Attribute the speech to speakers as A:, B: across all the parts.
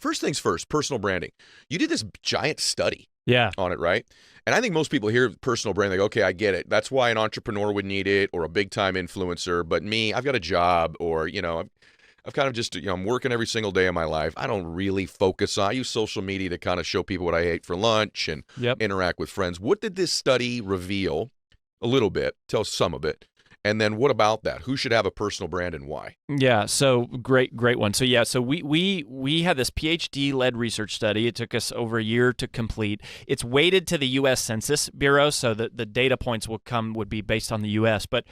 A: first things first, personal branding. You did this giant study
B: Yeah.
A: on it, right? And I think most people hear personal brand, they go, okay, I get it. That's why an entrepreneur would need it, or a big time influencer. But me, I've got a job, or, I've kind of just, I'm working every single day of my life. I don't really focus on, I use social media to kind of show people what I ate for lunch and interact with friends. What did this study reveal? A little bit, tell us some of it. And then what about that? Who should have a personal brand and why?
B: Yeah, so great one. So so we had this PhD-led research study. It took us over a year to complete. It's weighted to the U.S. Census Bureau, so the data points would be based on the U.S. But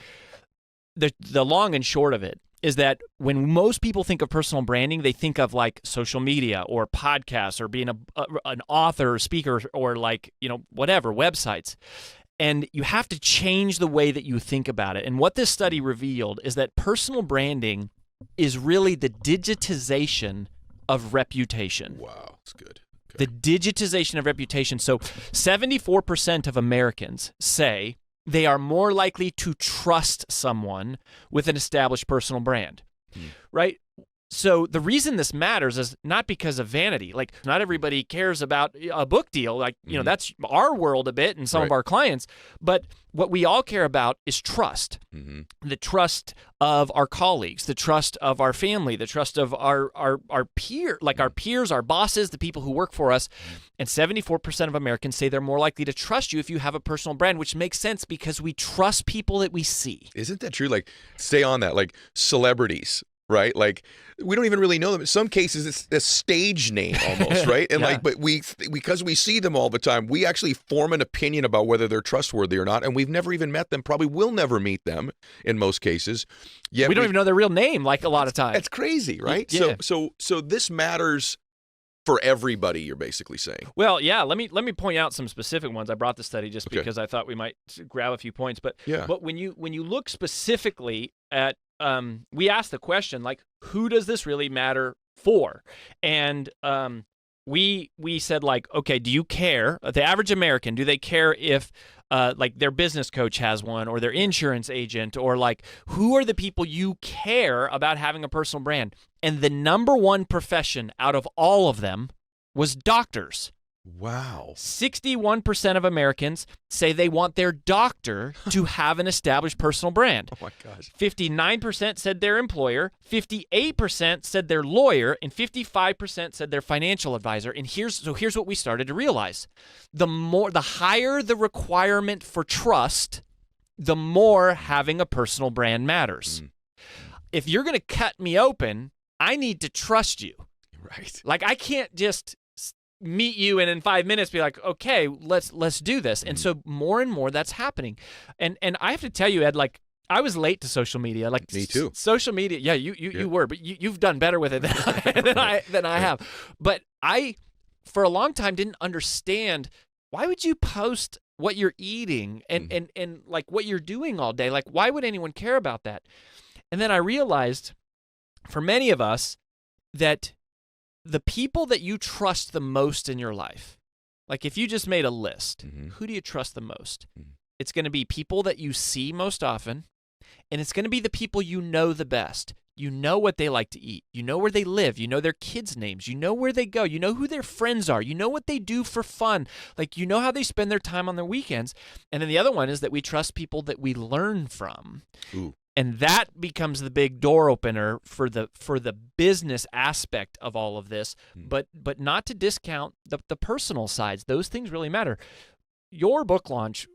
B: the long and short of it is that when most people think of personal branding, they think of like social media or podcasts or being an author or speaker or whatever, websites. And you have to change the way that you think about it. And what this study revealed is that personal branding is really the digitization of reputation.
A: Wow, that's good.
B: Okay. The digitization of reputation. So 74% of Americans say they are more likely to trust someone with an established personal brand, right? So the reason this matters is not because of vanity. Like, not everybody cares about a book deal. Like, that's our world a bit and some of our clients. But what we all care about is trust. The trust of our colleagues, the trust of our family, the trust of our peers, our bosses, the people who work for us. And 74% of Americans say they're more likely to trust you if you have a personal brand, which makes sense because we trust people that we see.
A: Isn't that true? Like, stay on that. Like, celebrities. Right? Like, we don't even really know them. In some cases, it's a stage name almost, right? And but because we see them all the time, we actually form an opinion about whether they're trustworthy or not. And we've never even met them, probably will never meet them in most cases. Yet
B: we don't even know their real name, like a lot of times.
A: It's crazy, right?
B: Yeah.
A: So this matters for everybody, you're basically saying.
B: Well, yeah, let me point out some specific ones. I brought the study just because I thought we might grab a few points. But when you look specifically at we asked the question, like, who does this really matter for? And we said, like, okay, do you care? The average American, do they care if their business coach has one, or their insurance agent, or like, who are the people you care about having a personal brand? And the number one profession out of all of them was doctors.
A: Wow.
B: 61% of Americans say they want their doctor to have an established personal brand.
A: Oh my gosh.
B: 59% said their employer, 58% said their lawyer, and 55% said their financial advisor. And here's what we started to realize. The higher the requirement for trust, the more having a personal brand matters. If you're going to cut me open, I need to trust you.
A: Right.
B: Like, I can't just meet you and in 5 minutes be like, okay, let's do this. And so more and more that's happening. And I have to tell you, Ed, like, I was late to social media. Like,
A: me too.
B: Social media, yeah, you were, but you've done better with it than I have. But I, for a long time, didn't understand, why would you post what you're eating and like what you're doing all day? Like, why would anyone care about that? And then I realized, for many of us, that the people that you trust the most in your life, like if you just made a list, who do you trust the most? It's going to be people that you see most often, and it's going to be the people you know the best. You know what they like to eat. You know where they live. You know their kids' names. You know where they go. You know who their friends are. You know what they do for fun. Like, you know how they spend their time on their weekends. And then the other one is that we trust people that we learn from.
A: Ooh.
B: And that becomes the big door opener for the business aspect of all of this, but not to discount the personal sides. Those things really matter. Your book launch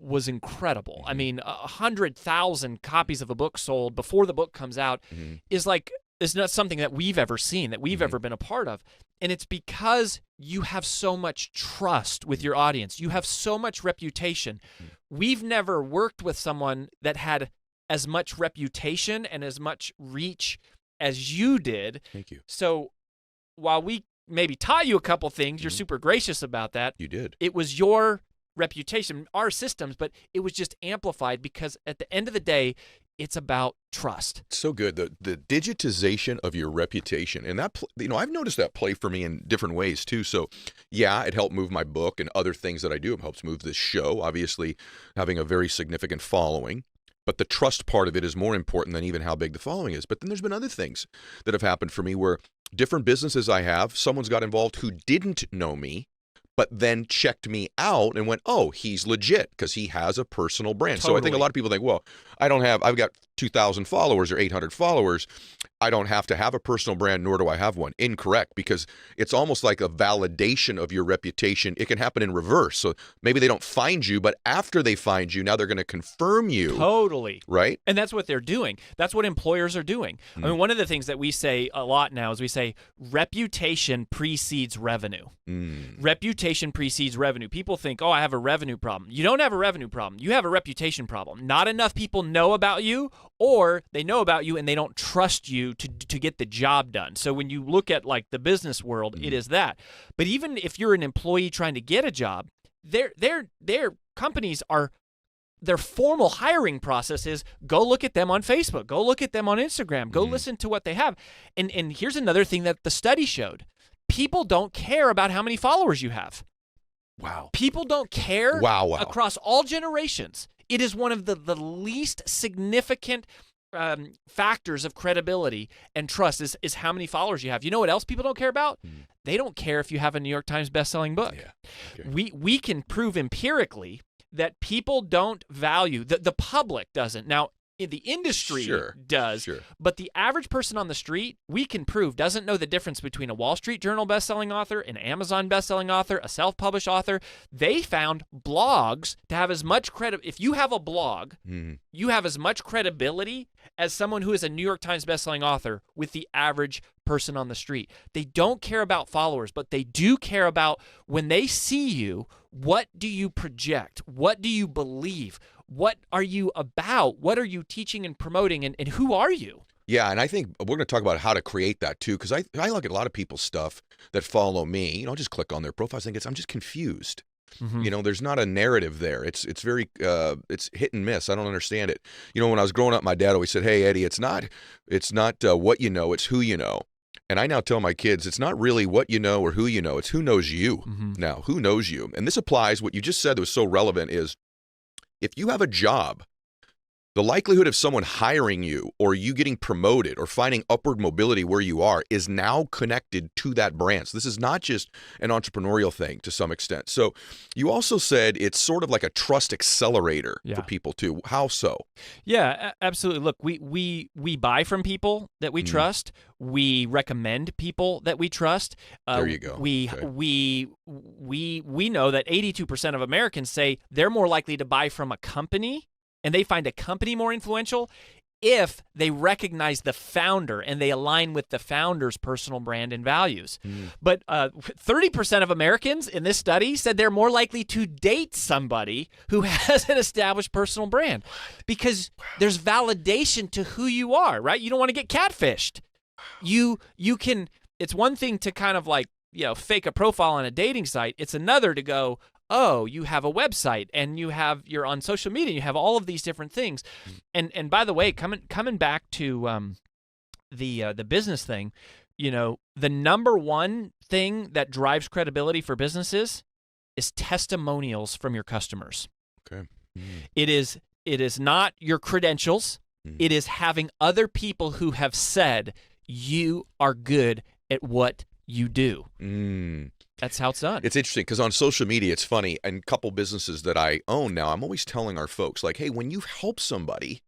B: was incredible. I mean, 100,000 copies of a book sold before the book comes out is not something that we've ever seen, that we've ever been a part of. And it's because you have so much trust with your audience. You have so much reputation. We've never worked with someone that had as much reputation and as much reach as you did.
A: Thank you.
B: So while we maybe taught you a couple things, you're super gracious about that.
A: You did.
B: It was your reputation, our systems, but it was just amplified because at the end of the day, it's about trust.
A: So good. The digitization of your reputation. And that, I've noticed that play for me in different ways too. So yeah, it helped move my book and other things that I do. It helps move this show, obviously having a very significant following. But the trust part of it is more important than even how big the following is. But then there's been other things that have happened for me where different businesses I have, someone's got involved who didn't know me, but then checked me out and went, oh, he's legit because he has a personal brand.
B: Totally.
A: So I think a lot of people think, well, I've got 2,000 followers or 800 followers. I don't have to have a personal brand, nor do I have one. Incorrect, because it's almost like a validation of your reputation. It can happen in reverse. So maybe they don't find you, but after they find you, now they're going to confirm you.
B: Totally.
A: Right?
B: And that's what they're doing. That's what employers are doing. I mean, one of the things that we say a lot now is we say reputation precedes revenue. Reputation precedes revenue. People think, oh, I have a revenue problem. You don't have a revenue problem. You have a reputation problem. Not enough people know about you, or they know about you and they don't trust you to get the job done. So when you look at like the business world, it is that. But even if you're an employee trying to get a job, their companies are, their formal hiring process is go look at them on Facebook, go look at them on Instagram, go listen to what they have. And here's another thing that the study showed. People don't care about how many followers you have.
A: Wow.
B: People don't care
A: Wow.
B: across all generations. It is one of the least significant factors of credibility and trust is how many followers you have. You know what else people don't care about? They don't care if you have a New York Times bestselling book.
A: Yeah. Okay.
B: We can prove empirically that people don't value, the public doesn't. Now, the industry does, but the average person on the street, we can prove, doesn't know the difference between a Wall Street Journal bestselling author, an Amazon bestselling author, a self-published author. They found blogs to have as much credibility. If you have a blog, you have as much credibility as someone who is a New York Times bestselling author with the average person on the street. They don't care about followers, but they do care about when they see you, what do you project? What do you believe? What are you about? What are you teaching and promoting? And who are you?
A: Yeah, and I think we're going to talk about how to create that too, because I look at a lot of people's stuff that follow me. Just click on their profiles. I think I'm just confused. There's not a narrative there. It's very it's hit and miss. I don't understand it. When I was growing up, my dad always said, "Hey, Eddie, it's not what you know, it's who you know." And I now tell my kids, it's not really what you know or who you know. It's who knows you. Now, who knows you? And this applies. What you just said that was so relevant is, if you have a job, the likelihood of someone hiring you or you getting promoted or finding upward mobility where you are is now connected to that brand. So this is not just an entrepreneurial thing to some extent. So you also said it's sort of like a trust accelerator for people too. How so?
B: Yeah, absolutely. Look, we buy from people that we trust. We recommend people that we trust.
A: There you go.
B: We know that 82% of Americans say they're more likely to buy from a company, and they find a company more influential if they recognize the founder and they align with the founder's personal brand and values. But 30% of Americans in this study said they're more likely to date somebody who has an established personal brand because there's validation to who you are, right? You don't want to get catfished. You can, it's one thing to kind of like, fake a profile on a dating site. It's another to go, oh, you have a website and you're on social media, you have all of these different things. And by the way, coming back to the business thing, the number one thing that drives credibility for businesses is testimonials from your customers.
A: Okay.
B: It is not your credentials. It is having other people who have said you are good at what you do. That's how it's done.
A: It's interesting because on social media, it's funny. And a couple businesses that I own now, I'm always telling our folks, like, hey, when you help somebody,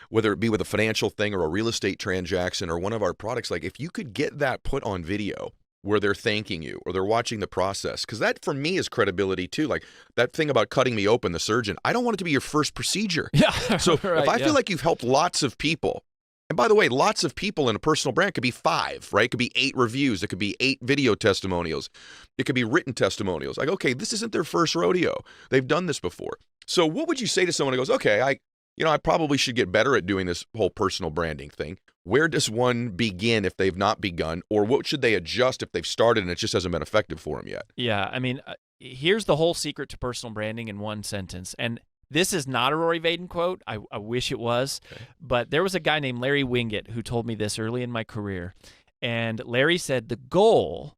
A: whether it be with a financial thing or a real estate transaction or one of our products, like if you could get that put on video where they're thanking you or they're watching the process, because that for me is credibility too. Like that thing about cutting me open, the surgeon, I don't want it to be your first procedure.
B: Yeah.
A: So if I feel like you've helped lots of people, and by the way, lots of people in a personal brand could be 5, right? It could be 8 reviews. It could be 8 video testimonials. It could be written testimonials. Like, okay, this isn't their first rodeo. They've done this before. So what would you say to someone who goes, okay, I probably should get better at doing this whole personal branding thing. Where does one begin if they've not begun? Or what should they adjust if they've started and it just hasn't been effective for them yet?
B: Yeah, I mean, here's the whole secret to personal branding in one sentence. And this is not a Rory Vaden quote. I wish it was. Okay. But there was a guy named Larry Winget who told me this early in my career. And Larry said, the goal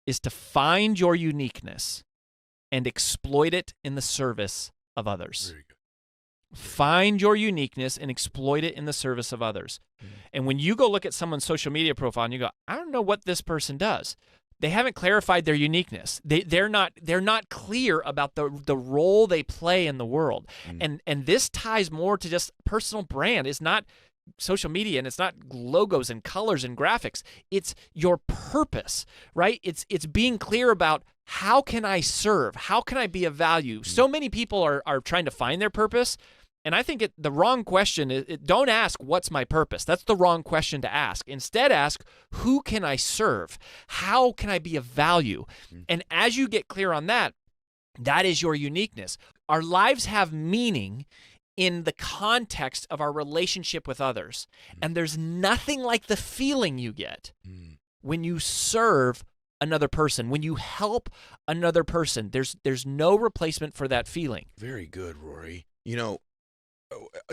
B: is to find your uniqueness and exploit it in the service of others.
A: Very good.
B: Find your uniqueness and exploit it in the service of others. And when you go look at someone's social media profile and you go, I don't know what this person does. They haven't clarified their uniqueness. They're not clear about the role they play in the world. And this ties more to just personal brand. It's not social media and it's not logos and colors and graphics. It's your purpose, right? It's being clear about how can I serve? How can I be of value? So many people are trying to find their purpose. And I think the wrong question is, don't ask, what's my purpose? That's the wrong question to ask. Instead, ask, who can I serve? How can I be of value? And as you get clear on that, that is your uniqueness. Our lives have meaning in the context of our relationship with others. And there's nothing like the feeling you get when you serve another person, when you help another person. There's no replacement for that feeling.
A: Very good, Rory. You know,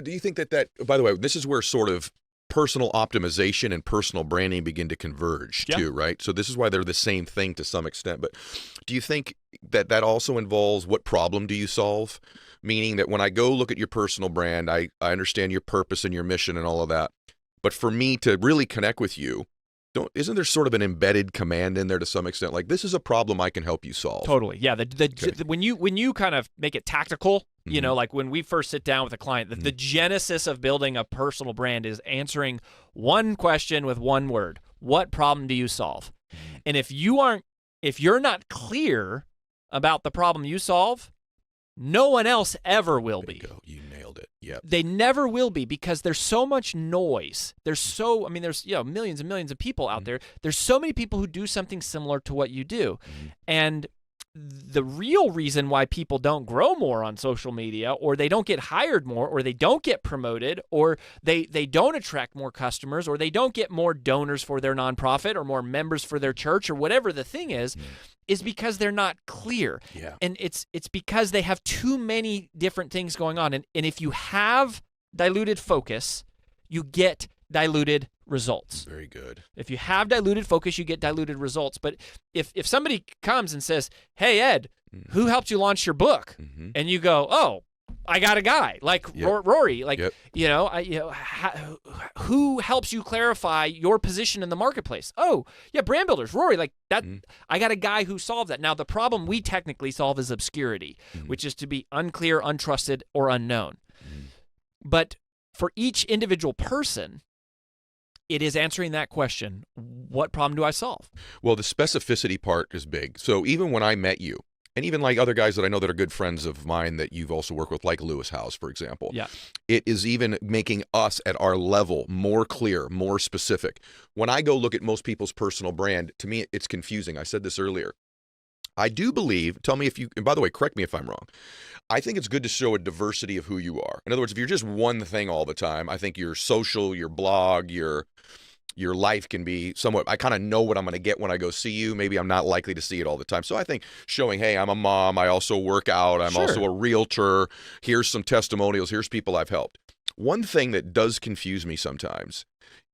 A: do you think that, by the way, this is where sort of personal optimization and personal branding begin to converge too, right? So this is why they're the same thing to some extent. But do you think that also involves what problem do you solve? Meaning that when I go look at your personal brand, I understand your purpose and your mission and all of that. But for me to really connect with you, isn't there sort of an embedded command in there to some extent? Like, this is a problem I can help you solve.
B: Totally. Yeah. When you kind of make it tactical, you know, like when we first sit down with a client, the genesis of building a personal brand is answering one question with one word. What problem do you solve? And if you're not clear about the problem you solve, no one else ever will be.
A: You nailed it. Yeah.
B: They never will be, because there's so much noise. There's millions and millions of people out there. There's so many people who do something similar to what you do. And the real reason why people don't grow more on social media, or they don't get hired more, or they don't get promoted, or they don't attract more customers, or they don't get more donors for their nonprofit or more members for their church, or whatever the thing is because they're not clear.
A: Yeah.
B: And it's because they have too many different things going on. And if you have diluted focus, you get diluted results.
A: Very good.
B: If you have diluted focus, you get diluted results. But if somebody comes and says, hey, Ed, who helped you launch your book? And you go, oh, I got a guy like Rory, like, who helps you clarify your position in the marketplace? Oh, yeah, brand builders, Rory, like that. I got a guy who solved that. Now, the problem we technically solve is obscurity, which is to be unclear, untrusted, or unknown. But for each individual person, it is answering that question, what problem do I solve?
A: Well, the specificity part is big. So even when I met you, and even like other guys that I know that are good friends of mine that you've also worked with, like Lewis House, for example, it is even making us at our level more clear, more specific. When I go look at most people's personal brand, to me, it's confusing. I said this earlier. I do believe, tell me if you, and by the way, correct me if I'm wrong, I think it's good to show a diversity of who you are. In other words, if you're just one thing all the time, I think your social, your blog, your life can be somewhat, I kind of know what I'm going to get when I go see you. Maybe I'm not likely to see it all the time. So I think showing, hey, I'm a mom, I also work out, I'm also a realtor, here's some testimonials, here's people I've helped. One thing that does confuse me sometimes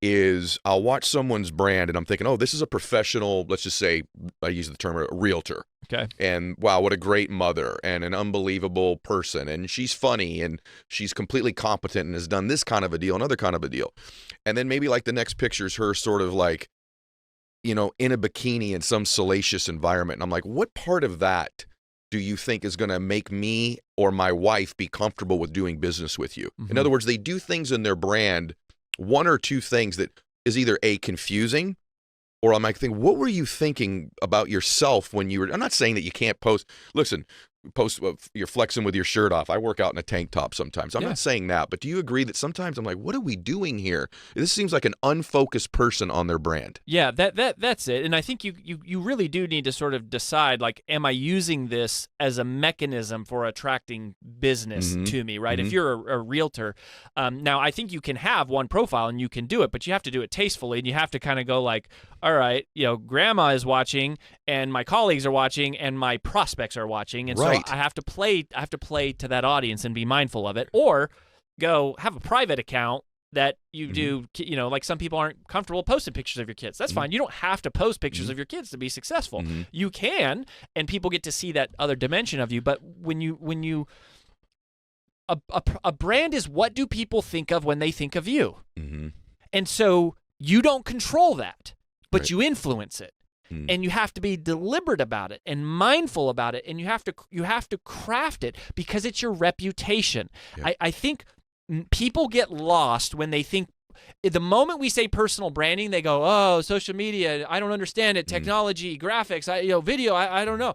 A: is I'll watch someone's brand and I'm thinking, oh, this is a professional, let's just say, I use the term a realtor.
B: Okay.
A: And wow, what a great mother and an unbelievable person. And she's funny and she's completely competent and has done this kind of a deal, another kind of a deal. And then maybe like the next picture is her sort of like, you know, in a bikini in some salacious environment. And I'm like, what part of that do you think is going to make me or my wife be comfortable with doing business with you? In other words, they do things in their brand, one or two things that is either A, confusing, or I might think, what were you thinking about yourself when you were, I'm not saying that you can't post, listen, you're flexing with your shirt off. I work out in a tank top sometimes. I'm not saying that, but do you agree that sometimes I'm like, what are we doing here? This seems like an unfocused person on their brand.
B: Yeah, that's it. And I think you really do need to sort of decide, like, am I using this as a mechanism for attracting business to me, right? If you're a realtor, now I think you can have one profile and you can do it, but you have to do it tastefully, and you have to kind of go like, all right, you know, grandma is watching and my colleagues are watching and my prospects are watching. And so I have to play to that audience and be mindful of it, or go have a private account that you do, you know, like some people aren't comfortable posting pictures of your kids. That's fine. You don't have to post pictures of your kids to be successful. You can, and people get to see that other dimension of you. But when you a brand is what do people think of when they think of you.
A: Mm-hmm.
B: And so you don't control that, but
A: Right.
B: you influence it.
A: Mm.
B: And you have to be deliberate about it and mindful about it, and you have to craft it because it's your reputation.
A: Yeah.
B: I think people get lost when they think the moment we say personal branding, they go, "Oh, social media, I don't understand it. Technology, graphics, video, I don't know."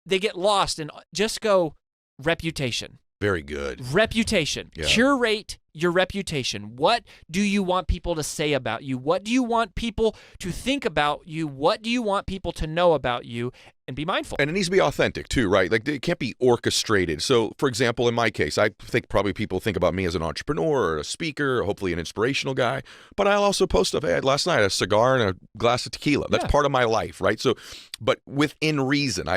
B: They get lost and just go reputation.
A: Very good.
B: Reputation.
A: Yeah.
B: Curate your reputation. What do you want people to say about you? What do you want people to think about you? What do you want people to know about you? And be mindful.
A: And it needs to be authentic too, right? Like it can't be orchestrated. So, for example, in my case, I think probably people think about me as an entrepreneur or a speaker, or hopefully an inspirational guy. But I'll also post stuff. I had last night a cigar and a glass of tequila. That's part of my life, right? So, but within reason.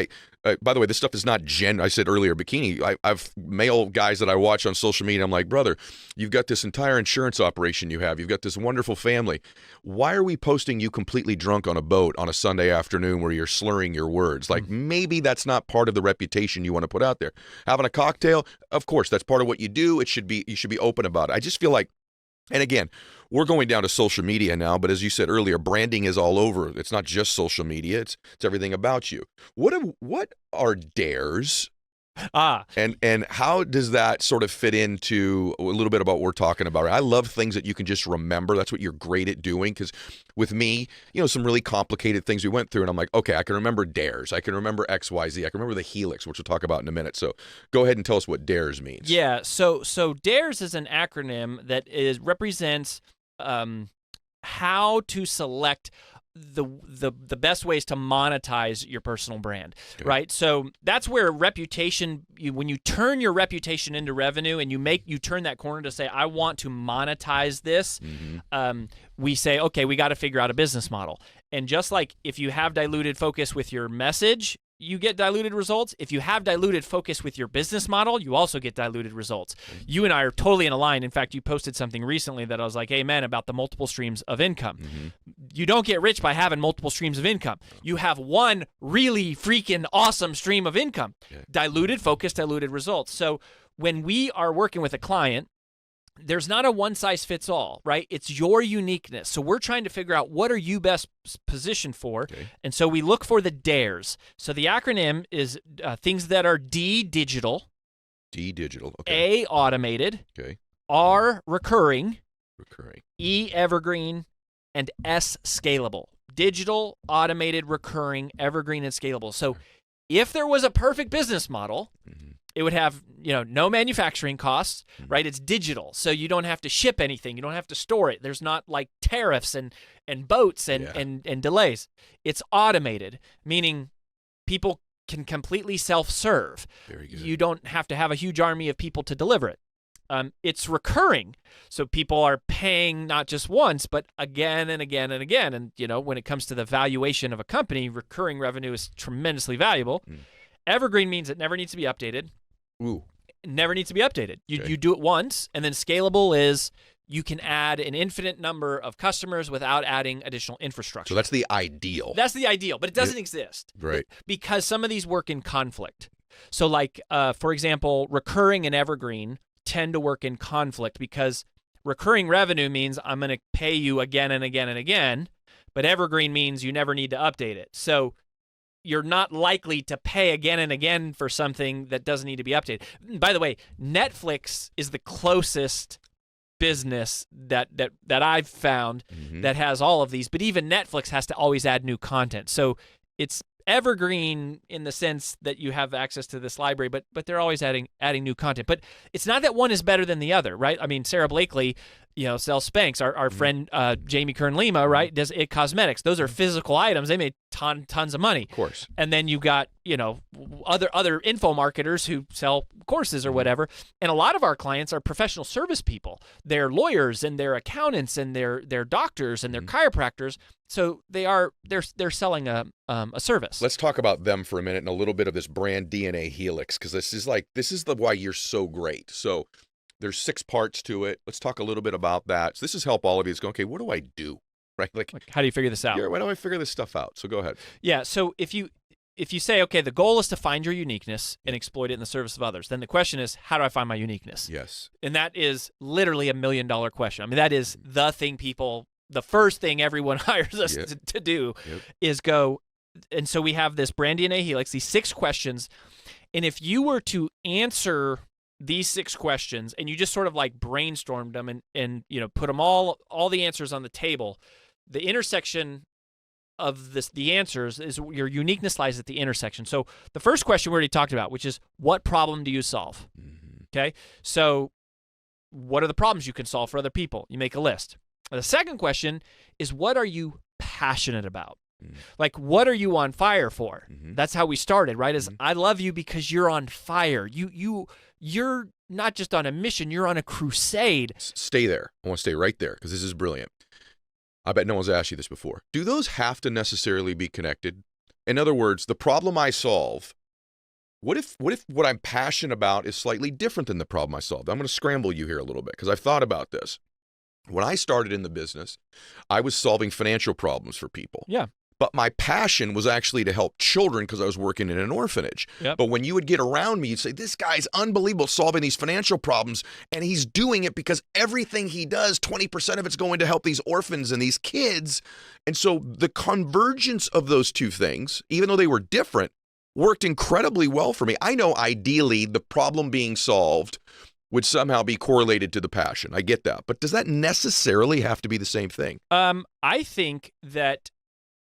A: By the way, this stuff is not I said earlier, bikini. I've male guys that I watch on social media. I'm like, brother, you've got this entire insurance operation you have. You've got this wonderful family. Why are we posting you completely drunk on a boat on a Sunday afternoon where you're slurring your words? Like maybe that's not part of the reputation you want to put out there. Having a cocktail, of course, that's part of what you do. You should be open about it. I just feel like, and again, we're going down to social media now, but as you said earlier, branding is all over. It's not just social media. It's everything about you. What are dares? And how does that sort of fit into a little bit about what we're talking about? I love things that you can just remember. That's what you're great at doing. Because with me, some really complicated things we went through, and I'm like, okay, I can remember dares. I can remember XYZ. I can remember the helix, which we'll talk about in a minute. So go ahead and tell us what dares means.
B: Yeah. So dares is an acronym that represents how to select the best ways to monetize your personal brand, right? So that's where reputation, when you turn your reputation into revenue and you turn that corner to say, I want to monetize this, we say, okay, we got to figure out a business model. And just like if you have diluted focus with your message, you get diluted results. If you have diluted focus with your business model, you also get diluted results. You and I are totally in a line. In fact, you posted something recently that I was like, amen, about the multiple streams of income. You don't get rich by having multiple streams of income. You have one really freaking awesome stream of income. Diluted focus, diluted results. So when we are working with a client, there's not a one-size-fits-all, right? It's your uniqueness. So we're trying to figure out what are you best positioned for, and so we look for the dares. So the acronym is things that are D, digital, A, automated, R, recurring, E, evergreen, and S, scalable. Digital, automated, recurring, evergreen, and scalable. So if there was a perfect business model, it would have, no manufacturing costs, right? It's digital, so you don't have to ship anything. You don't have to store it. There's not like tariffs and boats and delays. It's automated, meaning people can completely self-serve.
A: Very good.
B: You don't have to have a huge army of people to deliver it. It's recurring, so people are paying not just once, but again and again and again. And, when it comes to the valuation of a company, recurring revenue is tremendously valuable. Evergreen means it never needs to be updated.
A: Ooh.
B: It never needs to be updated. You do it once, and then scalable is you can add an infinite number of customers without adding additional infrastructure.
A: So that's the ideal.
B: That's the ideal, but it doesn't exist.
A: Right.
B: Because some of these work in conflict. So like, for example, recurring and evergreen tend to work in conflict because recurring revenue means I'm going to pay you again and again and again, but evergreen means you never need to update it. So you're not likely to pay again and again for something that doesn't need to be updated. By the way, Netflix is the closest business that I've found that has all of these, but even Netflix has to always add new content. So it's evergreen in the sense that you have access to this library, but they're always adding new content. But it's not that one is better than the other, right? I mean, Sarah Blakely, sells Spanx. Our friend Jamie Kern Lima, right, does It Cosmetics. Those are physical items. They made tons of money.
A: Of course.
B: And then you got, other info marketers who sell courses or whatever. And a lot of our clients are professional service people. They're lawyers and they're accountants and they're doctors and they're chiropractors. So they're selling a service.
A: Let's talk about them for a minute and a little bit of this brand DNA helix, because this is why you're so great. So there's 6 parts to it. Let's talk a little bit about that. So this is help all of you. Go, okay, what do I do? Right? Like
B: how do you figure this out?
A: Why do I figure this stuff out? So go ahead.
B: Yeah. So if you if you say, okay, the goal is to find your uniqueness and exploit it in the service of others, then the question is, how do I find my uniqueness?
A: Yes.
B: And that is literally $1 million question. I mean, that is the thing the first thing everyone hires us to do is go. And so we have this brand DNA helix, these 6 questions. And if you were to answer these 6 questions and you just sort of like brainstormed them and put them all the answers on the table, the intersection of the answers is your uniqueness lies at the intersection. So the first question we already talked about, which is what problem do you solve? Mm-hmm. Okay. So what are the problems you can solve for other people? You make a list. The second question is what are you passionate about? Mm-hmm. Like what are you on fire for? Mm-hmm. That's how we started, right? Is I love you because you're on fire. You're not just on a mission, you're on a crusade.
A: Stay there. I want to stay right there because this is brilliant. I bet no one's asked you this before. Do those have to necessarily be connected? In other words, the problem I solve, what if what I'm passionate about is slightly different than the problem I solved? I'm going to scramble you here a little bit because I've thought about this. When I started in the business, I was solving financial problems for people.
B: Yeah.
A: But my passion was actually to help children because I was working in an orphanage.
B: Yep.
A: But when you would get around me, you'd say, this guy's unbelievable solving these financial problems. And he's doing it because everything he does, 20% of it's going to help these orphans and these kids. And so the convergence of those two things, even though they were different, worked incredibly well for me. I know ideally the problem being solved would somehow be correlated to the passion. I get that. But does that necessarily have to be the same thing?
B: I think that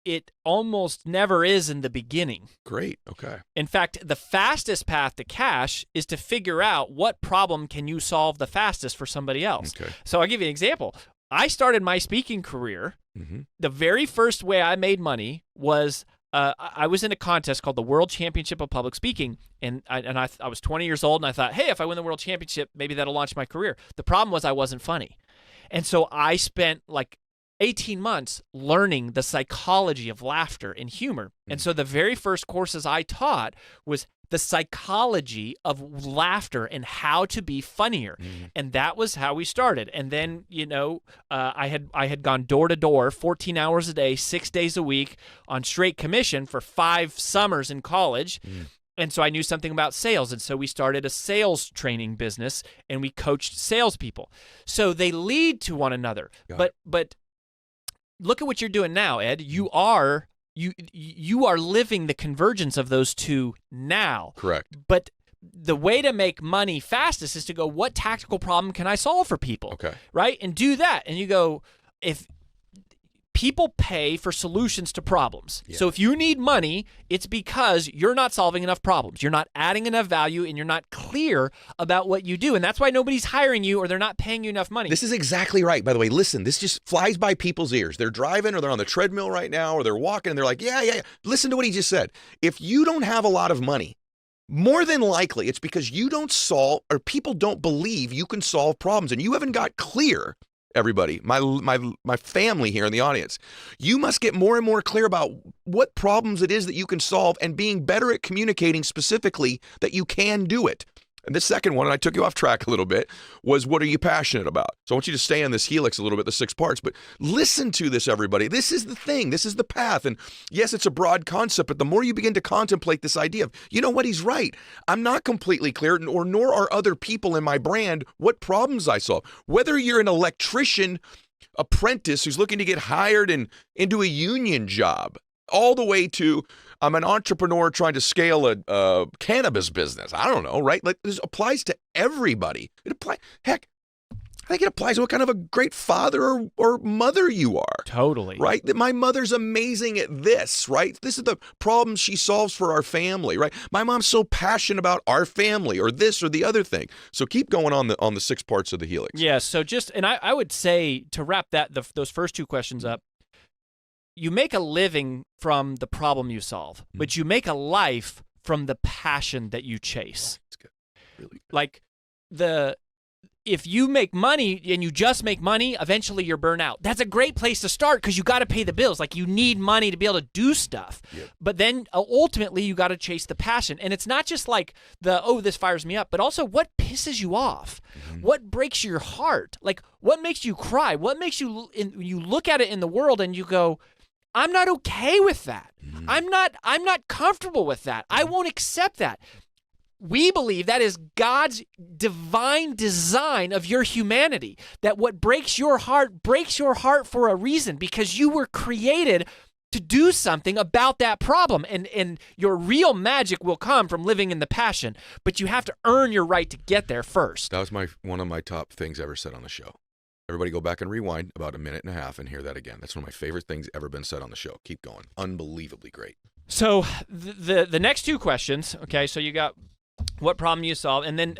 B: it almost never is in the beginning.
A: Great. Okay.
B: In fact, the fastest path to cash is to figure out what problem can you solve the fastest for somebody else.
A: Okay.
B: So I'll give you an example. I started my speaking career. Mm-hmm. The very first way I made money was I was in a contest called the World Championship of Public Speaking, and I was 20 years old, and I thought, hey, if I win the World Championship, maybe that'll launch my career. The problem was I wasn't funny. And so I spent like 18 months learning the psychology of laughter and humor. Mm-hmm. And so the very first courses I taught was the psychology of laughter and how to be funnier. Mm-hmm. And that was how we started. And then, I had gone door to door 14 hours a day, 6 days a week on straight commission for 5 summers in college. Mm-hmm. And so I knew something about sales. And so we started a sales training business and we coached salespeople. So they lead to one another. But look at what you're doing now, Ed. You are living the convergence of those two now.
A: Correct.
B: But the way to make money fastest is to go, what tactical problem can I solve for people?
A: Okay.
B: Right? And do that. And you go, if people pay for solutions to problems. Yeah. So if you need money, it's because you're not solving enough problems. You're not adding enough value and you're not clear about what you do. And that's why nobody's hiring you or they're not paying you enough money.
A: This is exactly right. By the way, listen, this just flies by people's ears. They're driving or they're on the treadmill right now or they're walking and they're like, yeah. Listen to what he just said. If you don't have a lot of money, more than likely it's because you don't solve or people don't believe you can solve problems and you haven't got clear. Everybody, my family here in the audience, you must get more and more clear about what problems it is that you can solve and being better at communicating specifically that you can do it. And the second one, and I took you off track a little bit, was what are you passionate about? So I want you to stay on this helix a little bit, the 6 parts, but listen to this, everybody. This is the thing. This is the path. And yes, it's a broad concept, but the more you begin to contemplate this idea of, you know what, he's right. I'm not completely clear, nor are other people in my brand what problems I solve. Whether you're an electrician apprentice who's looking to get hired into a union job, all the way to I'm an entrepreneur trying to scale a cannabis business. I don't know, right? Like this applies to everybody. Heck, I think it applies to what kind of a great father or mother you are.
B: Totally.
A: Right? That my mother's amazing at this, right? This is the problem she solves for our family, right? My mom's so passionate about our family or this or the other thing. So keep going on the 6 parts of the helix.
B: Yeah, so I would say to wrap those first 2 questions up, you make a living from the problem you solve, but you make a life from the passion that you chase.
A: That's good. Really good.
B: Like if you make money and you just make money, eventually you're burnt out. That's a great place to start because you got to pay the bills. Like you need money to be able to do stuff. Yep. But then ultimately you got to chase the passion. And it's not just like this fires me up, but also what pisses you off? Mm-hmm. What breaks your heart? Like what makes you cry? What makes you look at it in the world and you go, I'm not okay with that.
A: Mm.
B: I'm not comfortable with that. I won't accept that. We believe that is God's divine design of your humanity, that what breaks your heart for a reason, because you were created to do something about that problem. And your real magic will come from living in the passion, but you have to earn your right to get there first.
A: That was one of my top things ever said on the show. Everybody go back and rewind about a minute and a half and hear that again. That's one of my favorite things ever been said on the show. Keep going. Unbelievably great.
B: So the next two questions, okay, so you got what problem you solve, and then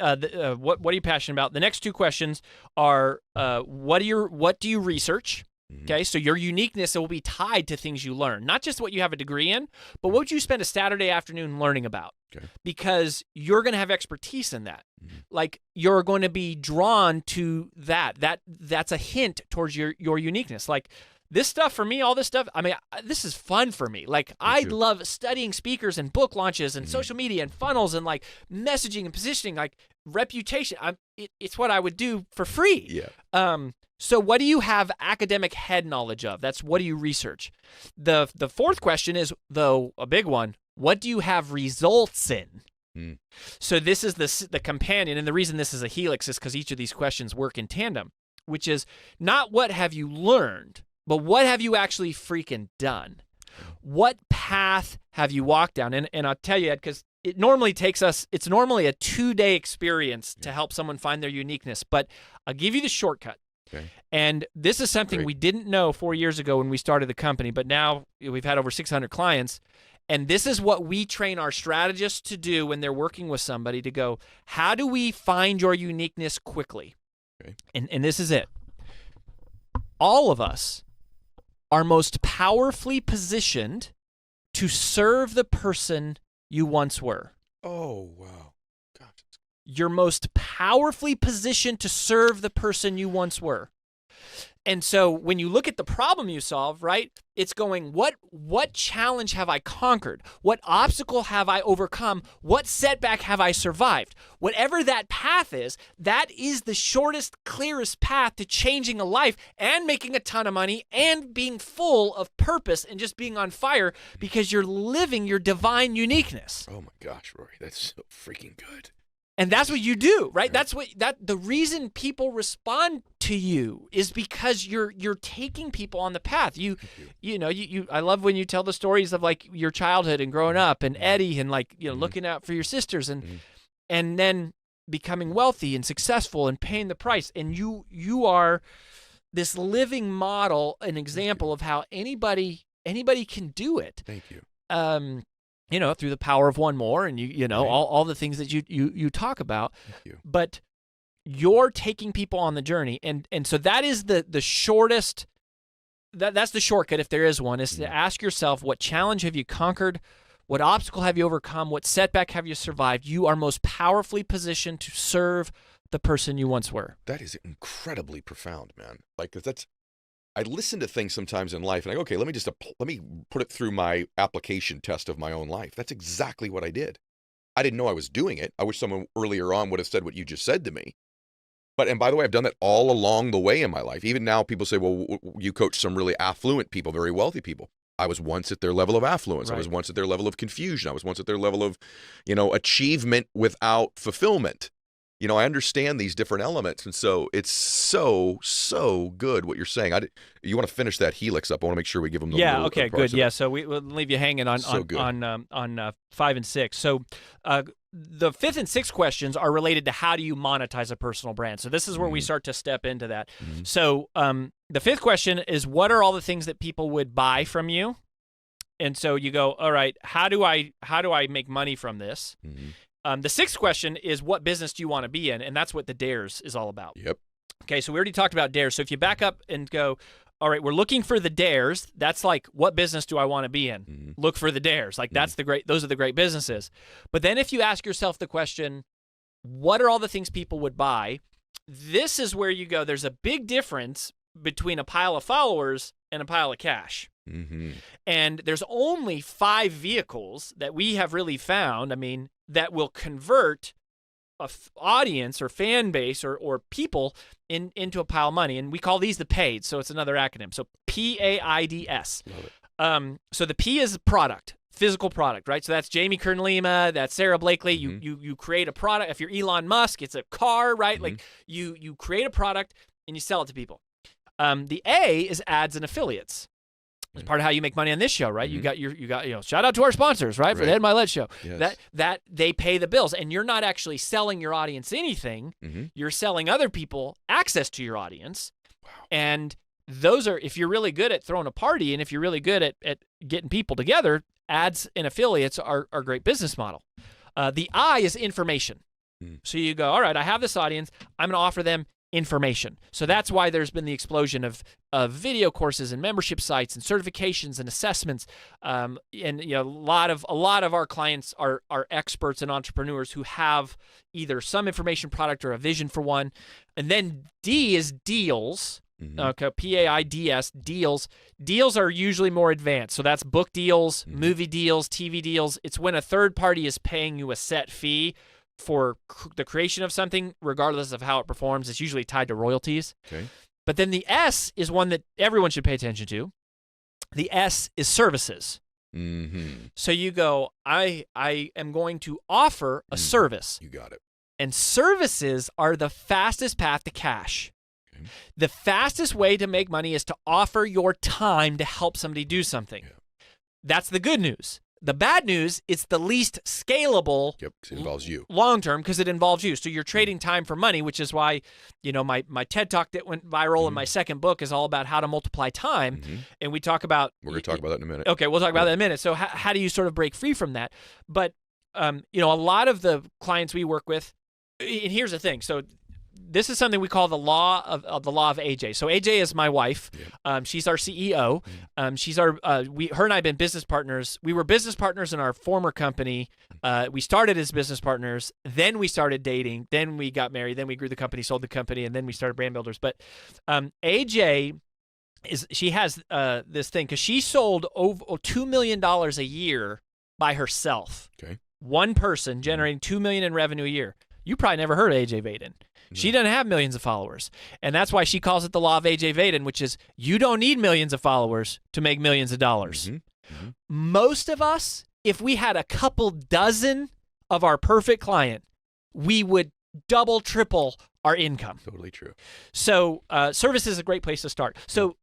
B: what are you passionate about? The next two questions are what do you research? Okay, so your uniqueness will be tied to things you learn, not just what you have a degree in, but what would you spend a Saturday afternoon learning about?
A: Okay.
B: Because you're going to have expertise in that. Like you're going to be drawn to that. That's a hint towards your uniqueness. Like this stuff for me, all this stuff, I mean, this is fun for me. Like I love studying speakers and book launches and social media and funnels and like messaging and positioning, like reputation. It's what I would do for free.
A: Yeah.
B: So what do you have academic head knowledge of? That's what do you research? The fourth question is, though, a big one. What do you have results in? So this is the companion, and the reason this is a helix is because each of these questions work in tandem, which is not what have you learned, but what have you actually freaking done? What path have you walked down? And I'll tell you, Ed, because it normally takes us, it's normally a 2-day experience to help someone find their uniqueness, but I'll give you the shortcut.
A: Okay.
B: And this is something we didn't know 4 years ago when we started the company, but now we've had over 600 clients. And this is what we train our strategists to do when they're working with somebody, to go, how do we find your uniqueness quickly?
A: Okay.
B: And this is it. All of us are most powerfully positioned to serve the person you once were.
A: Oh, wow.
B: You're most powerfully positioned to serve the person you once were. And so when you look at the problem you solve, right, it's going, what challenge have I conquered? What obstacle have I overcome? What setback have I survived? Whatever that path is, that is the shortest, clearest path to changing a life and making a ton of money and being full of purpose and just being on fire because you're living your divine uniqueness.
A: Oh my gosh, Rory, that's so freaking good.
B: And that's what you do, right? That's the reason people respond to you is because you're taking people on the path. You know, I love when you tell the stories of like your childhood and growing up and Eddie and like, you know, looking out for your sisters and then becoming wealthy and successful and paying the price. And you are this living model, an example of how anybody can do it.
A: Thank you.
B: You know, through the power of one more, and you know, all the things that you talk about.
A: Thank you.
B: But you're taking people on the journey, and so that is the shortest. That's the shortcut, if there is one, is to ask yourself, what challenge have you conquered? What obstacle have you overcome? What setback have you survived? You are most powerfully positioned to serve the person you once were.
A: That is incredibly profound, man. Like I listen to things sometimes in life and I go, okay, let me put it through my application test of my own life. That's exactly what I did. I didn't know I was doing it. I wish someone earlier on would have said what you just said to me. And by the way, I've done that all along the way in my life. Even now people say, well, you coach some really affluent people, very wealthy people. I was once at their level of affluence. Right. I was once at their level of confusion. I was once at their level of, you know, achievement without fulfillment. You know, I understand these different elements, and so it's so good what you're saying. You want to finish that helix up? I want to make sure we give them the
B: okay, good. Yeah, so we'll leave you hanging on 5 and 6. So the 5th and 6th questions are related to how do you monetize a personal brand. So this is where we start to step into that. So the 5th question is, what are all the things that people would buy from you? And so you go, all right, how do I make money from this? The 6th question is, what business do you want to be in? And that's what the dares is all about.
A: Yep.
B: Okay, so we already talked about dares. So if you back up and go, all right, we're looking for the dares. That's like, what business do I want to be in? Look for the dares. Like those are the great businesses. But then if you ask yourself the question, what are all the things people would buy? This is where you go, there's a big difference between a pile of followers and a pile of cash. And there's only 5 vehicles that we have really found, that will convert a audience or fan base or people into a pile of money. And we call these the PAIDs, so it's another acronym. So PAIDS. So the P is product, physical product, right? So that's Jamie Kern-Lima, that's Sarah Blakely. You create a product. If you're Elon Musk, it's a car, right? Like you create a product and you sell it to people. The A is ads and affiliates. It's part of how you make money on this show, right? You got shout out to our sponsors, right? For the Ed Mylett show. Yes. That they pay the bills, and you're not actually selling your audience anything. You're selling other people access to your audience. Wow. And those are, if you're really good at throwing a party, and if you're really good at getting people together, ads and affiliates are a great business model. The I is information. So you go, all right, I have this audience. I'm going to offer them information. So that's why there's been the explosion of video courses and membership sites and certifications and assessments. And a lot of our clients are experts and entrepreneurs who have either some information product or a vision for one. And then D is deals. Okay, PAIDS, deals. Deals are usually more advanced. So that's book deals, movie deals, TV deals. It's when a third party is paying you a set fee for the creation of something, regardless of how it performs. It's usually tied to royalties. Okay. But then the S is one that everyone should pay attention to. The S is services. So you go, I am going to offer a service.
A: You got it.
B: And services are the fastest path to cash. Okay. The fastest way to make money is to offer your time to help somebody do something. Yeah. That's the good news. The bad news, it's the least scalable.
A: Yep, 'cause it involves you.
B: Long term, because it involves you. So you're trading time for money, which is why, my TED Talk that went viral in my second book is all about how to multiply time. And we talk about...
A: We're going to talk about that in a minute.
B: Okay, we'll talk about that in a minute. So how do you sort of break free from that? But, a lot of the clients we work with, and here's the thing. So this is something we call the law of AJ. So AJ is my wife. Yeah. She's our CEO. She's our her and I have been business partners. We were business partners in our former company. We started as business partners. Then we started dating. Then we got married. Then we grew the company, sold the company, and then we started Brand Builders. But AJ she has this thing because she sold over $2 million a year by herself. Okay. One person generating $2 million in revenue a year. You probably never heard of AJ Vaden. She doesn't have millions of followers. And that's why she calls it the law of AJ Vaden, which is you don't need millions of followers to make millions of dollars. Most of us, if we had a couple dozen of our perfect client, we would double, triple our income.
A: Totally true.
B: So service is a great place to start. So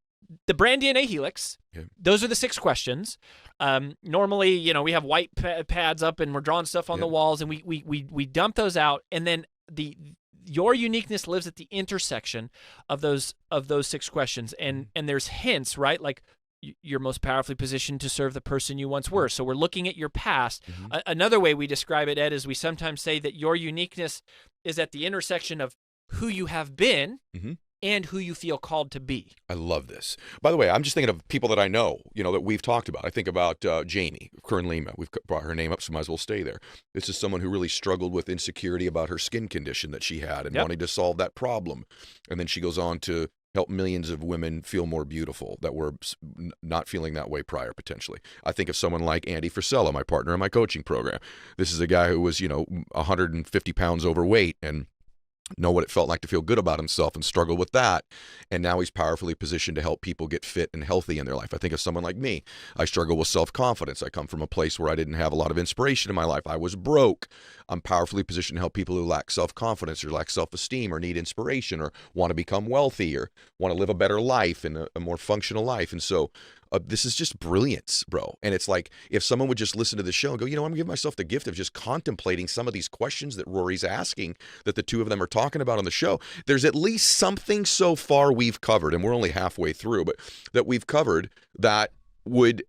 B: the brand DNA helix, those are the 6 questions. Normally, we have white pads up and we're drawing stuff on the walls, and we dump those out, and then your uniqueness lives at the intersection of those 6 questions, and there's hints, right? Like you're most powerfully positioned to serve the person you once were. So we're looking at your past. Another way we describe it, Ed, is we sometimes say that your uniqueness is at the intersection of who you have been and who you feel called to be.
A: I love this. By the way, I'm just thinking of people that I know, that we've talked about. I think about Jamie Kern-Lima. We've brought her name up, so might as well stay there. This is someone who really struggled with insecurity about her skin condition that she had and wanting to solve that problem. And then she goes on to help millions of women feel more beautiful that were not feeling that way prior, potentially. I think of someone like Andy Frisella, my partner in my coaching program. This is a guy who was, 150 pounds overweight and know what it felt like to feel good about himself and struggle with that. And now he's powerfully positioned to help people get fit and healthy in their life. I think of someone like me. I struggle with self-confidence. I come from a place where I didn't have a lot of inspiration in my life. I was broke. I'm powerfully positioned to help people who lack self-confidence or lack self-esteem or need inspiration or want to become wealthy or want to live a better life and a more functional life. And so this is just brilliance, bro. And it's like, if someone would just listen to the show and go, I'm going to give myself the gift of just contemplating some of these questions that Rory's asking, that the two of them are talking about on the show. There's at least something so far we've covered, and we're only halfway through, but that we've covered that would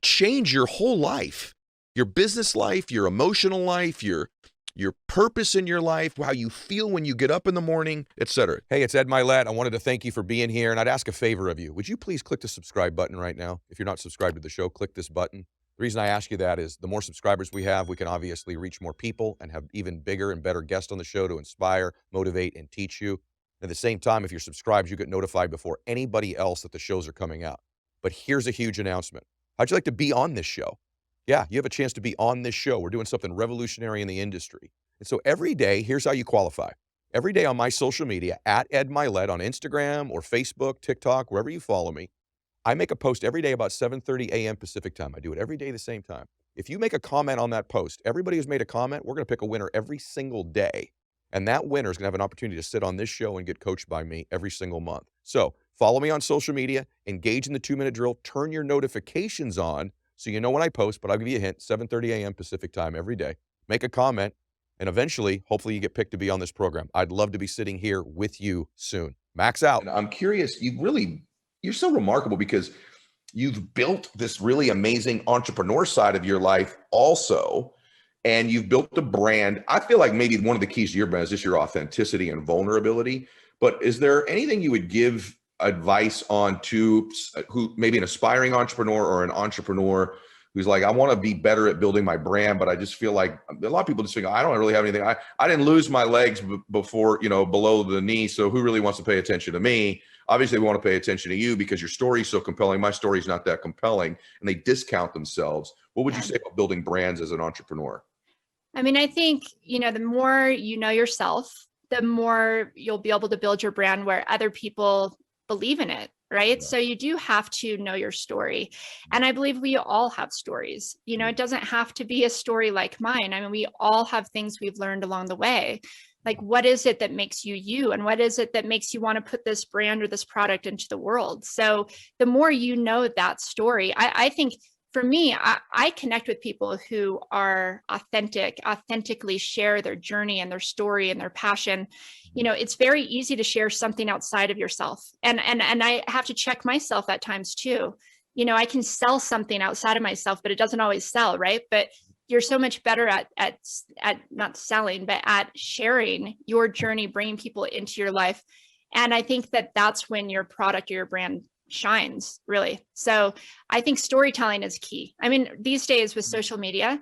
A: change your whole life, your business life, your emotional life, your purpose in your life, how you feel when you get up in the morning, etc. Hey, it's Ed Mylett. I wanted to thank you for being here, and I'd ask a favor of you. Would you please click the subscribe button right now? If you're not subscribed to the show, click this button. The reason I ask you that is the more subscribers we have, we can obviously reach more people and have even bigger and better guests on the show to inspire, motivate, and teach you. At the same time, if you're subscribed, you get notified before anybody else that the shows are coming out. But here's a huge announcement. How'd you like to be on this show? Yeah, you have a chance to be on this show. We're doing something revolutionary in the industry. And so every day, here's how you qualify. Every day on my social media, at Ed Mylett on Instagram or Facebook, TikTok, wherever you follow me, I make a post every day about 7:30 a.m. Pacific time. I do it every day the same time. If you make a comment on that post, everybody who's made a comment, we're gonna pick a winner every single day. And that winner is gonna have an opportunity to sit on this show and get coached by me every single month. So follow me on social media, engage in the 2-minute drill, turn your notifications on so you know when I post, but I'll give you a hint, 7:30 a.m. Pacific time every day. Make a comment, and eventually, hopefully you get picked to be on this program. I'd love to be sitting here with you soon. Max out.
C: And I'm curious, you're so remarkable because you've built this really amazing entrepreneur side of your life also, and you've built a brand. I feel like maybe one of the keys to your brand is just your authenticity and vulnerability. But is there anything you would give advice on to who maybe an aspiring entrepreneur or an entrepreneur who's like, I want to be better at building my brand, but I just feel like a lot of people just think, I don't really have anything. I didn't lose my legs before, below the knee. So who really wants to pay attention to me? Obviously we want to pay attention to you because your story is so compelling. My story is not that compelling, and they discount themselves. What would you say about building brands as an entrepreneur?
D: I mean, I think, the more you know yourself, the more you'll be able to build your brand where other people believe in it, right? Yeah. So you do have to know your story. And I believe we all have stories. It doesn't have to be a story like mine. I mean, we all have things we've learned along the way. Like, what is it that makes you you? And what is it that makes you want to put this brand or this product into the world? So the more you know that story, I think for me, I connect with people who are authentically share their journey and their story and their passion. It's very easy to share something outside of yourself. And I have to check myself at times too. I can sell something outside of myself, but it doesn't always sell, right? But you're so much better at not selling, but at sharing your journey, bringing people into your life. And I think that that's when your product or your brand shines, really. So I think storytelling is key. I mean, these days with social media,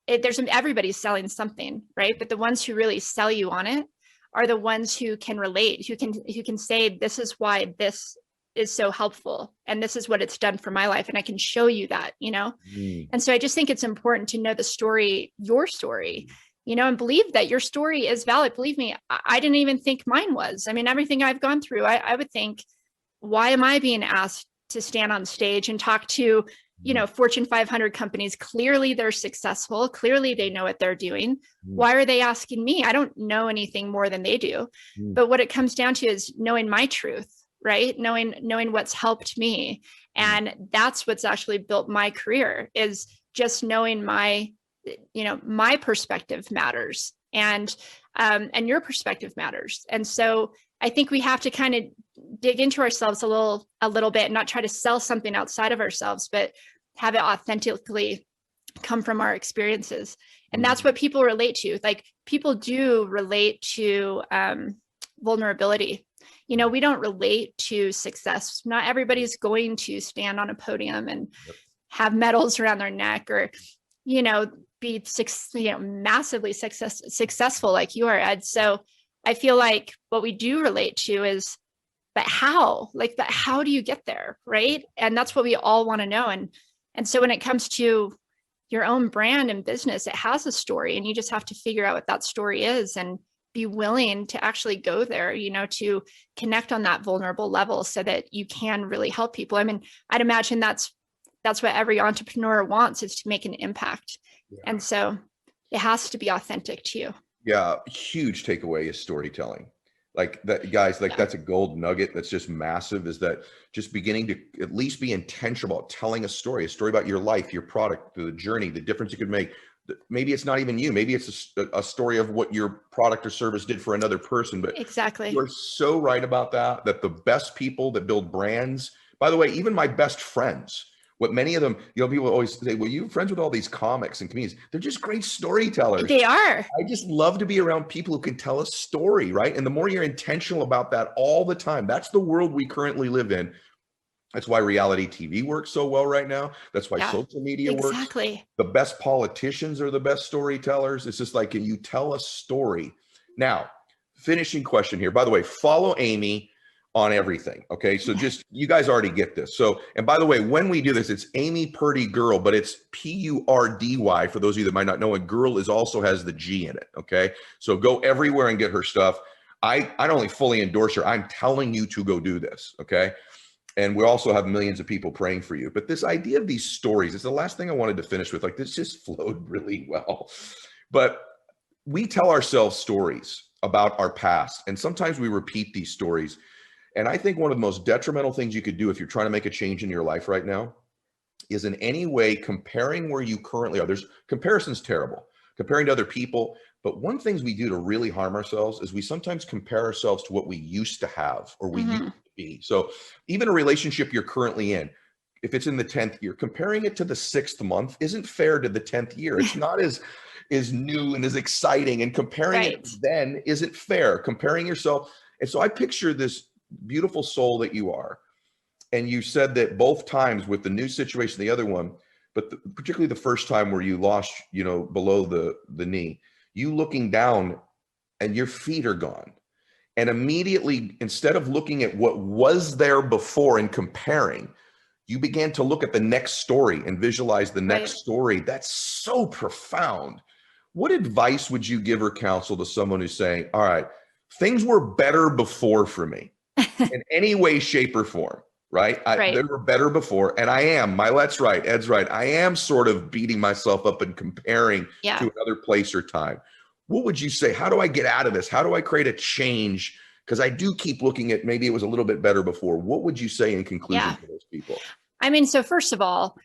D: everybody's selling something, right? But the ones who really sell you on it are the ones who can relate, who can say, this is why this is so helpful, and this is what it's done for my life, and I can show you that, And so I just think it's important to know the story, your story, and believe that your story is valid. Believe me, I didn't even think mine was. I mean, everything I've gone through, I would think, why am I being asked to stand on stage and talk to, Fortune 500 companies? Clearly they're successful. Clearly they know what they're doing. Why are they asking me? I don't know anything more than they do. But what it comes down to is knowing my truth, right? Knowing what's helped me. And that's what's actually built my career, is just knowing my perspective matters, and your perspective matters. And so I think we have to kind of dig into ourselves a little bit, and not try to sell something outside of ourselves, but have it authentically come from our experiences. And that's what people relate to. Like, people do relate to vulnerability. We don't relate to success. Not everybody's going to stand on a podium and have medals around their neck, or, be massively successful like you are, Ed. So I feel like what we do relate to is, but how? But how do you get there, right? And that's what we all want to know. And so when it comes to your own brand and business, it has a story, and you just have to figure out what that story is and be willing to actually go there, to connect on that vulnerable level so that you can really help people. I mean, I'd imagine that's what every entrepreneur wants, is to make an impact. Yeah. And so it has to be authentic to you.
C: Yeah. Huge takeaway is storytelling. Like that, guys, that's a gold nugget. That's just massive, is that just beginning to at least be intentional about telling a story about your life, your product, the journey, the difference you could make. Maybe it's not even you. Maybe it's a story of what your product or service did for another person. But
D: exactly,
C: you're so right about that the best people that build brands, by the way, even my best friends, what many of them, people always say, well, you're friends with all these comics and comedians. They're just great storytellers.
D: They are.
C: I just love to be around people who can tell a story, right? And the more you're intentional about that all the time, that's the world we currently live in. That's why reality TV works so well right now. That's why social media works.
D: Exactly.
C: The best politicians are the best storytellers. It's just like, can you tell a story? Now, finishing question here. By the way, follow Amy on everything. Okay. So just, you guys already get this. So, and by the way, when we do this, it's Amy Purdy Girl, but it's Purdy for those of you that might not know. And girl also has the G in it. Okay. So go everywhere and get her stuff. I don't only fully endorse her. I'm telling you to go do this. Okay. And we also have millions of people praying for you. But this idea of these stories is the last thing I wanted to finish with. Like, this just flowed really well. But we tell ourselves stories about our past, and sometimes we repeat these stories. And I think one of the most detrimental things you could do if you're trying to make a change in your life right now is in any way comparing where you currently are. Comparison's terrible, comparing to other people. But one thing we do to really harm ourselves is we sometimes compare ourselves to what we used to have or we used to be. So even a relationship you're currently in, if it's in the 10th year, comparing it to the 6th month isn't fair to the 10th year. It's not as new and as exciting, and comparing it then isn't fair. Comparing yourself. And so I picture this beautiful soul that you are. And you said that both times with the new situation, the other one, but particularly the first time where you lost, below the knee, you looking down and your feet are gone. And immediately, instead of looking at what was there before and comparing, you began to look at the next story and visualize the next story. That's so profound. What advice would you give or counsel to someone who's saying, all right, things were better before for me in any way, shape, or form, right? They were better before. And I am, Mylett's right, Ed's right. I am sort of beating myself up and comparing to another place or time. What would you say? How do I get out of this? How do I create a change? Because I do keep looking at maybe it was a little bit better before. What would you say in conclusion to those people?
D: I mean, so first of all,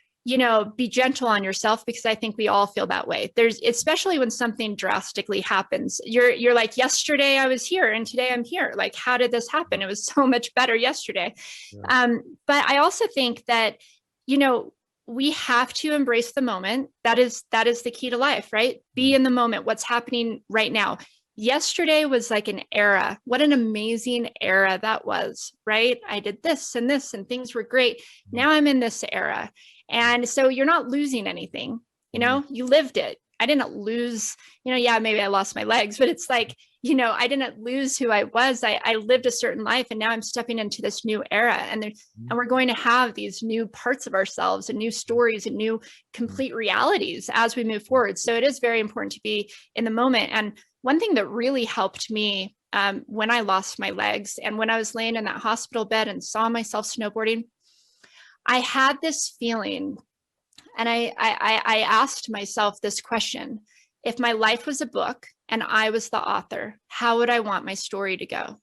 D: be gentle on yourself, because I think we all feel that way. Especially when something drastically happens, you're like, yesterday I was here and today I'm here. Like, how did this happen? It was so much better yesterday. But I also think that, we have to embrace the moment. That is the key to life, right? Be in the moment. What's happening right now? Yesterday was like an era. What an amazing era that was, right? I did this and things were great. Now I'm in this era. And so you're not losing anything, you lived it. I didn't lose, maybe I lost my legs, but it's like, I didn't lose who I was. I lived a certain life, and now I'm stepping into this new era, and we're going to have these new parts of ourselves and new stories and new complete realities as we move forward. So it is very important to be in the moment. And one thing that really helped me when I lost my legs and when I was laying in that hospital bed and saw myself snowboarding, I had this feeling, and I asked myself this question: if my life was a book and I was the author, how would I want my story to go?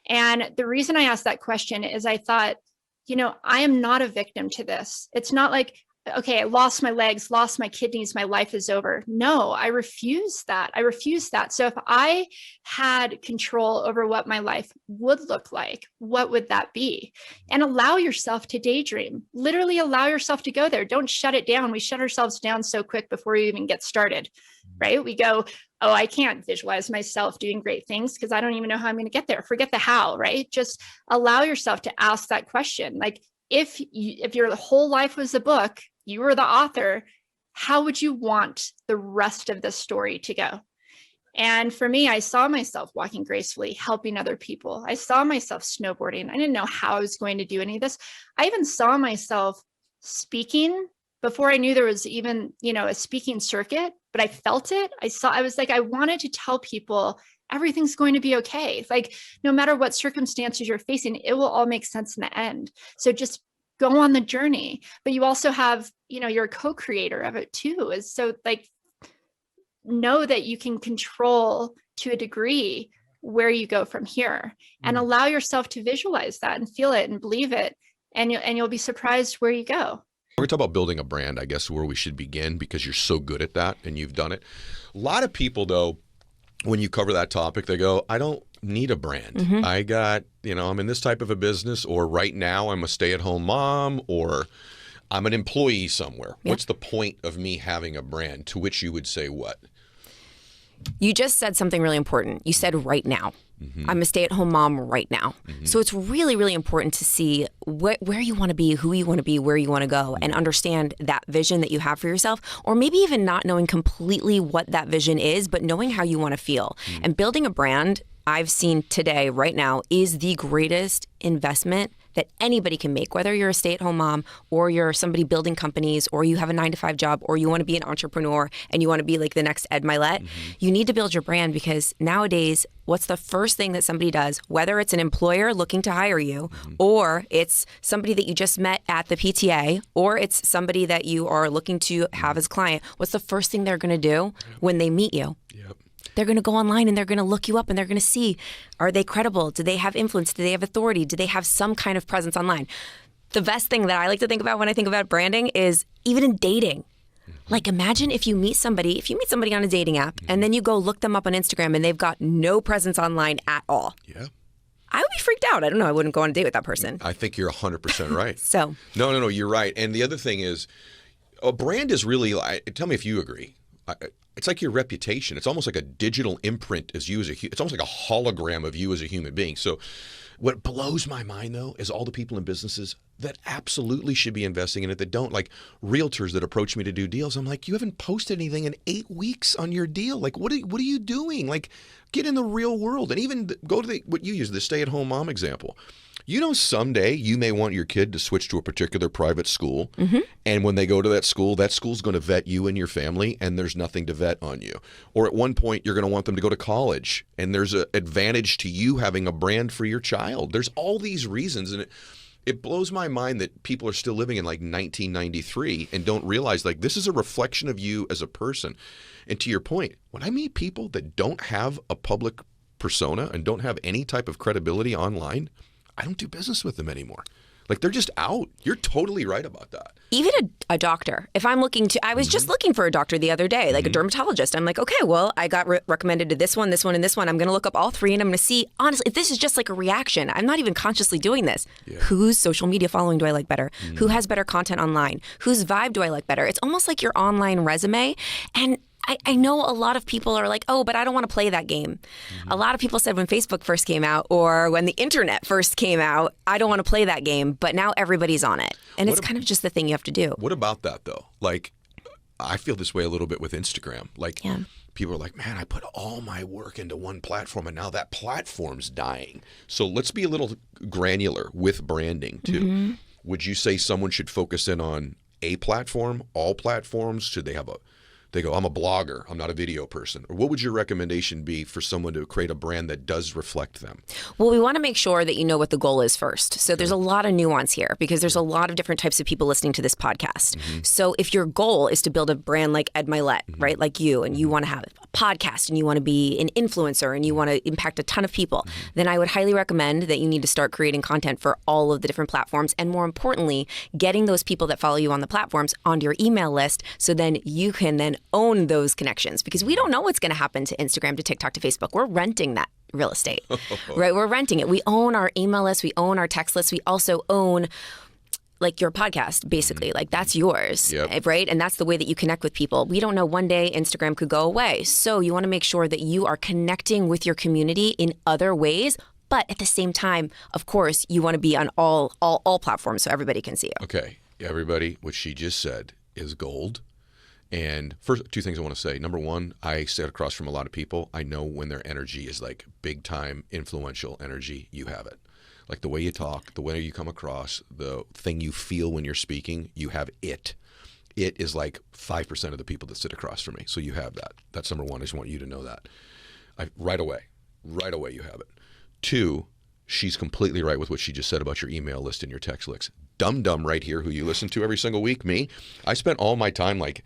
D: And the reason I asked that question is I thought, I am not a victim to this. It's not like, okay, I lost my legs, lost my kidneys, my life is over. No, I refuse that. So if I had control over what my life would look like, what would that be? And allow yourself to daydream. Literally allow yourself to go there. Don't shut it down. We shut ourselves down so quick before we even get started, right? We go, oh, I can't visualize myself doing great things because I don't even know how I'm going to get there. Forget the how, right? Just allow yourself to ask that question. Like, if your whole life was a book, you were the author, how would you want the rest of the story to go? And for me, I saw myself walking gracefully, helping other people. I saw myself snowboarding. I didn't know how I was going to do any of this. I even saw myself speaking before I knew there was even, a speaking circuit, but I felt it. I was like, I wanted to tell people everything's going to be okay. Like, no matter what circumstances you're facing, it will all make sense in the end. So just go on the journey. But you also have, you're a co-creator of it too. Is so like, know that you can control to a degree where you go from here, and allow yourself to visualize that and feel it and believe it. And you'll be surprised where you go.
A: We're talking about building a brand, I guess, where we should begin, because you're so good at that and you've done it. A lot of people, though, when you cover that topic, they go, I don't need a brand. I got, I'm in this type of a business, or right now I'm a stay-at-home mom, or I'm an employee somewhere. Yeah. What's the point of me having a brand? To which you would say what?
E: You just said something really important. You said right now. I'm a stay-at-home mom right now. So it's really, really important to see where you want to be, who you want to be, where you want to go, and understand that vision that you have for yourself, or maybe even not knowing completely what that vision is, but knowing how you want to feel. And building a brand, I've seen today, right now, is the greatest investment that anybody can make, whether you're a stay-at-home mom or you're somebody building companies or you have a 9-to-5 job or you want to be an entrepreneur and you want to be like the next Ed Mylett, you need to build your brand, because nowadays, what's the first thing that somebody does, whether it's an employer looking to hire you or it's somebody that you just met at the PTA or it's somebody that you are looking to have as a client, what's the first thing they're going to do when they meet you? They're going to go online and they're going to look you up and they're going to see, are they credible? Do they have influence? Do they have authority? Do they have some kind of presence online? The best thing that I like to think about when I think about branding is even in dating. Like, imagine if you meet somebody on a dating app and then you go look them up on Instagram and they've got no presence online at all. Yeah. I would be freaked out. I don't know. I wouldn't go on a date with that person.
A: I think you're 100% right.
E: So.
A: No, you're right. And the other thing is, a brand is really, tell me if you agree. It's like your reputation. It's almost like a digital imprint as you as it's almost like a hologram of you as a human being. So what blows my mind, though, is all the people in businesses that absolutely should be investing in it that don't. Like realtors that approach me to do deals. I'm like, you haven't posted anything in 8 weeks on your deal. Like, what are you doing? Like, get in the real world. And even go to what you use, the stay-at-home mom example. You know, someday you may want your kid to switch to a particular private school. And when they go to that school's going to vet you and your family, and there's nothing to vet on you. Or at one point, you're going to want them to go to college, and there's an advantage to you having a brand for your child. There's all these reasons, and it blows my mind that people are still living in like 1993 and don't realize like this is a reflection of you as a person. And to your point, when I meet people that don't have a public persona and don't have any type of credibility online, I don't do business with them anymore. Like, they're just out. You're totally right about that.
E: Even a doctor. If I'm looking to, I was just looking for a doctor the other day, like a dermatologist. I'm like, okay, well, I got recommended to this one, and this one. I'm going to look up all three and I'm going to see, honestly, if this is just like a reaction. I'm not even consciously doing this. Yeah. Whose social media following do I like better? Who has better content online? Whose vibe do I like better? It's almost like your online resume. And I know a lot of people are like, oh, but I don't want to play that game. A lot of people said when Facebook first came out or when the internet first came out, I don't want to play that game. But now everybody's on it. And it's kind of just the thing you have to do.
A: What about that, though? Like, I feel this way a little bit with Instagram. Like, people are like, man, I put all my work into one platform and now that platform's dying. So let's be a little granular with branding, too. Would you say someone should focus in on a platform, all platforms? Should they have they go, I'm a blogger, I'm not a video person? Or what would your recommendation be for someone to create a brand that does reflect them?
E: Well, we want to make sure that you know what the goal is first. So there's a lot of nuance here because there's a lot of different types of people listening to this podcast. So if your goal is to build a brand like Ed Mylett, right, like you, and you want to have a podcast and you want to be an influencer and you want to impact a ton of people, then I would highly recommend that you need to start creating content for all of the different platforms. And more importantly, getting those people that follow you on the platforms onto your email list so then you can then own those connections, because we don't know what's going to happen to Instagram, to TikTok, to Facebook. We're renting that real estate, right? We're renting it. We own our email list. We own our text list. We also own like your podcast, basically. Like that's yours, right? And that's the way that you connect with people. We don't know, one day Instagram could go away. So you want to make sure that you are connecting with your community in other ways. But at the same time, of course, you want to be on all platforms so everybody can see you.
A: Okay, everybody, what she just said is gold. And first, two things I want to say. Number one, I sit across from a lot of people. I know when their energy is like big time influential energy, you have it. Like the way you talk, the way you come across, the thing you feel when you're speaking, you have it. It is like 5% of the people that sit across from me. So you have that. That's number one. I just want you to know that. Right away you have it. Two, she's completely right with what she just said about your email list and your text list. Dum right here, who you listen to every single week, me. I spent all my time like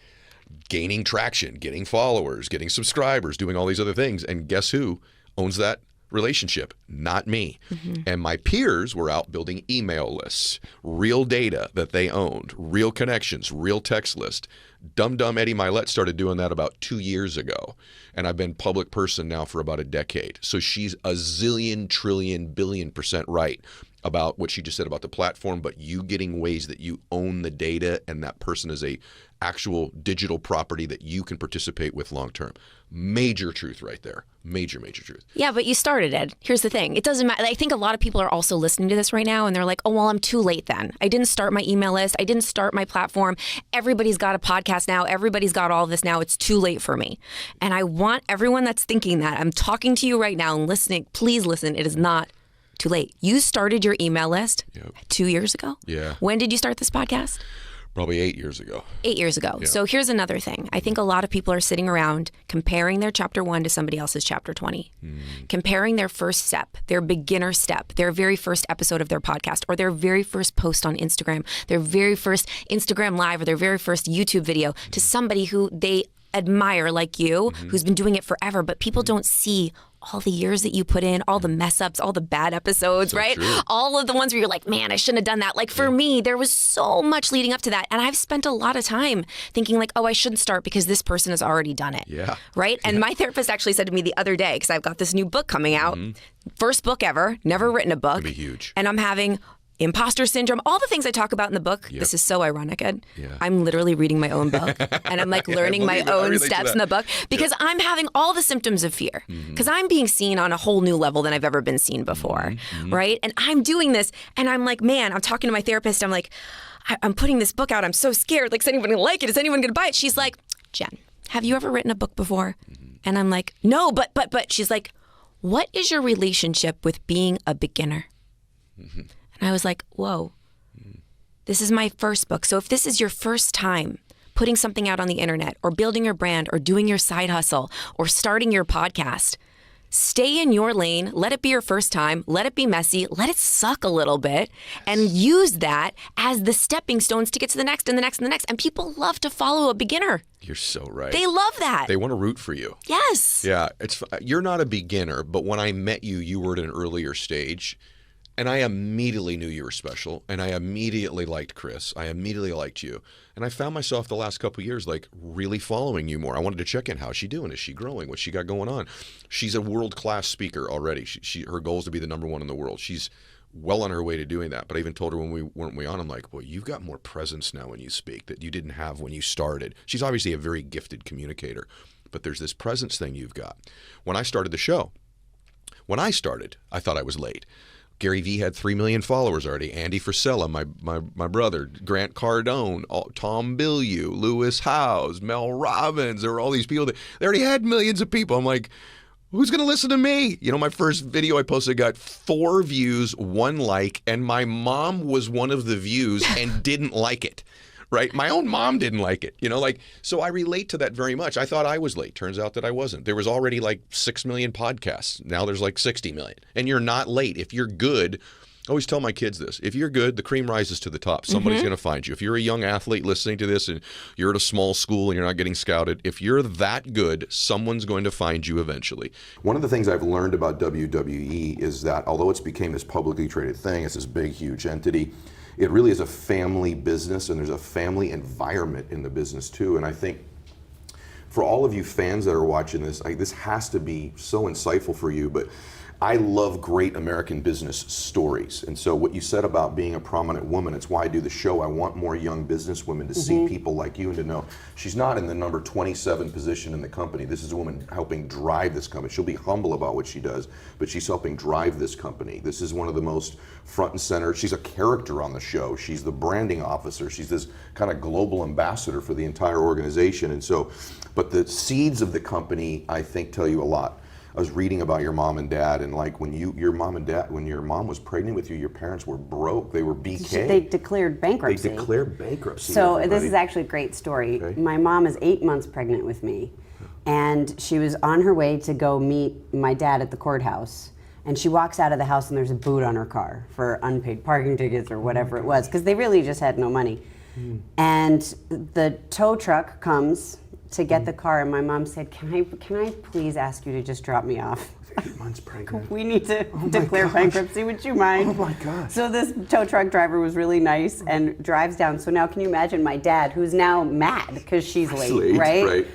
A: gaining traction, getting followers, getting subscribers, doing all these other things. And guess who owns that relationship? Not me. And my peers were out building email lists, real data that they owned, real connections, real text list. Dumb Eddie Mylett started doing that about 2 years ago. And I've been public person now for about a decade. So she's a zillion, trillion, billion% right about what she just said about the platform, but you getting ways that you own the data and that person is a actual digital property that you can participate with long term. Major truth right there. Major truth.
E: Yeah, but you started, Ed. Here's the thing. It doesn't matter. I think a lot of people are also listening to this right now and they're like, oh, well, I'm too late then. I didn't start my email list. I didn't start my platform. Everybody's got a podcast now. Everybody's got all this now. It's too late for me. And I want everyone that's thinking that, I'm talking to you right now and listening, please listen. It is not too late. You started your email list 2 years ago.
A: Yeah.
E: When did you start this podcast?
A: Probably 8 years ago.
E: 8 years ago.
A: Yeah.
E: So here's another thing. I think a lot of people are sitting around comparing their chapter 1 to somebody else's chapter 20. Comparing their first step, their beginner step, their very first episode of their podcast, or their very first post on Instagram, their very first Instagram live, or their very first YouTube video to somebody who they admire like you, who's been doing it forever, but people don't see all the years that you put in, all the mess ups, all the bad episodes, right?
A: True.
E: All of the ones where you're like, man, I shouldn't have done that. Like for me, there was so much leading up to that. And I've spent a lot of time thinking like, oh, I shouldn't start because this person has already done it.
A: Yeah.
E: Right? And my therapist actually said to me the other day, because I've got this new book coming out, first book ever, never written a book.
A: It'd be huge.
E: And I'm having imposter syndrome, all the things I talk about in the book. This is so ironic, Ed.
A: Yeah.
E: I'm literally reading my own book and I'm like learning my own steps in the book because I'm having all the symptoms of fear because I'm being seen on a whole new level than I've ever been seen before, right? And I'm doing this and I'm like, man, I'm talking to my therapist. I'm like, I'm putting this book out. I'm so scared. Like, is anyone gonna like it? Is anyone gonna buy it? She's like, Jen, have you ever written a book before? And I'm like, no, but. She's like, what is your relationship with being a beginner? And I was like, whoa, this is my first book. So if this is your first time putting something out on the internet or building your brand or doing your side hustle or starting your podcast, stay in your lane, let it be your first time, let it be messy, let it suck a little bit, and use that as the stepping stones to get to the next and the next and the next. And people love to follow a beginner.
A: You're so right.
E: They love that.
A: They want to root for you.
E: Yes.
A: Yeah, you're not a beginner, but when I met you, you were at an earlier stage. And I immediately knew you were special, and I immediately liked Chris. I immediately liked you. And I found myself the last couple of years like really following you more. I wanted to check in. How's she doing? Is she growing? What's she got going on? She's a world-class speaker already. Her goal is to be the #1 in the world. She's well on her way to doing that. But I even told her when we weren't on, I'm like, well, you've got more presence now when you speak that you didn't have when you started. She's obviously a very gifted communicator, but there's this presence thing you've got. When I started the show, I thought I was late. Gary Vee had 3 million followers already. Andy Frisella, my brother, Grant Cardone, Tom Bilyeu, Lewis Howes, Mel Robbins. There were all these people they already had millions of people. I'm like, who's going to listen to me? You know, my first video I posted got 4 views, 1 like, and my mom was one of the views and didn't like it. Right? My own mom didn't like it, you know, like, so I relate to that very much. I thought I was late. Turns out that I wasn't. There was already like 6 million podcasts. Now there's like 60 million. And you're not late. If you're good, I always tell my kids this. If you're good, the cream rises to the top. Somebody's going to find you. If you're a young athlete listening to this and you're at a small school and you're not getting scouted, if you're that good, someone's going to find you eventually.
C: One of the things I've learned about WWE is that although it's became this publicly traded thing, it's this big, huge entity, it really is a family business, and there's a family environment in the business too. And I think for all of you fans that are watching this, this has to be so insightful for you, but I love great American business stories. And so what you said about being a prominent woman, it's why I do the show. I want more young business women to see people like you and to know she's not in the number 27 position in the company. This is a woman helping drive this company. She'll be humble about what she does, but she's helping drive this company. This is one of the most front and center. She's a character on the show. She's the branding officer. She's this kind of global ambassador for the entire organization. And so, but the seeds of the company, I think, tell you a lot. I was reading about your mom and dad, and like when your mom was pregnant with you, your parents were broke. They were BK.
F: They declared bankruptcy.
C: They declared bankruptcy.
F: So
C: everybody.
F: this is actually a great story.
C: Okay.
F: My mom is 8 months pregnant with me, and she was on her way to go meet my dad at the courthouse. And she walks out of the house, and there's a boot on her car for unpaid parking tickets or whatever it was, because they really just had no money. And the tow truck comes to get the car, and my mom said, can I please ask you to just drop me off?
C: 8 months pregnant.
F: We need to declare bankruptcy, would you mind?
C: Oh my gosh.
F: So this tow truck driver was really nice and drives down. So now can you imagine my dad, who's now mad because she's late, right?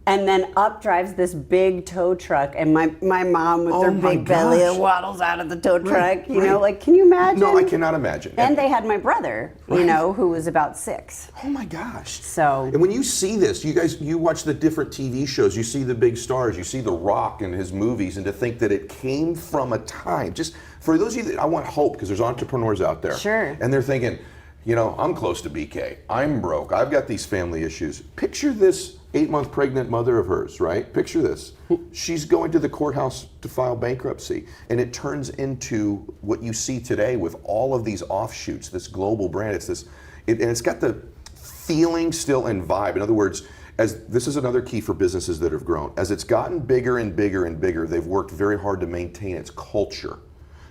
F: And then up drives this big tow truck, and my mom with her big belly waddles out of the tow truck. You know, like, can you imagine?
C: No, I cannot imagine.
F: And they had my brother, you know, who was about 6.
C: Oh my gosh.
F: So.
C: And when you see this, you watch the different TV shows, you see the big stars, you see The Rock and his movies, and to think that it came from a time, just for those of you that I want hope, because there's entrepreneurs out there.
F: Sure.
C: And they're thinking, you know, I'm close to BK. I'm broke. I've got these family issues. Picture this 8-month pregnant mother of hers, right? Picture this. She's going to the courthouse to file bankruptcy, and it turns into what you see today with all of these offshoots, this global brand. And it's got the feeling still and vibe. In other words, as this is another key for businesses that have grown. As it's gotten bigger and bigger and bigger, they've worked very hard to maintain its culture.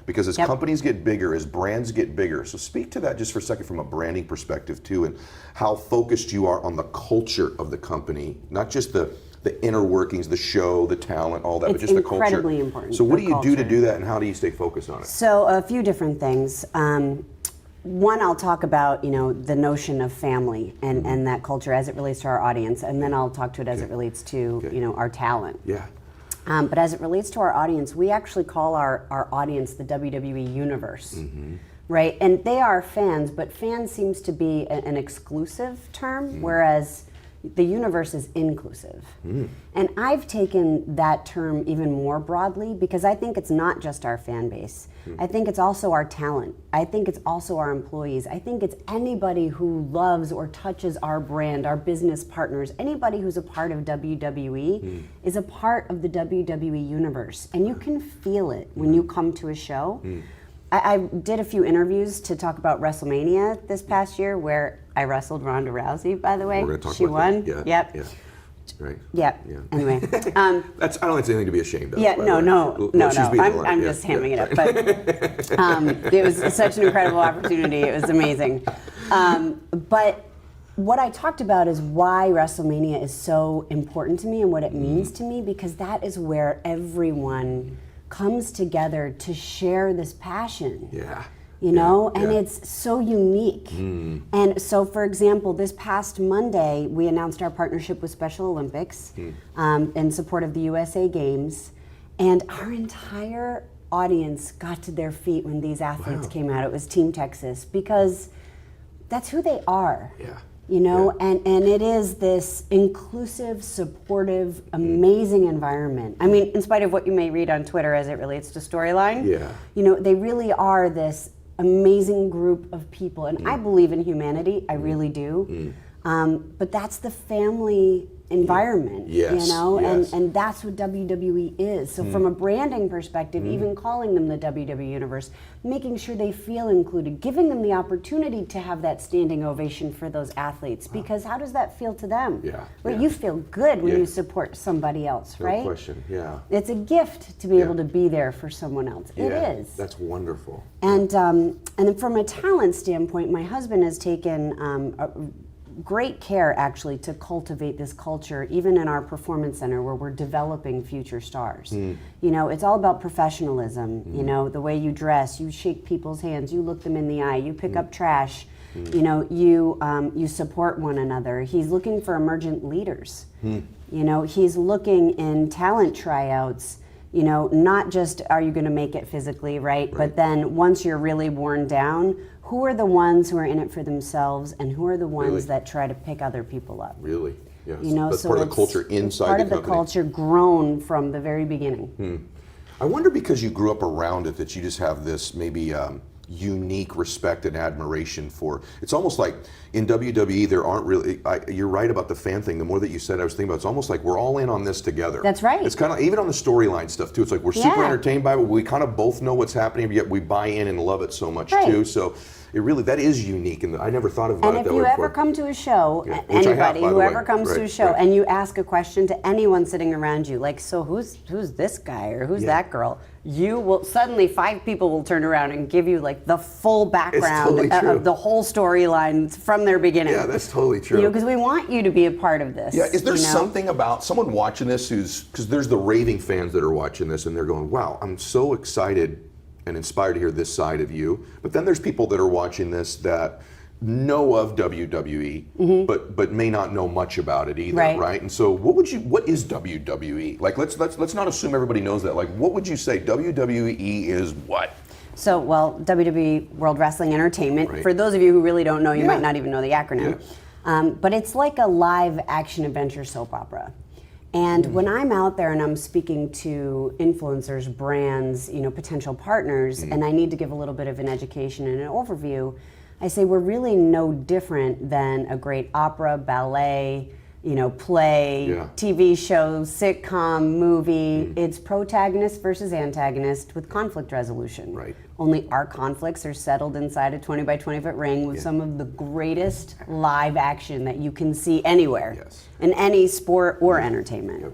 C: Because as companies get bigger, as brands get bigger, so speak to that just for a second from a branding perspective too, and how focused you are on the culture of the company, not just the inner workings, the show, the talent, all that, but just the culture.
F: It's incredibly important.
C: So what do you do to do that, and how do you stay focused on it?
F: So a few different things. One, I'll talk about, you know, the notion of family and that culture as it relates to our audience, and then I'll talk to it as it relates to, you know, our talent.
C: Yeah.
F: But as it relates to our audience, we actually call our audience the WWE universe, right? And they are fans, but fan seems to be an exclusive term, whereas the universe is inclusive. And I've taken that term even more broadly because I think it's not just our fan base. I think it's also our talent. I think it's also our employees. I think it's anybody who loves or touches our brand, our business partners, anybody who's a part of WWE is a part of the WWE universe. And you can feel it when you come to a show. I did a few interviews to talk about WrestleMania this past year where I wrestled Ronda Rousey, by the way.
C: We're going to talk
F: she
C: about
F: won.
C: that.
F: Yep.
C: Yeah. Right.
F: Yep.
C: Yeah.
F: Anyway.
C: I don't think it's anything to be ashamed of.
F: Yeah, no. I'm
C: Yeah,
F: just hamming it up. But it was such an incredible opportunity. It was amazing. But what I talked about is why WrestleMania is so important to me and what it means to me, because that is where everyone comes together to share this passion.
C: Yeah.
F: You know, and it's so unique. And so, for example, this past Monday, we announced our partnership with Special Olympics in support of the USA Games. And our entire audience got to their feet when these athletes came out. It was Team Texas, because that's who they are.
C: Yeah.
F: You know, and it is this inclusive, supportive, amazing environment. I mean, in spite of what you may read on Twitter as it relates to storyline, you know, they really are this amazing group of people. And I believe in humanity, I really do. But that's the family environment, you know, and that's what WWE is. So from a branding perspective, even calling them the WWE Universe, making sure they feel included, giving them the opportunity to have that standing ovation for those athletes, because how does that feel to them? Well, you feel good when you support somebody else, right?
C: No question,
F: It's a gift to be able to be there for someone else. It is.
C: That's wonderful.
F: And then from a talent standpoint, my husband has taken great care actually to cultivate this culture even in our performance center where we're developing future stars. You know, it's all about professionalism. You know, the way you dress, you shake people's hands, you look them in the eye, you pick up trash, you know, you support one another. He's looking for emergent leaders. You know, he's looking in talent tryouts, you know, not just are you going to make it physically, right? But then once you're really worn down, who are the ones who are in it for themselves, and who are the ones that try to pick other people up?
C: Really? Yes.
F: You know,
C: that's
F: so
C: part of the culture inside the company.
F: Part of the culture grown from the very beginning.
C: I wonder, because you grew up around it, that you just have this maybe unique respect and admiration for. It's almost like in WWE there aren't really, you're right about the fan thing. The more that you said, I was thinking about, it's almost like we're all in on this together.
F: That's right.
C: It's kind of, even on the storyline stuff too, it's like we're super entertained by it, we kind of both know what's happening, yet we buy in and love it so much too. So it really, that is unique, and I never thought about it that way before.
F: And if you ever come to a show, anybody, whoever comes to a show, and you ask a question to anyone sitting around you, like, so who's this guy or who's that girl? You will suddenly 5 people will turn around and give you like the full background of the whole storyline from their beginning.
C: Yeah, that's totally true.
F: You know, because we want you to be a part of this.
C: Yeah, is there something about someone watching this who's, because there's the raving fans that are watching this and they're going, wow, I'm so excited and inspired to hear this side of you. But then there's people that are watching this that know of WWE, but may not know much about it either, right? And so what is WWE? Like, let's not assume everybody knows that. Like, what would you say WWE is what?
F: So, well, WWE, World Wrestling Entertainment. For those of you who really don't know, you might not even know the acronym. But it's like a live action adventure soap opera. And when I'm out there and I'm speaking to influencers, brands, you know, potential partners, and I need to give a little bit of an education and an overview, I say we're really no different than a great opera, ballet, play, TV show, sitcom, movie. It's protagonist versus antagonist with conflict resolution.
C: Right.
F: Only our conflicts are settled inside a 20 by 20 foot ring with some of the greatest live action that you can see anywhere in any sport or entertainment.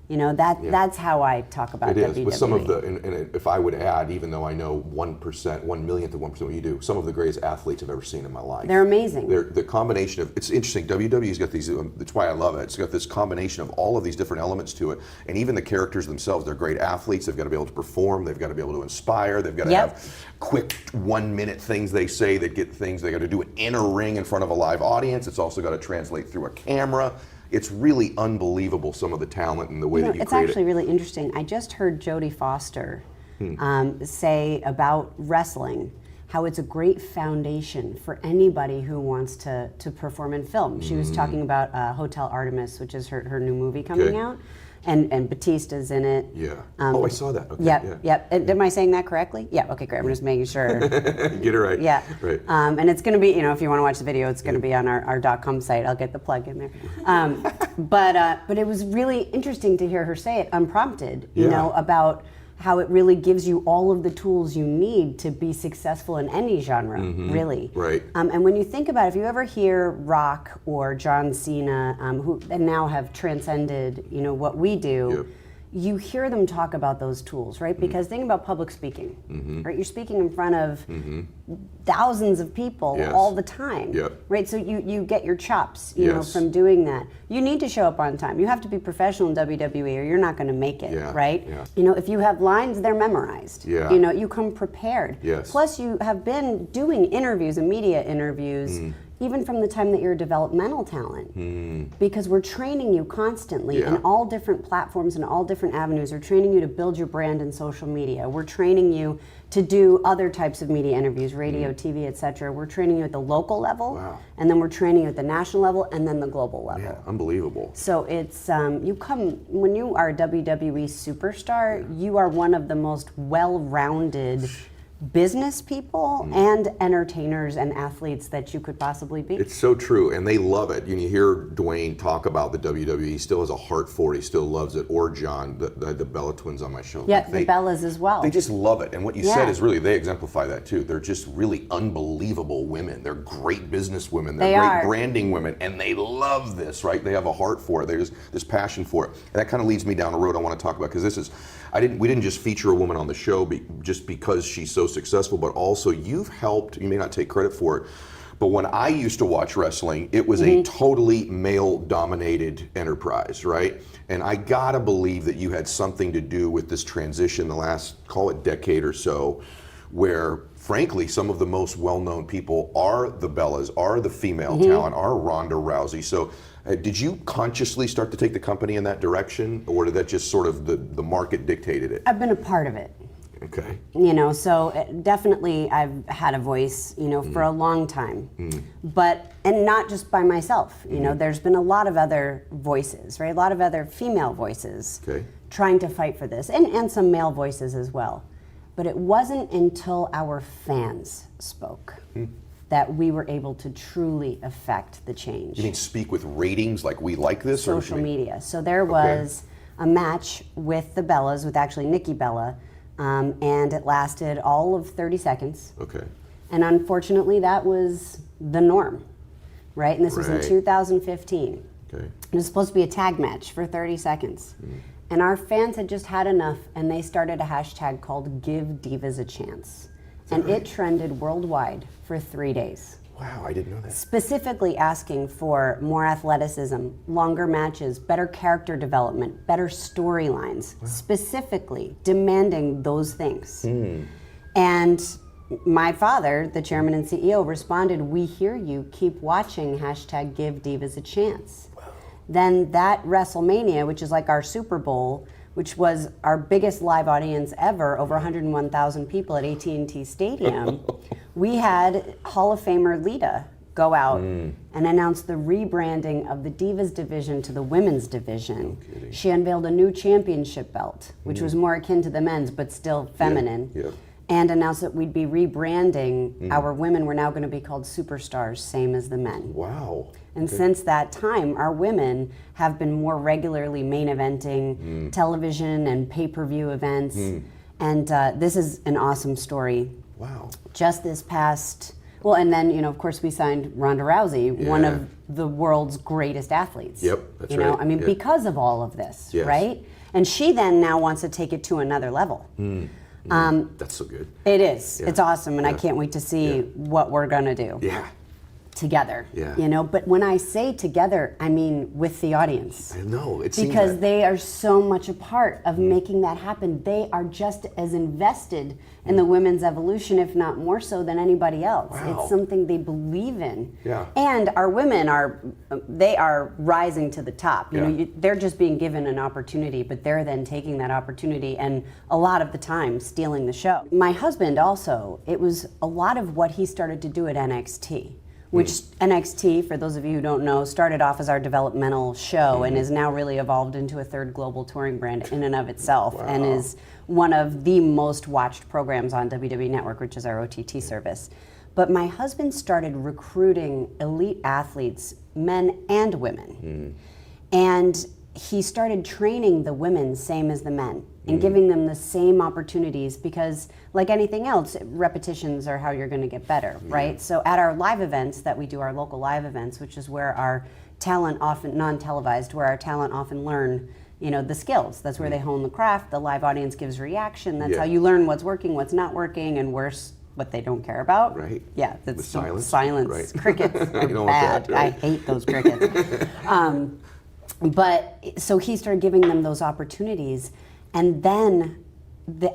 F: That's how I talk about WWE.
C: It is, but some of the, and if I would add, even though I know 1%, 1 millionth of 1% what you do, some of the greatest athletes I've ever seen in my life.
F: They're amazing.
C: The combination of, it's interesting, WWE's got these, that's why I love it, it's got this combination of all of these different elements to it, and even the characters themselves, they're great athletes, they've got to be able to perform, they've got to be able to inspire, they've got to have quick 1 minute things they say that get things, they got to do it in a ring in front of a live audience, it's also got to translate through a camera. It's really unbelievable, some of the talent and the way that you
F: it's
C: create
F: actually really interesting. I just heard Jodie Foster say about wrestling how it's a great foundation for anybody who wants to perform in film. She was talking about Hotel Artemis, which is her new movie coming out. And Batista's in it.
C: Yeah. I saw that. Okay.
F: Yep. Am I saying that correctly? Yeah. Okay, great. I'm just making sure.
C: Get it right.
F: Yeah.
C: Right.
F: And it's going to be, if you want to watch the video, it's going to be on our .com site. I'll get the plug in there. But it was really interesting to hear her say it unprompted. About how it really gives you all of the tools you need to be successful in any genre, really.
C: Right.
F: And when you think about it, if you ever hear Rock or John Cena, who now have transcended, what we do, you hear them talk about those tools, right? Because think about public speaking, right? You're speaking in front of thousands of people all the time, right? So you get your chops, from doing that. You need to show up on time. You have to be professional in WWE or you're not going to make it, right? If you have lines, they're memorized. You come prepared. Plus you have been doing interviews and media interviews even from the time that you're a developmental talent, because we're training you constantly in all different platforms and all different avenues. We're training you to build your brand in social media. We're training you to do other types of media interviews, radio, TV, etc. We're training you at the local level, and then we're training you at the national level, and then the global level.
C: Yeah, unbelievable.
F: So it's, when you are a WWE superstar, you are one of the most well-rounded business people and entertainers and athletes that you could possibly be.
C: It's so true, and they love it. You hear Dwayne talk about the WWE, he still has a heart for it, he still loves it, or John, the Bella twins on my show.
F: Yeah, the Bellas as well.
C: They just love it, and what you said is really, they exemplify that too. They're just really unbelievable women. They're great business women, they're great branding women, and they love this, right? They have a heart for it, there's this passion for it. And that kind of leads me down a road I want to talk about, because this is, we didn't just feature a woman on the show just because she's so successful, but also you've helped, you may not take credit for it, but when I used to watch wrestling, it was a totally male-dominated enterprise, right? And I gotta believe that you had something to do with this transition the last, call it decade or so, where frankly, some of the most well-known people are the Bellas, are the female talent, are Ronda Rousey. So did you consciously start to take the company in that direction, or did that just sort of the market dictated it?
F: I've been a part of it.
C: Okay.
F: So definitely I've had a voice, for a long time, and not just by myself, there's been a lot of other voices, right? A lot of other female voices trying to fight for this, and some male voices as well. But it wasn't until our fans spoke that we were able to truly affect the change.
C: You mean speak with ratings like we like this?
F: Social media. So there was a match with the Bellas, with actually Nikki Bella, and it lasted all of 30 seconds. Okay. And unfortunately, that was the norm, right? And this was in 2015. Okay. It was supposed to be a tag match for 30 seconds. And our fans had just had enough, and they started a hashtag called Give Divas a Chance. And it trended worldwide for 3 days.
C: Wow, I didn't know that.
F: Specifically asking for more athleticism, longer matches, better character development, better storylines, specifically demanding those things. And my father, the chairman and CEO, responded, "We hear you, keep watching, hashtag Give Divas a Chance." Then that WrestleMania, which is like our Super Bowl, which was our biggest live audience ever, over 101,000 people at AT&T Stadium, we had Hall of Famer Lita go out and announce the rebranding of the Divas division to the women's division. She unveiled a new championship belt, which was more akin to the men's, but still feminine. and announced that we'd be rebranding our women. We're now going to be called superstars, same as the men.
C: Wow.
F: And since that time, our women have been more regularly main eventing television and pay-per-view events. And this is an awesome story.
C: Wow.
F: Just this past, well, and then, you know, of course, we signed Ronda Rousey, one of the world's greatest athletes.
C: Yep, that's
F: you know,
C: right.
F: I mean,
C: Yeah.
F: because of all of this,
C: Yes.
F: right? And she then now wants to take it to another level.
C: That's so good.
F: It is.
C: Yeah.
F: It's awesome, and I
C: Yeah.
F: can't wait to see what we're gonna do
C: Yeah.
F: together.
C: Yeah.
F: You know, but when I say together, I mean with the audience.
C: I know. It seems
F: Because
C: that.
F: they are so much a part of making that happen. They are just as invested in the women's evolution, if not more so than anybody else.
C: Wow.
F: It's something they believe in.
C: Yeah.
F: And our women are, they are rising to the top. You know,
C: Yeah.
F: they're just being given an opportunity, but they're then taking that opportunity and a lot of the time stealing the show. My husband also, it was a lot of what he started to do at NXT. Which NXT, for those of you who don't know, started off as our developmental show and is now really evolved into a third global touring brand in and of itself, and is one of the most watched programs on WWE Network, which is our OTT service. But my husband started recruiting elite athletes, men and women. And he started training the women same as the men and giving them the same opportunities because like anything else, repetitions are how you're going to get better, right? So at our live events that we do, our local live events, which is where our talent often, non-televised, where our talent often learn, you know, the skills. That's where they hone the craft. The live audience gives reaction. That's how you learn what's working, what's not working, and where's what they don't care about.
C: Right.
F: Yeah, that's
C: The silence. Right.
F: Crickets are
C: You don't want
F: bad.
C: that, right?
F: I hate those crickets. But so he started giving them those opportunities, and then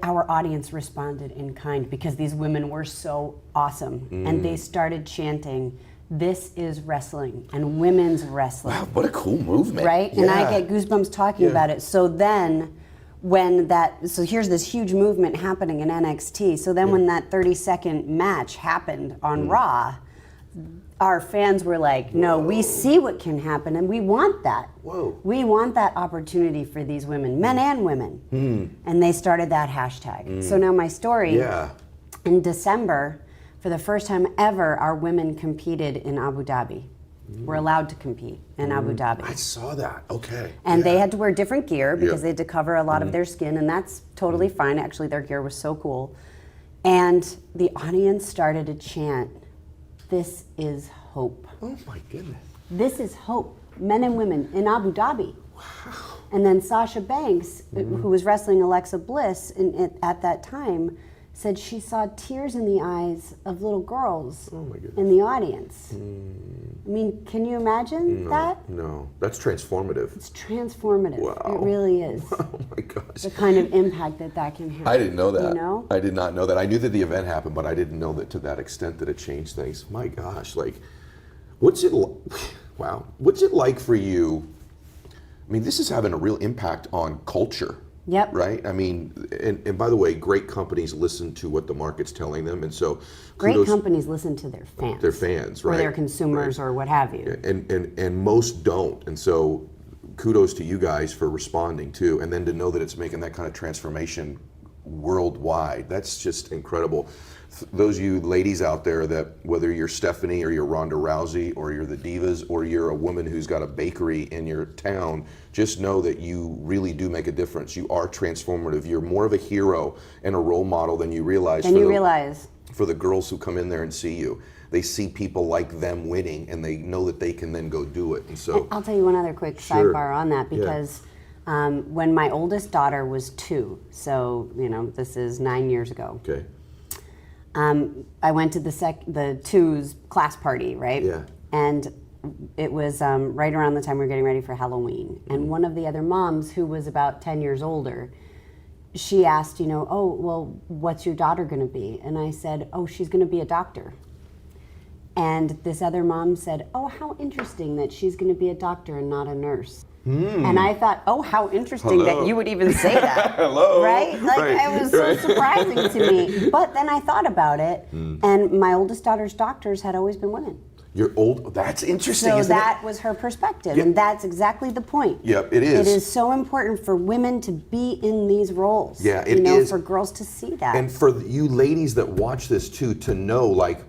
F: our audience responded in kind because these women were so awesome, and they started chanting, "This is wrestling and women's wrestling."
C: Wow, what a cool movement.
F: Right? And I
C: Yeah.
F: get goosebumps talking about it. So then so here's this huge movement happening in NXT. So then when that 30-second match happened on Raw, our fans were like, no, we see what can happen and we want that.
C: Whoa.
F: We want that opportunity for these women, men and women. And they started that hashtag. So now my story,
C: Yeah.
F: in December, for the first time ever, our women competed in Abu Dhabi. We're allowed to compete in Abu Dhabi.
C: I saw that. Okay.
F: And they
C: Yeah.
F: had to wear different gear because
C: Yep.
F: they had to cover a lot of their skin, and that's totally fine. Actually, their gear was so cool. And the audience started to chant, "This is hope.
C: Oh my goodness.
F: This is hope." Men and women in Abu Dhabi. Wow. And then Sasha Banks, who was wrestling Alexa Bliss at that time, said she saw tears in the eyes of little girls in the audience. I mean, can you imagine that?
C: No, that's transformative.
F: It's transformative.
C: Wow.
F: It really is.
C: Oh my gosh.
F: The kind of impact that can have.
C: I didn't know that.
F: You know?
C: I did not know that. I knew that the event happened, but I didn't know that to that extent that it changed things. My gosh, like, wow, what's it like for you? I mean, this is having a real impact on culture.
F: Yep.
C: Right? I mean, and by the way, great companies listen to what the market's telling them, and so
F: Great
C: kudos-
F: companies listen to their fans.
C: Their fans, right?
F: Or their consumers or what have you.
C: And most don't, and so kudos to you guys for responding too, and then to know that it's making that kind of transformation worldwide. That's just incredible. Those of you ladies out there that whether you're Stephanie or you're Ronda Rousey or you're the Divas or you're a woman who's got a bakery in your town, just know that you really do make a difference. You are transformative. You're more of a hero and a role model than you realize. For the girls who come in there and see you. They see people like them winning and they know that they can then go do it. And so
F: I'll tell you one other quick sidebar on that because when my oldest daughter was 2, so this is 9 years ago.
C: Okay.
F: I went to the 2's class party, right?
C: Yeah.
F: And it was right around the time we were getting ready for Halloween. And one of the other moms, who was about 10 years older, she asked, oh, well, what's your daughter going to be? And I said, oh, she's going to be a doctor. And this other mom said, oh, how interesting that she's going to be a doctor and not a nurse. And I thought, oh, how interesting that you would even say that.
C: Hello.
F: Right? Like, it was so surprising to me. But then I thought about it, and my oldest daughter's doctors had always been women.
C: You're old. That's interesting.
F: So
C: isn't
F: that
C: it?
F: was her perspective,
C: Yep.
F: and that's exactly the point.
C: Yep, it is.
F: It is so important for women to be in these roles.
C: Yeah, it is.
F: For girls to see that.
C: And for you ladies that watch this too, to know like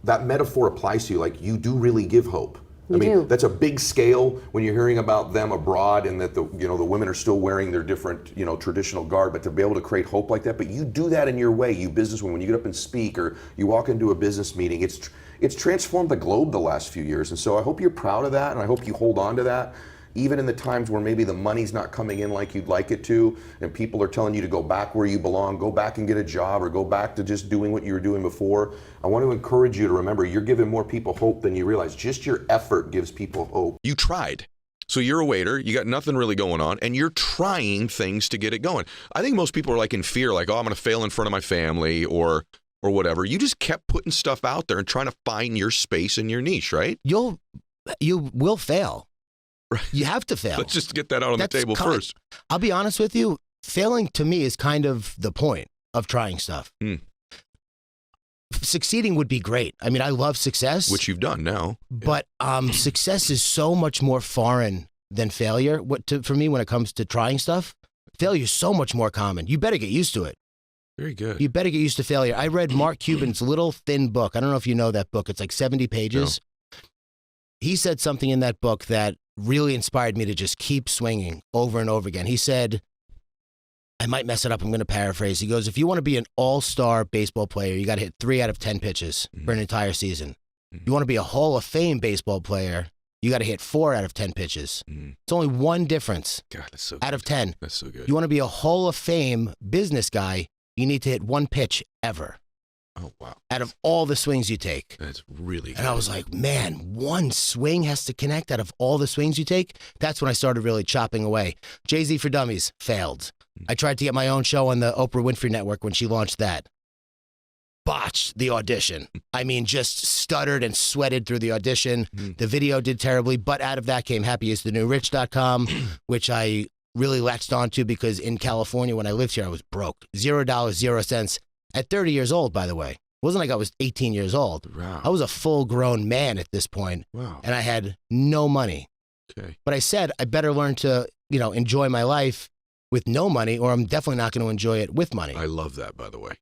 C: that metaphor applies to you. Like you do really give hope. I mean,
F: do.
C: that's a big scale when you're hearing about them abroad and that the women are still wearing their different, traditional garb, but to be able to create hope like that. But you do that in your way, you businesswomen. When you get up and speak or you walk into a business meeting, it's transformed the globe the last few years. And so I hope you're proud of that, and I hope you hold on to that. Even in the times where maybe the money's not coming in like you'd like it to, and people are telling you to go back where you belong, go back and get a job, or go back to just doing what you were doing before, I want to encourage you to remember you're giving more people hope than you realize. Just your effort gives people hope.
A: You tried. So you're a waiter, you got nothing really going on, and you're trying things to get it going. I think most people are like in fear, like, oh, I'm going to fail in front of my family or whatever. You just kept putting stuff out there and trying to find your space and your niche, right?
G: You will fail. You have to fail.
A: Let's just get that out on the table first.
G: I'll be honest with you. Failing to me is kind of the point of trying stuff. Succeeding would be great. I mean, I love success.
A: Which you've done now.
G: But success is so much more foreign than failure. For me, when it comes to trying stuff, failure is so much more common. You better get used to it.
A: Very good.
G: You better get used to failure. I read Mark Cuban's little thin book. I don't know if you know that book. It's like 70 pages. No. He said something in that book that really inspired me to just keep swinging over and over again. He said, I might mess it up. I'm going to paraphrase. He goes, if you want to be an all-star baseball player, you got to hit 3 out of 10 pitches for an entire season. You want to be a Hall of Fame baseball player, you got to hit 4 out of 10 pitches. It's only one difference.
A: God, that's so
G: out
A: good.
G: of 10.
A: That's so good.
G: You want to be a Hall of Fame business guy, you need to hit 1 pitch ever.
A: Oh, wow.
G: Out of all the swings you take.
A: That's really good.
G: And I was like, man, 1 swing has to connect out of all the swings you take. That's when I started really chopping away. Jay-Z for Dummies failed. I tried to get my own show on the Oprah Winfrey Network when she launched that. Botched the audition. I mean, just stuttered and sweated through the audition. The video did terribly, but out of that came happyisthenewrich.com, which I really latched onto because in California when I lived here, I was broke. $0, 0 cents. At 30 years old, by the way. It wasn't like I was 18 years old.
A: Wow.
G: I was a full-grown man at this point.
A: Wow.
G: And I had no money.
A: Okay.
G: But I said, I better learn to, enjoy my life with no money, or I'm definitely not going to enjoy it with money.
A: I love that, by the way.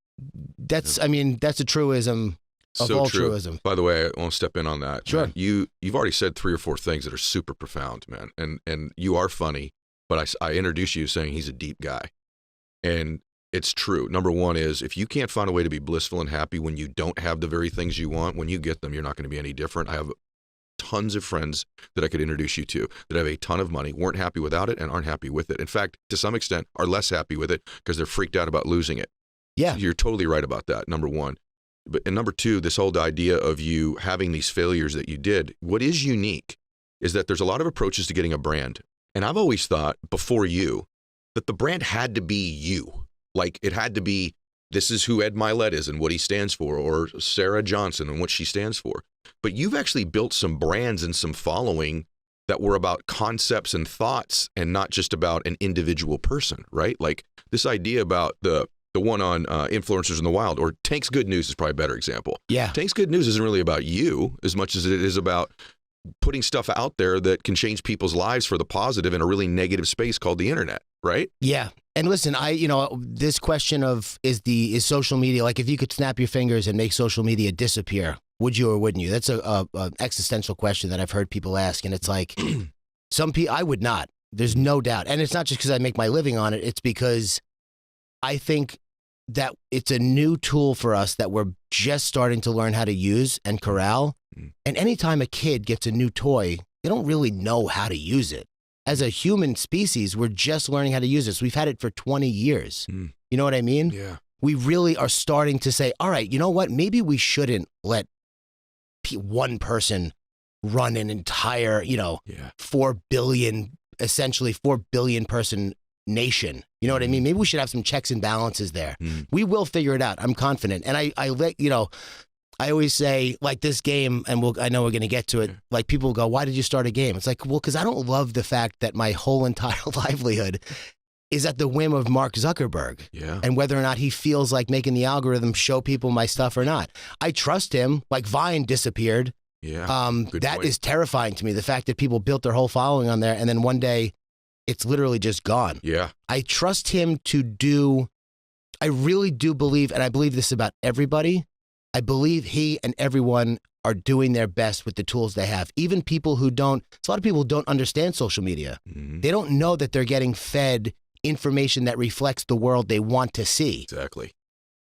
G: That's a truism of
A: so
G: all
A: true.
G: truism.
A: By the way, I want to step in on that.
G: Sure.
A: Man. You've already said 3 or 4 things that are super profound, man. And you are funny, but I introduced you saying he's a deep guy. And it's true. Number one is if you can't find a way to be blissful and happy when you don't have the very things you want, when you get them, you're not going to be any different. I have tons of friends that I could introduce you to that have a ton of money, weren't happy without it, and aren't happy with it. In fact, to some extent, are less happy with it because they're freaked out about losing it.
G: Yeah.
A: You're totally right about that, number one. And number two, this whole idea of you having these failures that you did, what is unique is that there's a lot of approaches to getting a brand. And I've always thought before you that the brand had to be you. Like it had to be, this is who Ed Mylett is and what he stands for, or Sarah Johnson and what she stands for. But you've actually built some brands and some following that were about concepts and thoughts and not just about an individual person, right? Like this idea about the one on influencers in the wild, or Tank's Good News is probably a better example.
G: Yeah.
A: Tank's Good News isn't really about you as much as it is about putting stuff out there that can change people's lives for the positive in a really negative space called the internet, right?
G: Yeah. And listen, this question of is social media, like if you could snap your fingers and make social media disappear, would you or wouldn't you? That's a existential question that I've heard people ask. And it's like, I would not. There's no doubt. And it's not just because I make my living on it. It's because I think that it's a new tool for us that we're just starting to learn how to use and corral. And anytime a kid gets a new toy, they don't really know how to use it. As a human species, we're just learning how to use this. We've had it for 20 years. You know what I mean?
A: Yeah.
G: We really are starting to say, all right, you know what? Maybe we shouldn't let one person run an entire, 4 billion person nation. You know what I mean? Maybe we should have some checks and balances there. We will figure it out. I'm confident. And I always say, like this game, and I know we're going to get to it, like people will go, why did you start a game? It's like, well, because I don't love the fact that my whole entire livelihood is at the whim of Mark Zuckerberg.
A: Yeah.
G: And whether or not he feels like making the algorithm show people my stuff or not. I trust him. Like Vine disappeared.
A: Yeah.
G: That is terrifying to me. The fact that people built their whole following on there and then one day it's literally just gone.
A: Yeah.
G: I trust him to do, I really do believe, and I believe this about everybody, I believe he and everyone are doing their best with the tools they have. Even people who don't, a lot of people don't understand social media.
A: Mm-hmm.
G: They don't know that they're getting fed information that reflects the world they want to see.
A: Exactly.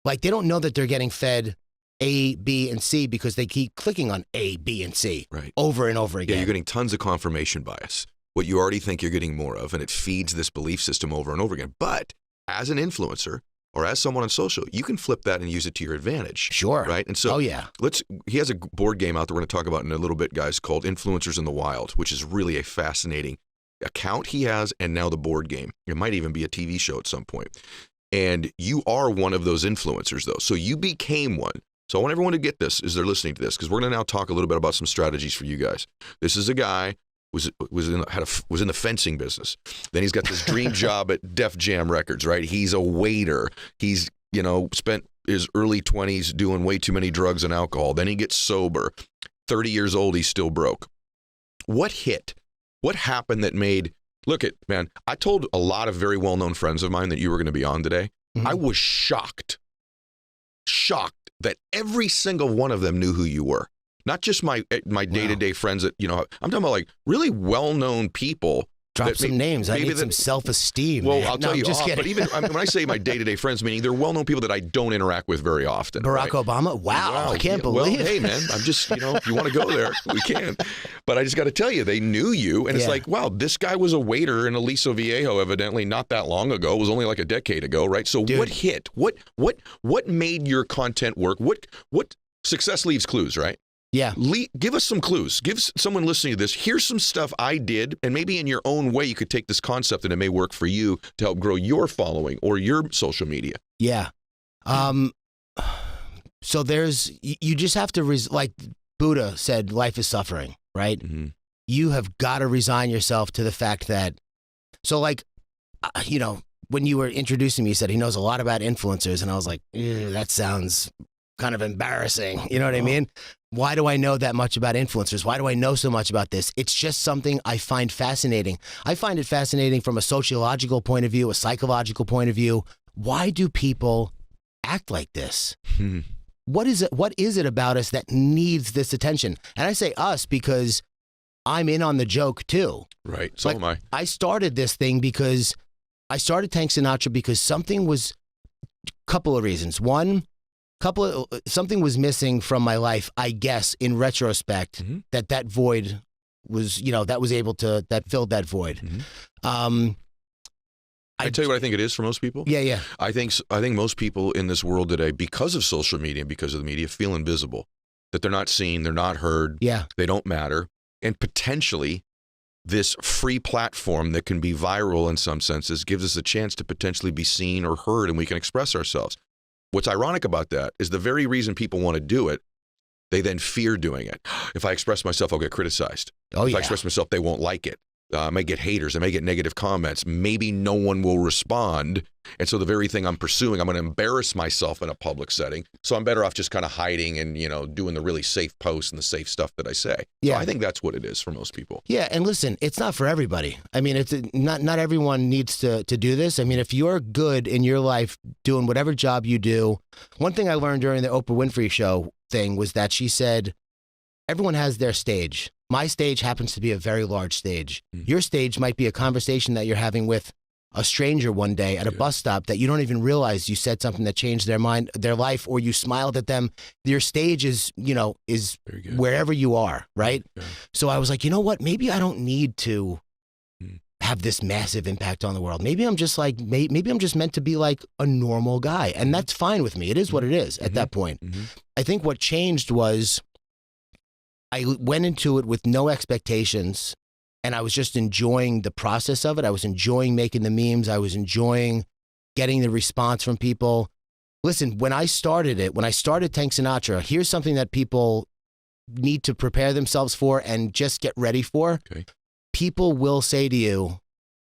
G: Like they don't know that they're getting fed A, B, and C because they keep clicking on A, B, and C over and over again.
A: Yeah, you're getting tons of confirmation bias. What you already think you're getting more of, and it feeds this belief system over and over again. But as an influencer or as someone on social, you can flip that and use it to your advantage.
G: Sure.
A: Right? And so he has a board game out that we're going to talk about in a little bit, guys, called Influencers in the Wild, which is really a fascinating account he has, and now the board game. It might even be a TV show at some point. And you are one of those influencers, though. So you became one. So I want everyone to get this as they're listening to this, because we're going to now talk a little bit about some strategies for you guys. This is a guy was in the fencing business. Then he's got this dream job at Def Jam Records, right? He's a waiter. He's, spent his early 20s doing way too many drugs and alcohol. Then he gets sober. 30 years old, he's still broke. What hit? What happened that made, look at, man, I told a lot of very well-known friends of mine that you were going to be on today. Mm-hmm. I was shocked that every single one of them knew who you were. Not just my day-to-day friends that, I'm talking about like really well-known people.
G: Drop some names. I need some self-esteem.
A: Well,
G: man.
A: I'll tell you, but even when I say my day-to-day friends, meaning they're well-known people that I don't interact with very often.
G: Barack Obama? Wow, I can't believe it.
A: Well, hey, man, I'm just, if you want to go there, we can. But I just got to tell you, they knew you. And it's like, wow, this guy was a waiter in Aliso Viejo, evidently, not that long ago. It was only like a decade ago, right? So what hit? What made your content work? What success leaves clues, right?
G: Yeah.
A: Give us some clues. Give someone listening to this, here's some stuff I did, and maybe in your own way you could take this concept and it may work for you to help grow your following or your social media.
G: Yeah. So you just have to, like Buddha said, life is suffering, right? Mm-hmm. You have got to resign yourself to the fact that, so like, when you were introducing me, you said he knows a lot about influencers, and I was like, that sounds kind of embarrassing. You know what I mean? Why do I know that much about influencers? Why do I know so much about this? It's just something I find fascinating. I find it fascinating from a sociological point of view, a psychological point of view. Why do people act like this? What is it about us that needs this attention? And I say us because I'm in on the joke too.
A: Right. So am I.
G: I started this thing because I started Tank Sinatra because something was, couple of reasons. One, something was missing from my life, I guess, in retrospect, that void was, that filled that void. Mm-hmm.
A: I tell you what I think it is for most people.
G: Yeah.
A: I think most people in this world today, because of social media and because of the media, feel invisible, that they're not seen, they're not heard, they don't matter. And potentially this free platform that can be viral in some senses gives us a chance to potentially be seen or heard, and we can express ourselves. What's ironic about that is the very reason people want to do it, they then fear doing it. If I express myself, I'll get criticized. If I express myself, they won't like it. I may get haters. I may get negative comments. Maybe no one will respond. And so the very thing I'm pursuing, I'm going to embarrass myself in a public setting. So I'm better off just kind of hiding and, doing the really safe posts and the safe stuff that I say. Yeah. So I think that's what it is for most people.
G: Yeah. And listen, it's not for everybody. I mean, it's not everyone needs to do this. I mean, if you're good in your life doing whatever job you do, one thing I learned during the Oprah Winfrey show thing was that she said, everyone has their stage. My stage happens to be a very large stage. Your stage might be a conversation that you're having with a stranger one day at a bus stop that you don't even realize you said something that changed their mind, their life, or you smiled at them. Your stage is wherever you are, right? Yeah. So I was like, you know what? Maybe I don't need to have this massive impact on the world. Maybe I'm just like, maybe I'm just meant to be like a normal guy. And that's fine with me. It is what it is at that point. I think what changed was I went into it with no expectations, and I was just enjoying the process of it. I was enjoying making the memes. I was enjoying getting the response from people. Listen, when I started Tank Sinatra, here's something that people need to prepare themselves for and just get ready for. Okay. People will say to you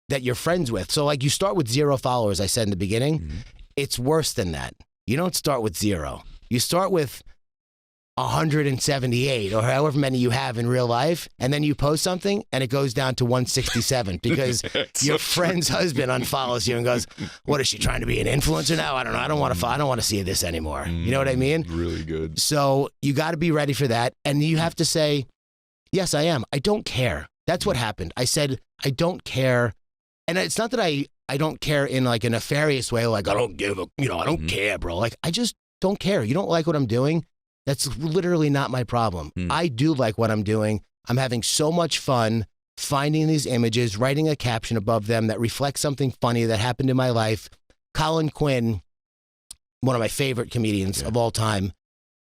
G: that you're friends with. So like you start with 0 followers, I said in the beginning. It's worse than that. You don't start with 0. You start with 178 or however many you have in real life, and then you post something and it goes down to 167 because your friend's husband unfollows you and goes, "What is she trying to be an influencer now? I don't know. I don't want to see this anymore." You know what I mean?
A: Really good.
G: So you got to be ready for that, and you have to say, "Yes, I am. I don't care." That's what happened. I said, "I don't care," and it's not that I don't care in like a nefarious way, like I don't give a, I don't care, bro. Like I just don't care. You don't like what I'm doing? That's literally not my problem. I do like what I'm doing. I'm having so much fun finding these images, writing a caption above them that reflects something funny that happened in my life. Colin Quinn, one of my favorite comedians of all time,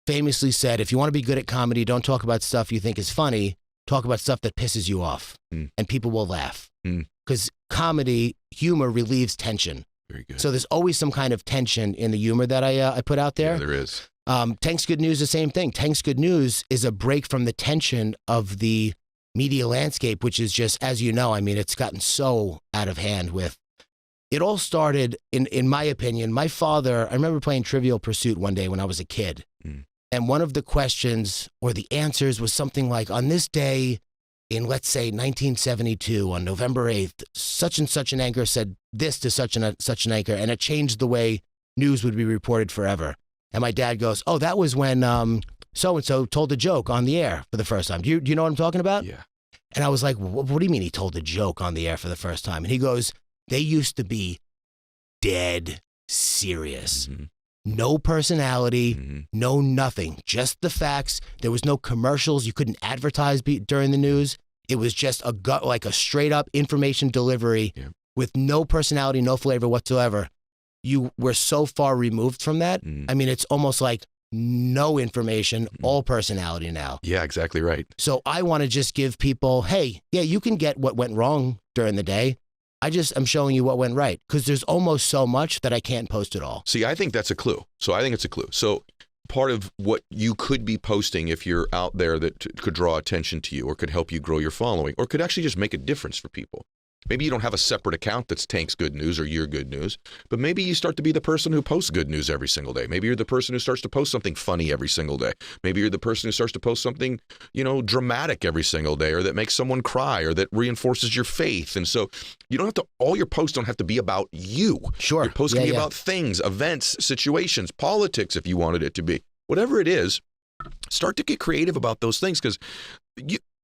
G: famously said, if you want to be good at comedy, don't talk about stuff you think is funny. Talk about stuff that pisses you off, and people will laugh. Because comedy, humor relieves tension.
A: Very good.
G: So there's always some kind of tension in the humor that I put out there.
A: Yeah, there is.
G: Tank's Good News, the same thing. Tank's Good News is a break from the tension of the media landscape, which is just, as you know, I mean, it's gotten so out of hand with. It all started, in my opinion, my father, I remember playing Trivial Pursuit one day when I was a kid. And one of the questions or the answers was something like, on this day in, let's say, 1972, on November 8th, such and such an anchor said this to such an anchor, and it changed the way news would be reported forever. And my dad goes, "Oh, that was when so-and-so told a joke on the air for the first time. Do you know what I'm talking about?"
A: Yeah.
G: And I was like, what do you mean he told a joke on the air for the first time? And he goes, "They used to be dead serious. No personality, no nothing, just the facts. There was no commercials. You couldn't advertise during the news. It was just like a straight up information delivery with no personality, no flavor whatsoever." You were so far removed from that. I mean, it's almost like no information, all personality now.
A: Yeah, exactly right.
G: So I want to just give people, hey, yeah, you can get what went wrong during the day. I'm showing you what went right, because there's almost so much that I can't post it all.
A: See, I think that's a clue. So I think it's a clue. So part of what you could be posting if you're out there that could draw attention to you or could help you grow your following or could actually just make a difference for people. Maybe you don't have a separate account that's Tank's Good News or Your Good News, but maybe you start to be the person who posts good news every single day. Maybe you're the person who starts to post something funny every single day. Maybe you're the person who starts to post something, dramatic every single day, or that makes someone cry, or that reinforces your faith. And so you don't have to, all your posts don't have to be about you.
G: Sure.
A: Your posts can be about things, events, situations, politics, if you wanted it to be. Whatever it is, start to get creative about those things, because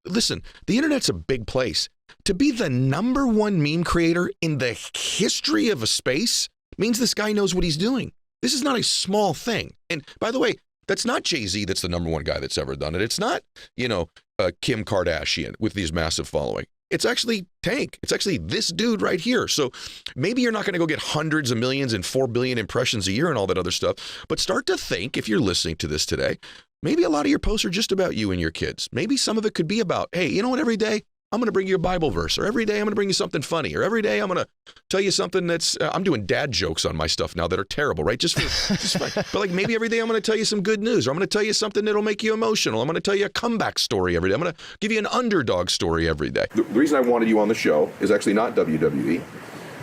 A: listen, the internet's a big place. To be the #1 meme creator in the history of a space means this guy knows what he's doing. This is not a small thing. And by the way, that's not Jay-Z that's the #1 guy that's ever done it. It's not, Kim Kardashian with these massive following. It's actually Tank. It's actually this dude right here. So maybe you're not going to go get hundreds of millions and 4 billion impressions a year and all that other stuff, but start to think, if you're listening to this today, maybe a lot of your posts are just about you and your kids. Maybe some of it could be about, hey, you know what, every day I'm going to bring you a Bible verse, or every day I'm going to bring you something funny, or every day I'm going to tell you something that's, I'm doing dad jokes on my stuff now that are terrible, right? Just fun. But like maybe every day I'm going to tell you some good news, or I'm going to tell you something that'll make you emotional. I'm going to tell you a comeback story every day. I'm going to give you an underdog story every day.
C: The reason I wanted you on the show is actually not WWE.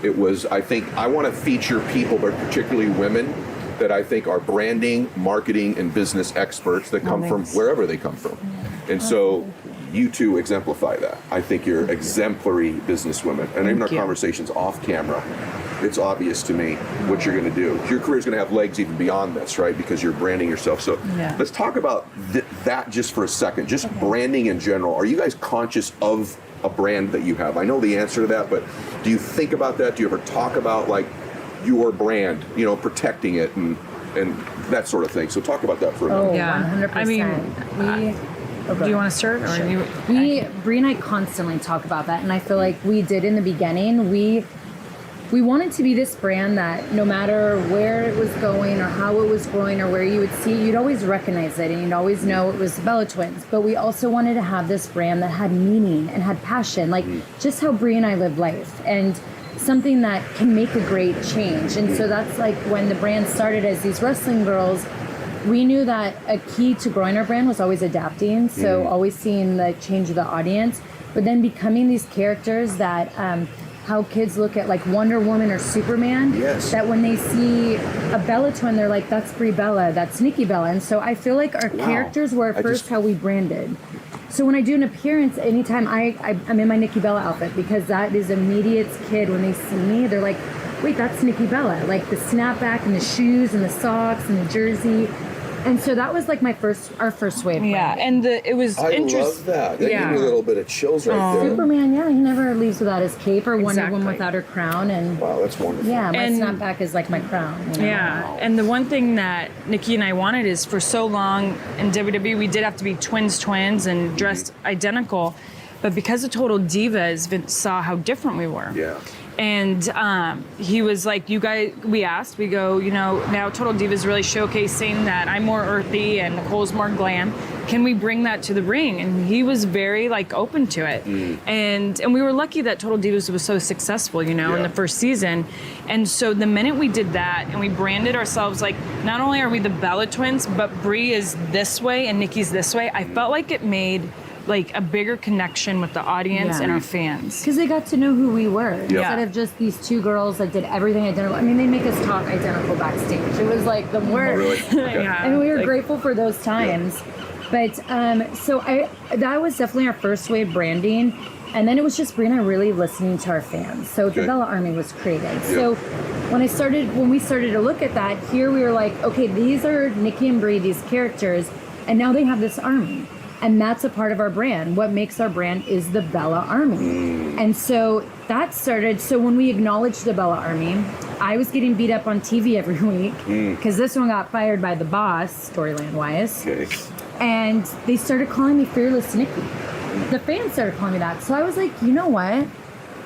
C: It was, I think, I want to feature people, but particularly women, that I think are branding, marketing, and business experts that come from wherever they come from. And so you two exemplify that. I think you're exemplary businesswomen. And in our conversations off camera, it's obvious to me what you're going to do. Your career is going to have legs even beyond this, right? Because you're branding yourself. So let's talk about that just for a second. Just branding in general. Are you guys conscious of a brand that you have? I know the answer to that, but do you think about that? Do you ever talk about like your brand, protecting it and that sort of thing? So talk about that for a minute.
H: Oh, yeah, 100%. I mean, do you want to start? Or Bree and I constantly talk about that, and I feel like we did in the beginning. We wanted to be this brand that no matter where it was going or how it was growing or where you would see it, you'd always recognize it and you'd always know it was the Bella Twins. But we also wanted to have this brand that had meaning and had passion, like just how Bree and I live life, and something that can make a great change. And so that's like when the brand started as these wrestling girls. We knew that a key to growing our brand was always adapting, so always seeing the change of the audience, but then becoming these characters that how kids look at like Wonder Woman or Superman.
C: Yes.
H: That when they see a Bella twin, they're like, that's Brie Bella, that's Nikki Bella. And so I feel like our characters were at first how we branded. So when I do an appearance, anytime I'm in my Nikki Bella outfit, because that is immediate kid, when they see me, they're like, wait, that's Nikki Bella. Like the snapback and the shoes and the socks and the jersey. And so that was like our first way of branding.
I: Yeah, and it was interesting.
C: I love that. That gave me a little bit of chills right there.
H: Superman, he never leaves without his cape, or Wonder Woman without her crown. And
C: wow, that's wonderful.
H: Yeah, my snapback is like my crown. You know?
I: Yeah, and the one thing that Nikki and I wanted is, for so long in WWE, we did have to be twins and dressed identical. But because of Total Divas, Vince saw how different we were.
C: Yeah.
I: And he was like, you guys, we go, now Total Divas really showcasing that I'm more earthy and Nicole's more glam. Can we bring that to the ring? And he was very open to it. And we were lucky that Total Divas was so successful, in the first season. And so the minute we did that and we branded ourselves like, not only are we the Bella twins, but Brie is this way and Nikki's this way, I felt like it made a bigger connection with the audience and our fans.
H: Because they got to know who we were. Instead of just these two girls that did everything identical. I mean, they make us talk identical backstage. It was like the worst.
C: Oh, really? Okay.
H: And we were grateful for those times. But so that was definitely our first way of branding. And then it was just Brie and I really listening to our fans. So the Bella Army was created. So when we started to look at that, here we were like, okay, these are Nikki and Brie, these characters, and now they have this army. And that's a part of our brand. What makes our brand is the Bella Army. And so that started, so when we acknowledged the Bella Army, I was getting beat up on TV every week because this one got fired by the boss, storyline-wise.
C: Okay.
H: And they started calling me Fearless Nikki. The fans started calling me that. So I was like, you know what?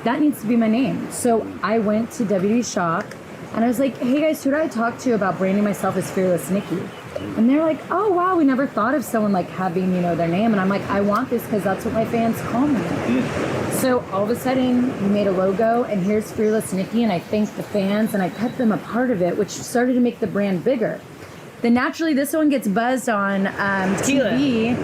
H: That needs to be my name. So I went to WWE Shock and I was like, hey guys, who do I talk to about branding myself as Fearless Nikki? And they're like, oh wow, we never thought of someone having, their name. And I'm like, I want this because that's what my fans call me. So all of a sudden we made a logo and here's Fearless Nikki, and I thanked the fans and I kept them a part of it, which started to make the brand bigger. Then naturally this one gets buzzed on TV,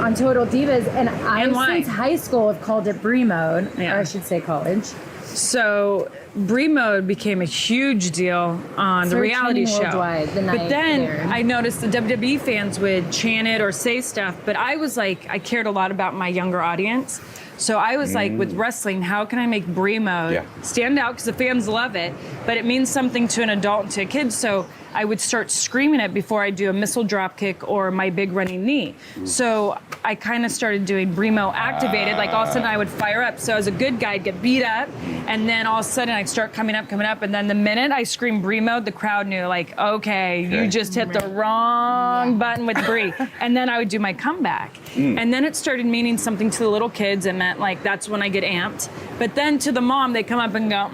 H: on Total Divas, and I since high school have called it Brie Mode, or I should say college.
I: So Brie Mode became a huge deal on the reality show. But then I noticed the WWE fans would chant it or say stuff, but I was like, I cared a lot about my younger audience. So I was like, with wrestling, how can I make Brie Mode stand out? Because the fans love it, but it means something to an adult and to a kid. So I would start screaming it before I do a missile drop kick or my big running knee. So I kind of started doing Brie Mode activated. All of a sudden I would fire up. So as a good guy, I'd get beat up. And then all of a sudden I'd start coming up. And then the minute I screamed Brie Mode, the crowd knew okay, you just hit the wrong button with Brie. And then I would do my comeback. And then it started meaning something to the little kids and meant that's when I get amped. But then to the mom, they come up and go,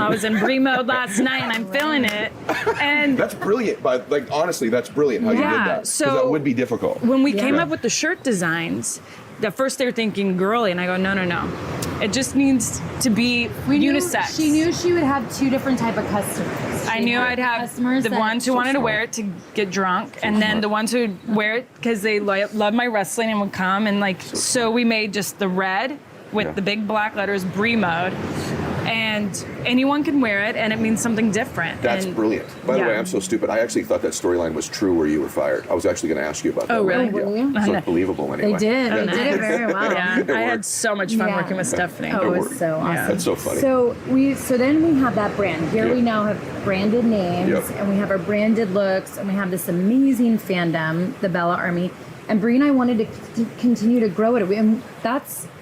I: I was in Brie Mode last night and I'm feeling it. And
C: that's brilliant. But honestly, that's brilliant how you did that. Because that would be difficult.
I: When we came up with the shirt designs, at first they were thinking girly, and I go, no. It just needs to be unisex.
H: She knew she would have two different type of customers.
I: I knew I'd have the ones who wanted to wear it to get drunk, and then the ones who would wear it because they love my wrestling and would come. And so we made just the red with the big black letters, Brie Mode. And anyone can wear it, and it means something different.
C: That's brilliant. By the way, I'm so stupid. I actually thought that storyline was true where you were fired. I was actually going to ask you about that.
I: Oh, really?
C: So it's believable anyway.
H: They did. They did it very well.
I: I had so much fun working with Stephanie.
H: Oh, it was so awesome.
C: That's so funny.
H: So then we have that brand. Here we now have branded names, and we have our branded looks, and we have this amazing fandom, the Bella Army. And Brie and I wanted to continue to grow it.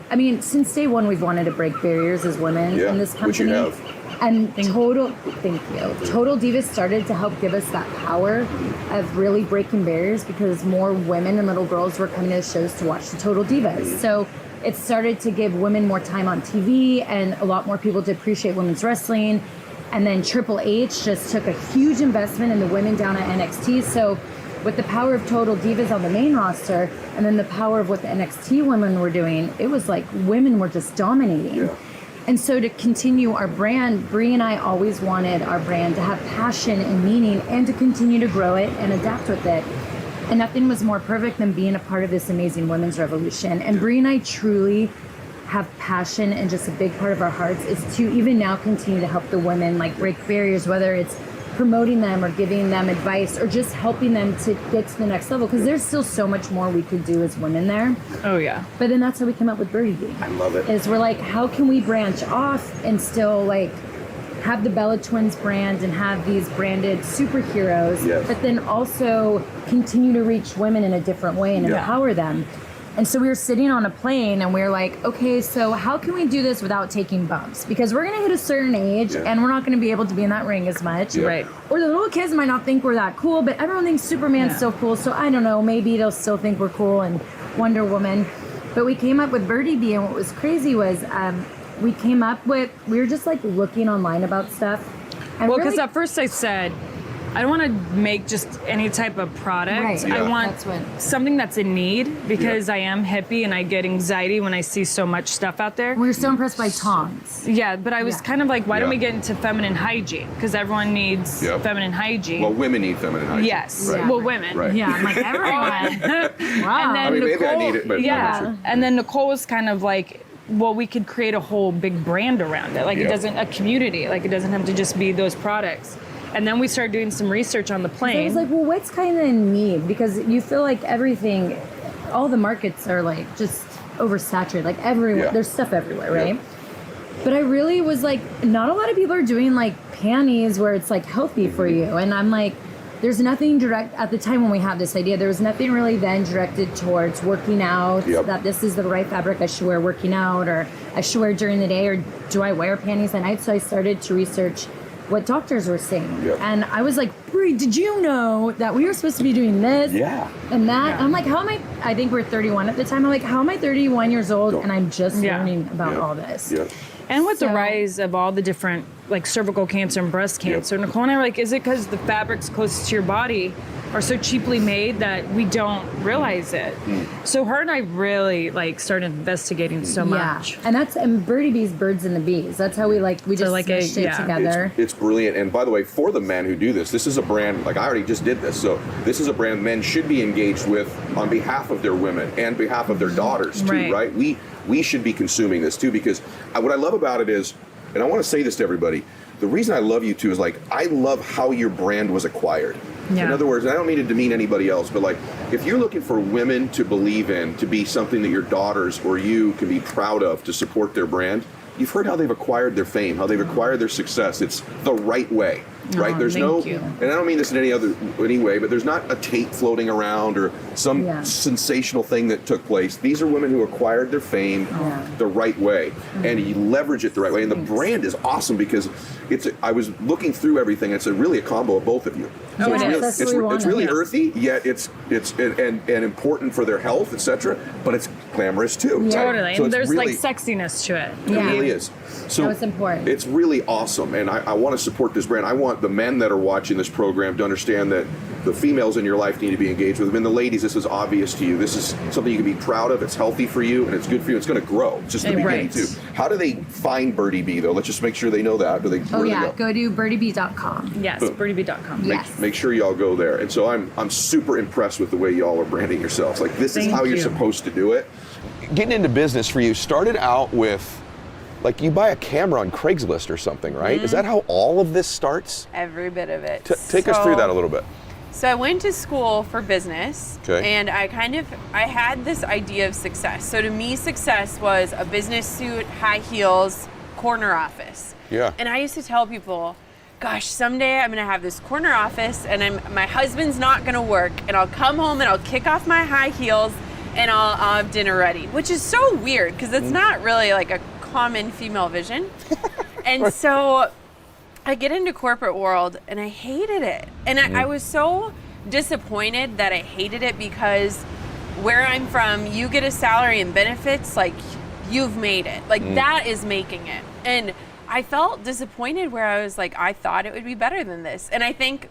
H: And since day one, we've wanted to break barriers as women in this company.
C: Which you have.
H: And Total Divas started to help give us that power of really breaking barriers because more women and little girls were coming to the shows to watch the Total Divas. So it started to give women more time on TV and a lot more people to appreciate women's wrestling. And then Triple H just took a huge investment in the women down at NXT. So with the power of Total Divas on the main roster and then the power of what the NXT women were doing, it was like women were just dominating. Yeah. And so to continue our brand, Brie and I always wanted our brand to have passion and meaning and to continue to grow it and adapt with it. And nothing was more perfect than being a part of this amazing women's revolution. And Brie and I truly have passion and just a big part of our hearts is to even now continue to help the women like break barriers, whether it's promoting them or giving them advice or just helping them to get to the next level, because there's still so much more we could do as women there.
I: Oh yeah.
H: But then that's how we came up with Birdie Bee.
C: I love it.
H: Is we're like, how can we branch off and still like have the Bella Twins brand and have these branded superheroes,
C: Yes.
H: but then also continue to reach women in a different way and empower them. And so we were sitting on a plane and we were like, okay, so how can we do this without taking bumps? Because we're going to hit a certain age and we're not going to be able to be in that ring as much.
I: Right.
H: Or the little kids might not think we're that cool, but everyone thinks Superman's still cool. So I don't know, maybe they'll still think we're cool and Wonder Woman. But we came up with Birdie Bee, and what was crazy was we were just like looking online about stuff. And
I: Well, because at first I said, I don't want to make just any type of product.
H: Right.
I: I want
H: That's what-
I: something that's in need, because I am hippie and I get anxiety when I see so much stuff out there.
H: we were so impressed by Tom's.
I: Yeah, but I was kind of like, why don't we get into feminine hygiene? Because everyone needs feminine hygiene.
C: Well, women need feminine hygiene.
I: Yes.
C: Right.
I: Well, women.
C: Right.
H: Yeah, I'm like, everyone. Wow.
I: And then
C: I mean, maybe I
I: Nicole-
C: need it, but
I: yeah. And then Nicole was kind of like, well, we could create a whole big brand around it. Like a community. Like it doesn't have to just be those products. And then we started doing some research on the plane.
H: I was like, well, what's kind of in need? Because you feel like everything, all the markets are like just oversaturated. Like everywhere, there's stuff everywhere, right? But I really was like, not a lot of people are doing like panties where it's like healthy for you. And I'm like, there's nothing direct at the time when we had this idea. There was nothing really then directed towards working out. That this is the right fabric I should wear working out, or I should wear during the day, or do I wear panties at night? So I started to research what doctors were saying. And I was like, Brie, did you know that we were supposed to be doing this and that? I'm like, how am I think we're 31 at the time. I'm like, how am I 31 years old and I'm just learning about all this?
I: And with the rise of all the different, like cervical cancer and breast cancer, Nicole and I were like, is it because the fabrics closest to your body are so cheaply made that we don't realize it? So her and I really like started investigating so much.
H: And Birdie Bee's Birds and the Bees. That's how we just like smushed it together.
C: It's brilliant. And by the way, for the men who do this is a brand, like I already just did this. So this is a brand men should be engaged with on behalf of their women and behalf of their daughters too, right? We should be consuming this too, because what I love about it is, and I want to say this to everybody, the reason I love you too is like, I love how your brand was acquired. In other words, I don't mean to demean anybody else, but like, if you're looking for women to believe in, to be something that your daughters or you can be proud of to support their brand, you've heard how they've acquired their fame, how they've acquired their success. It's the right way, right? There's and I don't mean this in any way, but there's not a tape floating around or some sensational thing that took place. These are women who acquired their fame the right way, and you leverage it the right way. And the brand is awesome because I was looking through everything. It's really a combo of both of you. So it's really earthy, yet it's important for their health, etc. But it's glamorous too.
I: Totally.
C: Right? So
I: and there's
C: really,
I: like sexiness to it.
C: It really is. So
H: it's important.
C: It's really awesome, and I want to support this brand. I want the men that are watching this program to understand that the females in your life need to be engaged with them. And the ladies, this is obvious to you. This is something you can be proud of. It's healthy for you, and it's good for you. It's going to grow. It's just the beginning too. How do they find Birdie Bee though? Let's just make sure they know that.
H: Go to birdiebee.com.
I: Yes, birdiebee.com.
C: Make sure y'all go there. And so I'm super impressed with the way y'all are branding yourselves. Like this is how you're supposed to do it. Getting into business for you started out with, like, you buy a camera on Craigslist or something, right? Is that how all of this starts?
J: Every bit of it.
C: Take us through that a little bit.
J: So I went to school for business, and I had this idea of success. So to me, success was a business suit, high heels, corner office. And I used to tell people, gosh, someday I'm gonna have this corner office and my husband's not gonna work, and I'll come home and I'll kick off my high heels and I'll have dinner ready, which is so weird because it's not really like a common female vision. And so I get into corporate world and I hated it. And I was so disappointed that I hated it because where I'm from, you get a salary and benefits, like you've made it. Like that is making it. And I felt disappointed where I was like, I thought it would be better than this. And I think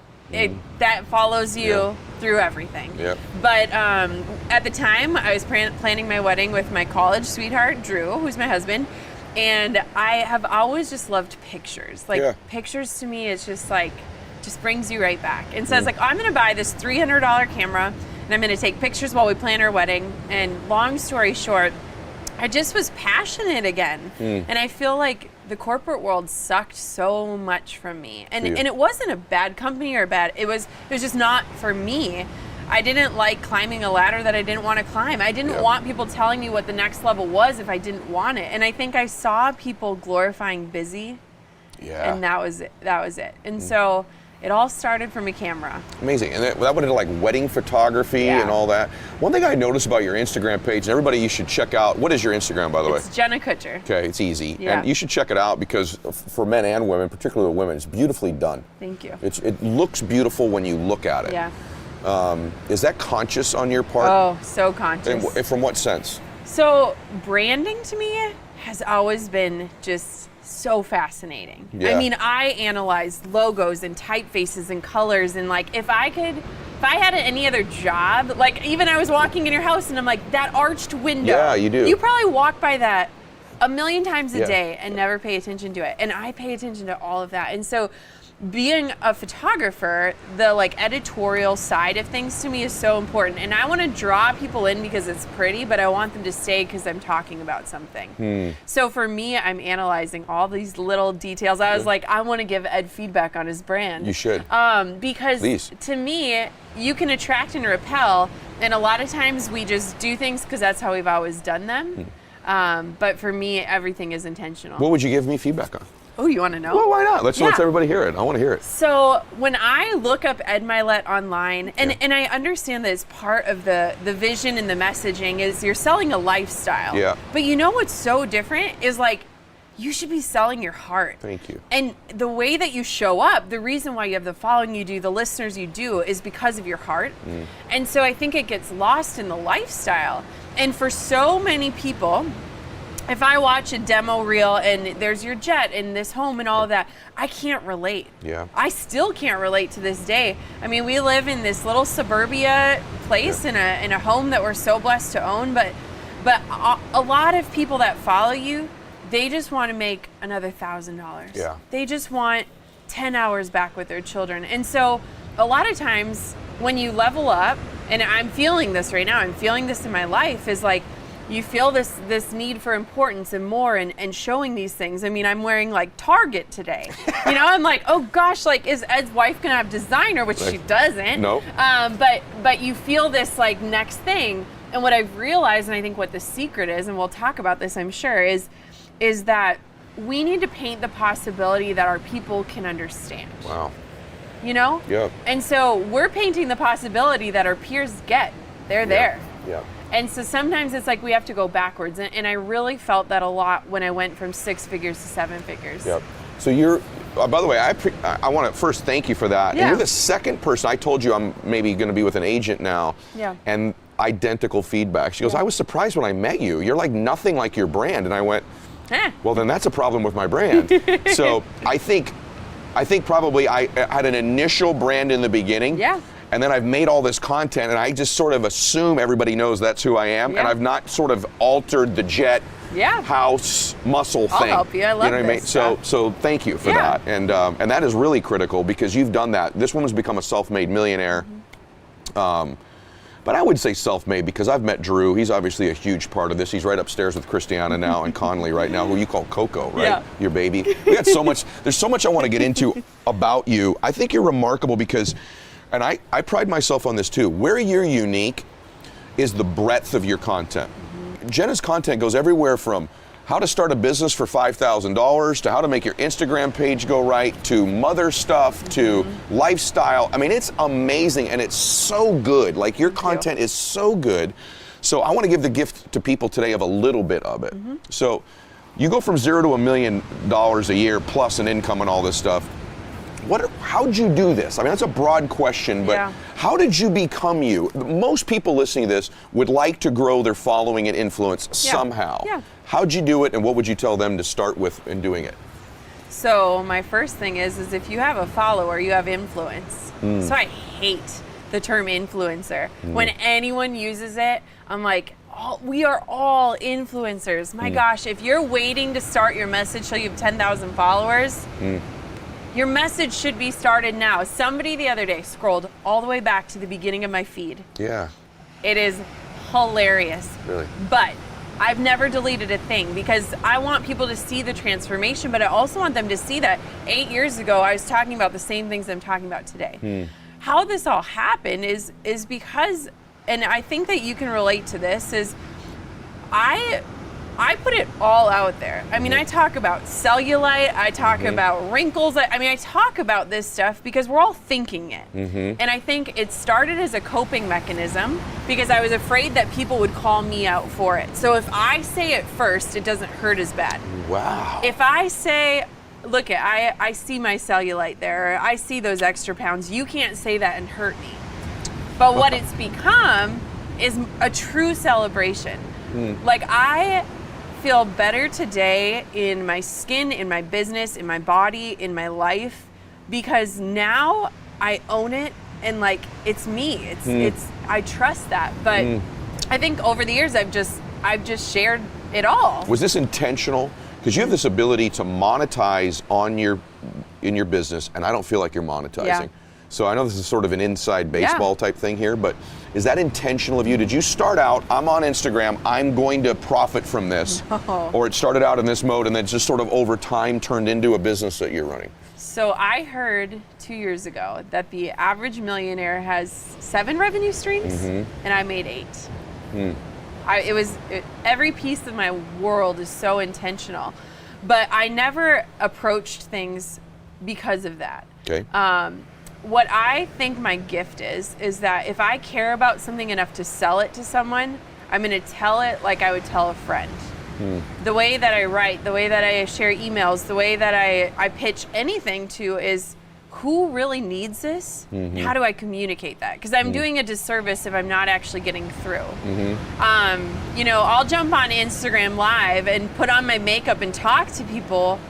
J: that follows you through everything. But at the time, I was planning my wedding with my college sweetheart, Drew, who's my husband. And I have always just loved pictures. Like pictures to me is just like, just brings you right back. And so I was like, I'm gonna buy this $300 camera and I'm gonna take pictures while we plan our wedding. And long story short, I just was passionate again. And I feel like the corporate world sucked so much from me. And it wasn't a bad company or it was just not for me. I didn't like climbing a ladder that I didn't want to climb. I didn't want people telling me what the next level was if I didn't want it. And I think I saw people glorifying busy. Yeah. And that was it. And so it all started from a camera.
C: Amazing. And that went into like wedding photography and all that. One thing I noticed about your Instagram page, and everybody you should check out, what is your Instagram, by the way?
J: It's Jenna Kutcher.
C: Okay, it's easy. Yeah. And you should check it out because for men and women, particularly women, it's beautifully done.
J: Thank you.
C: It looks beautiful when you look at it.
J: Yeah.
C: Is that conscious on your part?
J: Oh, so conscious.
C: And from what sense?
J: So branding to me has always been just so fascinating.
C: Yeah.
J: I mean, I analyze logos and typefaces and colors, and like if I had any other job, like even I was walking in your house and I'm like, that arched window.
C: Yeah, you do.
J: You probably walk by that a million times a day and never pay attention to it. And I pay attention to all of that. And so being a photographer, the like editorial side of things to me is so important. And I want to draw people in because it's pretty, but I want them to stay because I'm talking about something. So for me, I'm analyzing all these little details. I was like, I want to give Ed feedback on his brand.
C: You should.
J: Because to me, you can attract and repel. And a lot of times we just do things because that's how we've always done them. But for me, everything is intentional.
C: What would you give me feedback on?
J: Oh, you want to know?
C: Well, why not? Let's everybody hear it. I want to hear it.
J: So when I look up Ed Mylett online, and I understand that it's part of the vision and the messaging is you're selling a lifestyle.
C: Yeah.
J: But you know what's so different is like, you should be selling your heart.
C: Thank you.
J: And the way that you show up, the reason why you have the following you do, the listeners you do, is because of your heart. And so I think it gets lost in the lifestyle. And for so many people, if I watch a demo reel and there's your jet and this home and all of that, I can't relate.
C: Yeah.
J: I still can't relate to this day. I mean, we live in this little suburbia place in a home that we're so blessed to own, but a lot of people that follow you, they just want to make another $1,000.
C: Yeah.
J: They just want 10 hours back with their children. And so a lot of times when you level up, and I'm feeling this right now, I'm feeling this in my life, is like, you feel this need for importance and more and showing these things. I mean, I'm wearing like Target today. You know, I'm like, oh gosh, like is Ed's wife gonna have designer, which she doesn't.
C: No.
J: But you feel this like next thing. And what I've realized, and I think what the secret is, and we'll talk about this, I'm sure, is that we need to paint the possibility that our people can understand.
C: Wow.
J: You know?
C: Yeah.
J: And so we're painting the possibility that our peers get. They're there.
C: Yeah.
J: And so sometimes it's like we have to go backwards. And I really felt that a lot when I went from 6 figures to 7 figures.
C: Yep. So you're, by the way, I want to first thank you for that.
J: Yeah.
C: And you're the second person. I told you I'm maybe going to be with an agent now.
J: Yeah.
C: And identical feedback. She goes, I was surprised when I met you. You're like nothing like your brand. And I went, well, then that's a problem with my brand. So I think probably I had an initial brand in the beginning.
J: Yeah.
C: And then I've made all this content and I just sort of assume everybody knows that's who I am.
J: Yeah.
C: And I've not sort of altered the jet house muscle thing.
J: I'll help you. I love
C: you know what
J: this
C: I mean? So thank you for that. And that is really critical because you've done that. This woman's become a self-made millionaire. But I would say self-made because I've met Drew. He's obviously a huge part of this. He's right upstairs with Christiana now and Conley right now, who you call Coco, right?
J: Yeah.
C: Your baby. We got so much. There's so much I want to get into about you. I think you're remarkable because, and I pride myself on this too, where you're unique is the breadth of your content. Jenna's content goes everywhere from how to start a business for $5,000 to how to make your Instagram page go right to mother stuff to lifestyle. I mean, it's amazing and it's so good. Like your content is so good. So I want to give the gift to people today of a little bit of it. So you go from $0 to $1 million a year plus an income and all this stuff. How'd you do this? I mean, that's a broad question, but how did you become you? Most people listening to this would like to grow their following and influence somehow.
J: Yeah.
C: How'd you do it, and what would you tell them to start with in doing it?
J: So my first thing is if you have a follower, you have influence. So I hate the term influencer. When anyone uses it, I'm like, we are all influencers. My gosh, if you're waiting to start your message till you have 10,000 followers, your message should be started now. Somebody the other day scrolled all the way back to the beginning of my feed.
C: Yeah.
J: It is hilarious.
C: Really?
J: But I've never deleted a thing because I want people to see the transformation, but I also want them to see that 8 years ago, I was talking about the same things I'm talking about today. How this all happened is because, and I think that you can relate to this, is I put it all out there. I mean, I talk about cellulite, I talk about wrinkles. I talk about this stuff because we're all thinking it. And I think it started as a coping mechanism because I was afraid that people would call me out for it. So if I say it first, it doesn't hurt as bad.
C: Wow.
J: If I say, look, I see my cellulite there, or I see those extra pounds, you can't say that and hurt me. But what it's become is a true celebration. Like, I feel better today in my skin, in my business, in my body, in my life, because now I own it and like it's me. It's I trust that. But I think over the years I've just shared it all.
C: Was this intentional? Because you have this ability to monetize in your business, and I don't feel like you're monetizing.
J: Yeah.
C: So I know this is sort of an inside baseball type thing here, but is that intentional of you? Did you start out, I'm on Instagram, I'm going to profit from this?
J: No.
C: Or it started out in this mode and then just sort of over time turned into a business that you're running?
J: So I heard 2 years ago that the average millionaire has 7 revenue streams, and I made 8. Every piece of my world is so intentional, but I never approached things because of that.
C: Okay.
J: What I think my gift is that if I care about something enough to sell it to someone, I'm going to tell it like I would tell a friend. The way that I write, the way that I share emails, the way that I pitch anything to is who really needs this? And how do I communicate that? Because I'm doing a disservice if I'm not actually getting through. I'll jump on Instagram Live and put on my makeup and talk to people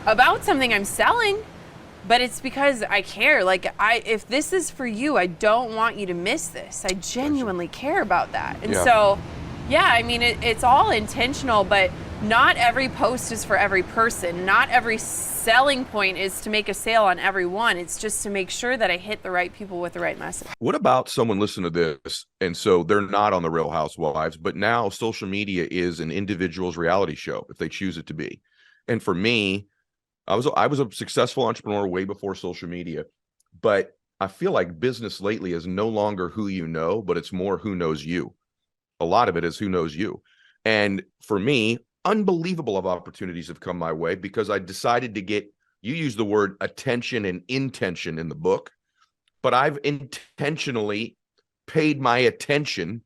J: about something I'm selling. But it's because I care. Like, if this is for you, I don't want you to miss this. I genuinely care about that. And so, I mean, it's all intentional, but not every post is for every person. Not every selling point is to make a sale on every one. It's just to make sure that I hit the right people with the right message.
A: What about someone listening to this, and so they're not on the Real Housewives, but now social media is an individual's reality show if they choose it to be. And for me, I was a successful entrepreneur way before social media, but I feel like business lately is no longer who you know, but it's more who knows you. A lot of it is who knows you. And for me, unbelievable of opportunities have come my way because I decided to get, you use the word attention and intention in the book, but I've intentionally paid my attention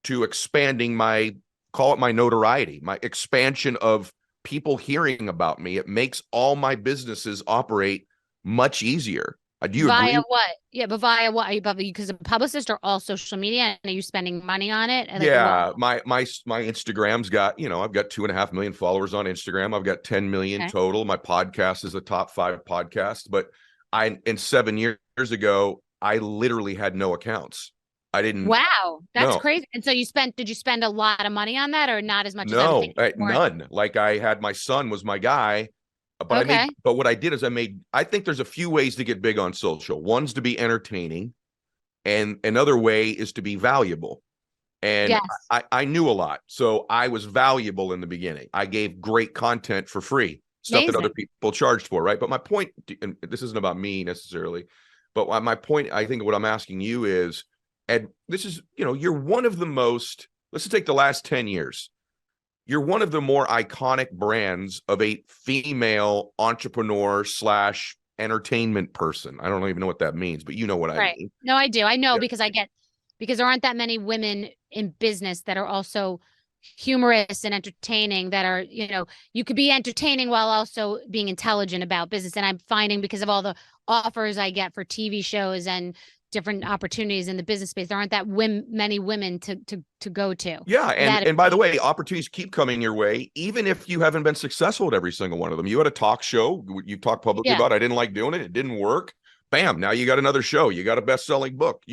A: to expanding call it my notoriety, my expansion of people hearing about me. It makes all my businesses operate much easier. Do you
K: via
A: agree?
K: what? Yeah, but via what? Are you because a publicist or all social media, and are you spending money on it? And
A: Yeah, my Instagram's got, I've got 2.5 million followers on Instagram. I've got 10 million total. My podcast is a top 5 podcast, but in 7 years ago, I literally had no accounts. I didn't.
K: Wow, that's crazy. And so did you spend a lot of money on that or not as much as I was thinking?
A: None. Like I had, my son was my guy, but but what I did is I think there's a few ways to get big on social. One's to be entertaining, and another way is to be valuable. And I knew a lot. So I was valuable in the beginning. I gave great content for free, stuff that other people charged for, right? But my point, and this isn't about me necessarily, but my point, I think what I'm asking you is, and this is, you're one of the most, let's just take the last 10 years. You're one of the more iconic brands of a female entrepreneur / entertainment person. I don't even know what that means, but you know what I mean.
K: No, I do. I know because there aren't that many women in business that are also humorous and entertaining that are, you could be entertaining while also being intelligent about business. And I'm finding because of all the offers I get for TV shows and different opportunities in the business space, there aren't that many women to go to.
A: Yeah, and by the way, opportunities keep coming your way, even if you haven't been successful at every single one of them. You had a talk show you talked publicly about. I didn't like doing it. It didn't work. Bam! Now you got another show. You got a best-selling book.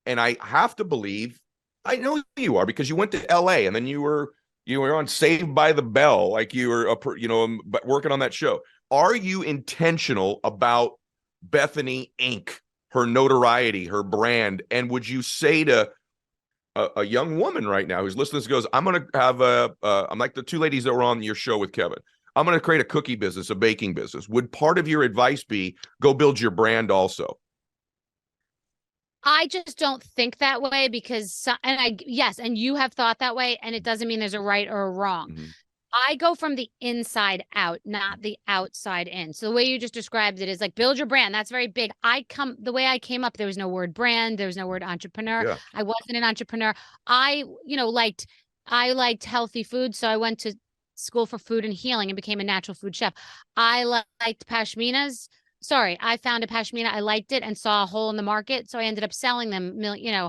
A: And I have to believe, I know you are because you went to LA and then you were on Saved by the Bell, like you were working on that show. Are you intentional about Bethany Inc., her notoriety, her brand? And would you say to
C: a young woman right now who's listening to this goes, I'm going to have I'm like the two ladies that were on your show with Kevin. I'm going to create a cookie business, a baking business. Would part of your advice be go build your brand also?
K: I just don't think that way because, yes, and you have thought that way, and it doesn't mean there's a right or a wrong.
C: Mm-hmm.
K: I go from the inside out, not the outside in. So the way you just described it is like build your brand. That's very big. The way I came up, there was no word brand. There was no word entrepreneur.
C: Yeah.
K: I wasn't an entrepreneur. I liked healthy food. So I went to school for food and healing and became a natural food chef. I liked pashminas. Sorry, I found a pashmina. I liked it and saw a hole in the market. So I ended up selling them,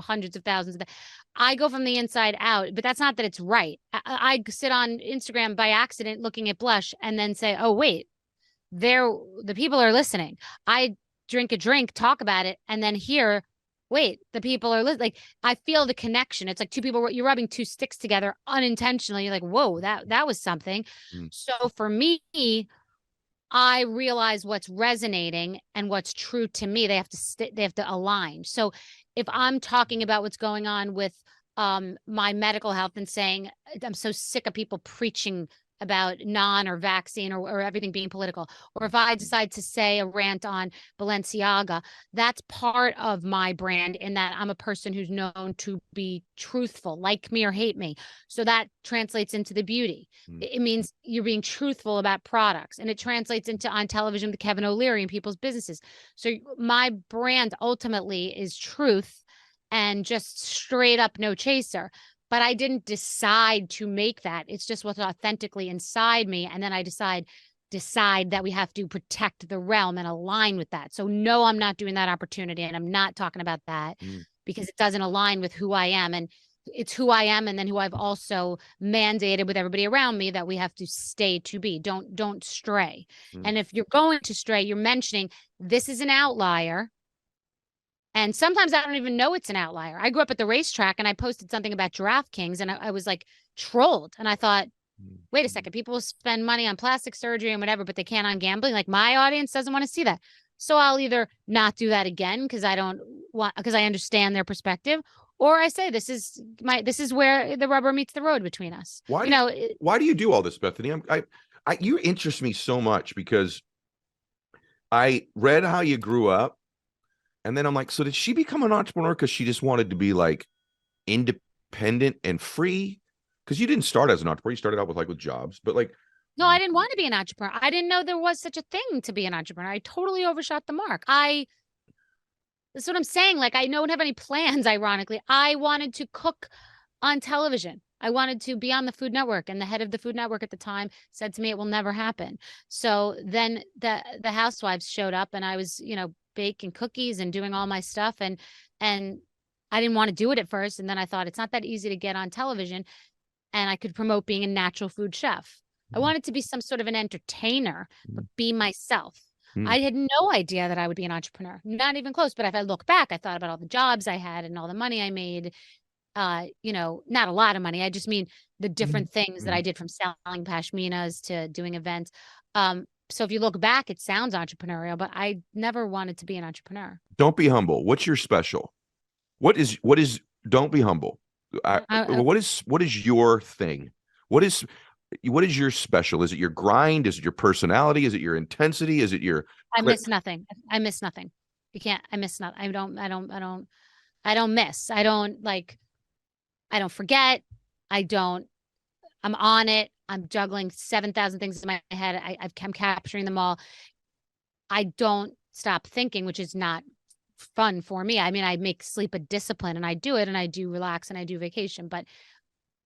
K: hundreds of thousands of them. I go from the inside out, but that's not that it's right. I sit on Instagram by accident looking at blush and then say, oh, wait, the people are listening. I drink a drink, talk about it, and then hear, wait, the people are listening. Like, I feel the connection. It's like you're rubbing two sticks together unintentionally. You're like, whoa, that was something. So for me, I realize what's resonating and what's true to me. They have to align. So if I'm talking about what's going on with my medical health and saying, I'm so sick of people preaching about or vaccine or everything being political, or if I decide to say a rant on Balenciaga, that's part of my brand in that I'm a person who's known to be truthful, like me or hate me. So that translates into the beauty. It means you're being truthful about products, and it translates into on television with Kevin O'Leary and people's businesses. So my brand ultimately is truth and just straight up no chaser. But I didn't decide to make that. It's just what's authentically inside me. And then I decide that we have to protect the realm and align with that. So no, I'm not doing that opportunity. And I'm not talking about that because it doesn't align with who I am. And it's who I am and then who I've also mandated with everybody around me that we have to stay to be. Don't stray. And if you're going to stray, you're mentioning this is an outlier. And sometimes I don't even know it's an outlier. I grew up at the racetrack and I posted something about DraftKings and I was like trolled. And I thought, wait a second, people spend money on plastic surgery and whatever, but they can't on gambling. Like my audience doesn't want to see that. So I'll either not do that again because I understand their perspective, or I say this is where the rubber meets the road between us.
C: Why do you do all this, Bethany? You interest me so much because I read how you grew up. And then I'm like, so did she become an entrepreneur because she just wanted to be like independent and free? Because you didn't start as an entrepreneur. You started out with jobs, but like.
K: No, I didn't want to be an entrepreneur. I didn't know there was such a thing to be an entrepreneur. I totally overshot the mark. That's what I'm saying. Like, I don't have any plans, ironically. I wanted to cook on television. I wanted to be on the Food Network, and the head of the Food Network at the time said to me, it will never happen. So then the housewives showed up and I was, baking cookies and doing all my stuff. And I didn't want to do it at first. And then I thought it's not that easy to get on television and I could promote being a natural food chef. I wanted to be some sort of an entertainer, but be myself. I had no idea that I would be an entrepreneur, not even close. But if I look back, I thought about all the jobs I had and all the money I made, not a lot of money. I just mean the different things that I did, from selling pashminas to doing events. So if you look back, it sounds entrepreneurial, but I never wanted to be an entrepreneur.
C: Don't be humble. What's your special? What is, don't be humble. What is your thing? What is your special? Is it your grind? Is it your personality? Is it your intensity? Is it your?
K: I miss nothing. You can't, I miss nothing. I don't miss. I don't forget. I'm on it. I'm juggling 7,000 things in my head. I'm capturing them all. I don't stop thinking, which is not fun for me. I mean, I make sleep a discipline and I do it and I do relax and I do vacation, but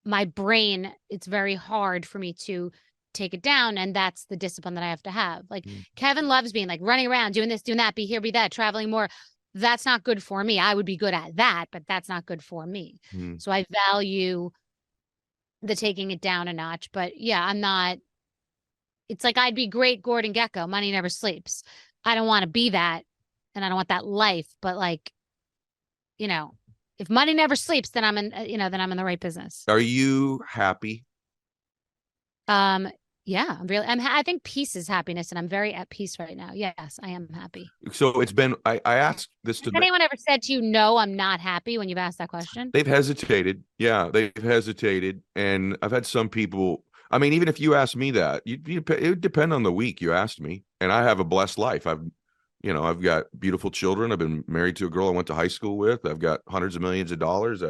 K: my brain, it's very hard for me to take it down. And that's the discipline that I have to have. Like Kevin loves being like running around, doing this, doing that, be here, be that, traveling more. That's not good for me. I would be good at that, but that's not good for me. So I value the taking it down a notch. But yeah, it's like I'd be great Gordon Gekko. Money never sleeps. I don't want to be that. And I don't want that life. But if money never sleeps, then I'm in the right business.
C: Are you happy?
K: Yeah, I think peace is happiness, and I'm very at peace right now. Yes, I am happy.
C: So it's been, I asked this to
K: Has anyone ever said to you, no, I'm not happy when you've asked that question?
C: They've hesitated. Yeah, they've hesitated. And I've had some people, I mean, even if you asked me that, it would depend on the week you asked me. And I have a blessed life. I've got beautiful children. I've been married to a girl I went to high school with. I've got hundreds of millions of dollars.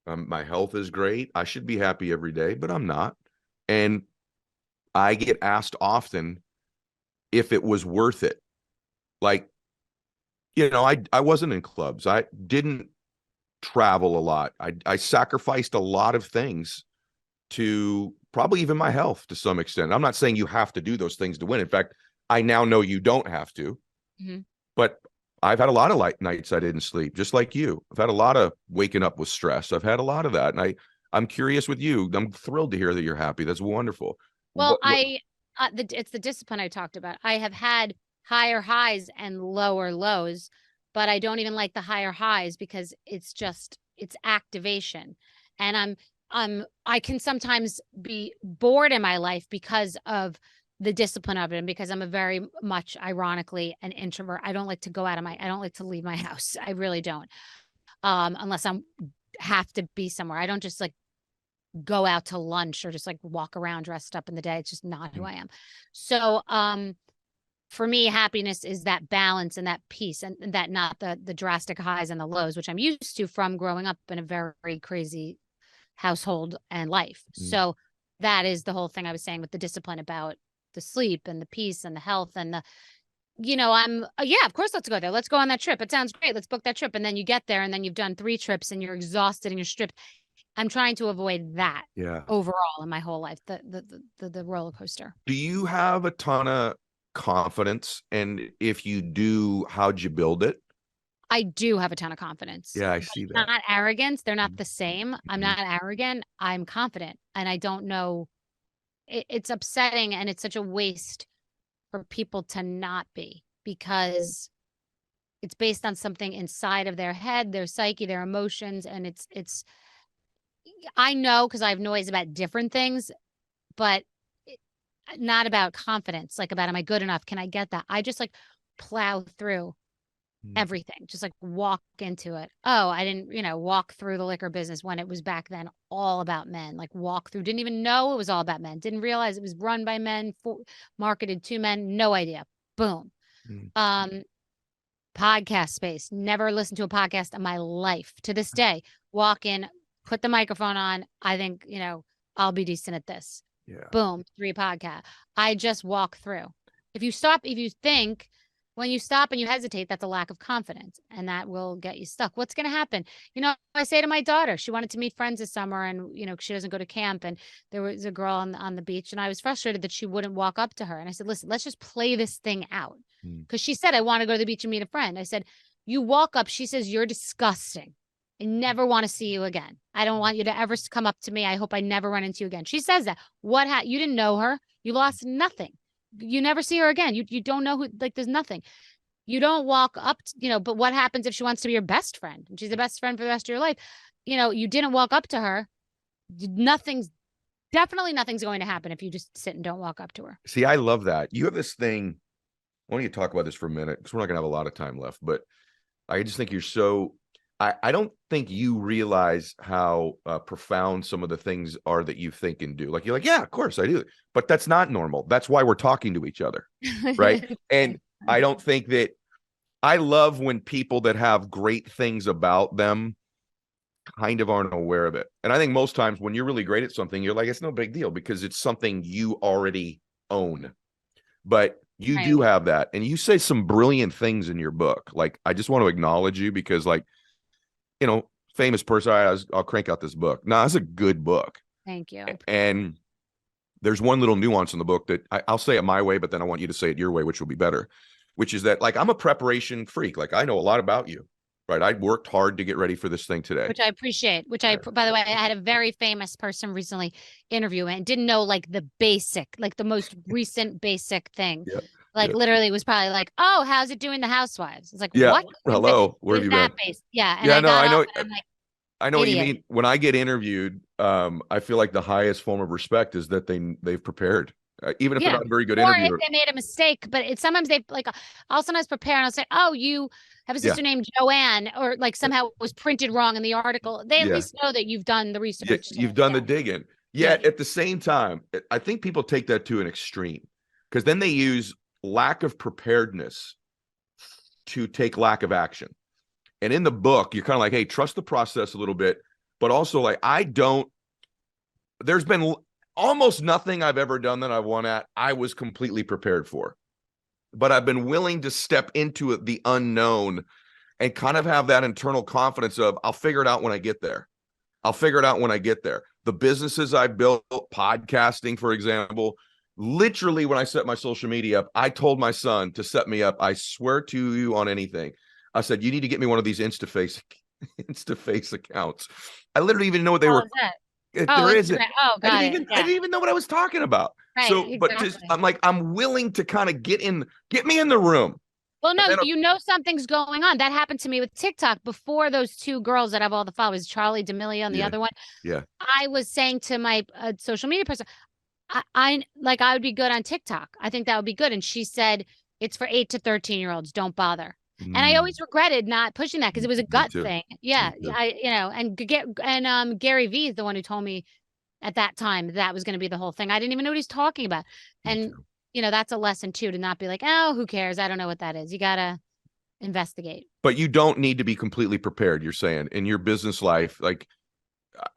C: My health is great. I should be happy every day, but I'm not. And I get asked often if it was worth it. Like, I wasn't in clubs. I didn't travel a lot. I sacrificed a lot of things to probably even my health to some extent. I'm not saying you have to do those things to win. In fact, I now know you don't have to. Mm-hmm. But I've had a lot of nights I didn't sleep, just like you. I've had a lot of waking up with stress. I've had a lot of that. And I'm curious with you. I'm thrilled to hear that you're happy. That's wonderful.
K: Well, it's the discipline I talked about. I have had higher highs and lower lows, but I don't even like the higher highs because it's activation. And I can sometimes be bored in my life because of the discipline of it, and because I'm a very much, ironically, an introvert. I don't like to I don't like to leave my house. I really don't. Unless have to be somewhere. I don't just like go out to lunch or just like walk around dressed up in the day. It's just not who I am. So, for me, happiness is that balance and that peace, and that not the drastic highs and the lows, which I'm used to from growing up in a very crazy household and life. So that is the whole thing I was saying with the discipline about the sleep and the peace and the health and the, of course, let's go there. Let's go on that trip. It sounds great. Let's book that trip. And then you get there and then you've done 3 trips and you're exhausted and you're stripped. I'm trying to avoid that overall in my whole life, the roller coaster.
C: Do you have a ton of confidence? And if you do, how'd you build it?
K: I do have a ton of confidence.
C: Yeah, I see that.
K: Not arrogance. They're not the same. I'm not arrogant. I'm confident. And I don't know. It's upsetting, and it's such a waste for people to not be, because it's based on something inside of their head, their psyche, their emotions. And it's I know, because I have noise about different things, but not about confidence, like about, am I good enough? Can I get that? I just like plow through everything, just like walk into it. Oh, I didn't, walk through the liquor business when it was back then all about men, like walk through, didn't even know it was all about men, didn't realize it was run by men, marketed to men, no idea. Boom. Podcast space, never listened to a podcast in my life. To this day, walk in, put the microphone on. I think, I'll be decent at this.
C: Yeah.
K: Boom, 3 podcasts. I just walk through. If you think, when you stop and you hesitate, that's a lack of confidence, and that will get you stuck. What's going to happen? I say to my daughter, she wanted to meet friends this summer, and, she doesn't go to camp, and there was a girl on the beach, and I was frustrated that she wouldn't walk up to her. And I said, listen, let's just play this thing out. Because she said, I want to go to the beach and meet a friend. I said, you walk up. She says, you're disgusting. I never want to see you again. I don't want you to ever come up to me. I hope I never run into you again. She says that. You didn't know her. You lost nothing. You never see her again. You don't know who, like, there's nothing. You don't walk up, but what happens if she wants to be your best friend and she's the best friend for the rest of your life? You didn't walk up to her. Definitely nothing's going to happen if you just sit and don't walk up to her.
C: See, I love that. You have this thing. Why don't you talk about this for a minute? Because we're not going to have a lot of time left, but I just think you're so, I don't think you realize how profound some of the things are that you think and do. Like, you're like, yeah, of course I do. But that's not normal. That's why we're talking to each other. Right. And I don't think that, I love when people that have great things about them kind of aren't aware of it. And I think most times when you're really great at something, you're like, it's no big deal because it's something you already own. But you do have that. And you say some brilliant things in your book. Like, I just want to acknowledge you because, like, famous person, I'll crank out this book. No, it's a good book.
K: Thank you.
C: And there's one little nuance in the book that I'll say it my way, but then I want you to say it your way, which will be better, which is that, like, I'm a preparation freak. Like, I know a lot about you, right? I worked hard to get ready for this thing today.
K: Which I appreciate, by the way, I had a very famous person recently interview and didn't know, like, the basic, like the most recent basic thing. Yeah. Like, literally was probably like, oh, how's it doing the Housewives? It's like, what?
C: Hello. Where have you been?
K: Yeah. And
C: yeah, I know.
K: I'm like,
A: I know what you
K: Idiot.
A: mean. When I get interviewed, I feel like the highest form of respect is that they've prepared, even if they're not a very good
K: Or
A: interviewer.
K: if they made a mistake, but it's sometimes they like, I'll sometimes prepare and I'll say, oh, you have a sister named Joanne, or like somehow it was printed wrong in the article. They at least know that you've done the research.
A: You've done the digging. Yet at the same time, I think people take that to an extreme, because then they use lack of preparedness to take lack of action. And in the book, you're kind of like, hey, trust the process a little bit, but also like, there's been almost nothing I've ever done that I won at I was completely prepared for. But I've been willing to step into the unknown and kind of have that internal confidence of, I'll figure it out when I get there. I'll figure it out when I get there. The businesses I built, podcasting, for example, literally when I set my social media up, I told my son to set me up. I swear to you on anything. I said, you need to get me one of these Instaface accounts. I literally didn't even know what they were. There isn't.
K: Oh, got
A: I didn't even know what I was talking about.
K: Right,
A: so,
K: exactly.
A: but just, I'm like, I'm willing to kind of get me in the room.
K: Well, no, you know something's going on. That happened to me with TikTok before those two girls that have all the followers, Charlie D'Amelio and the other one.
A: Yeah.
K: I was saying to my social media person, I would be good on TikTok. I think that would be good. And she said, it's for 8 to 13-year-olds. Don't bother. And I always regretted not pushing that because it was a gut thing. Yeah. And Gary Vee is the one who told me at that time that was going to be the whole thing. I didn't even know what he's talking about. And, that's a lesson too, to not be like, oh, who cares? I don't know what that is. You got to investigate.
A: But you don't need to be completely prepared. You're saying in your business life, like,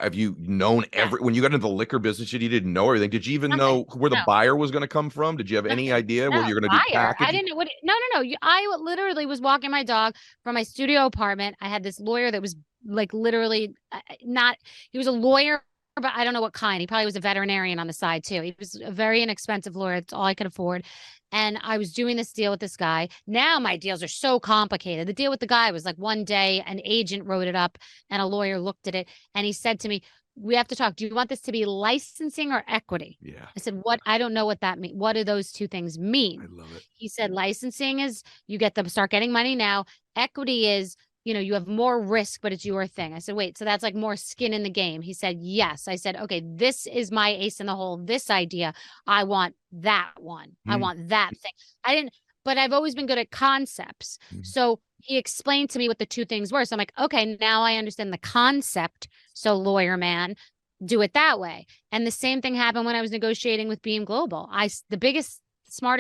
A: have you known when you got into the liquor business, you didn't know everything? Did you even know where the buyer was going to come from? Did you have any idea where you're going to do packaging?
K: I didn't know what. No. I literally was walking my dog from my studio apartment. I had this lawyer that was like literally he was a lawyer, but I don't know what kind. He probably was a veterinarian on the side too. He was a very inexpensive lawyer. It's all I could afford. And I was doing this deal with this guy. Now my deals are so complicated. The deal with the guy was like one day an agent wrote it up and a lawyer looked at it and he said to me, we have to talk. Do you want this to be licensing or equity?
A: Yeah.
K: I said, what? I don't know what that means. What do those two things mean?
A: I love it.
K: He said, licensing is you start getting money now. Equity is, you have more risk, but it's your thing. I said, wait, so that's like more skin in the game. He said, yes. I said, okay, this is my ace in the hole. This idea. I want that one. I want that thing. But I've always been good at concepts. So he explained to me what the two things were. So I'm like, okay, now I understand the concept. So lawyer man, do it that way. And the same thing happened when I was negotiating with Beam Global. The biggest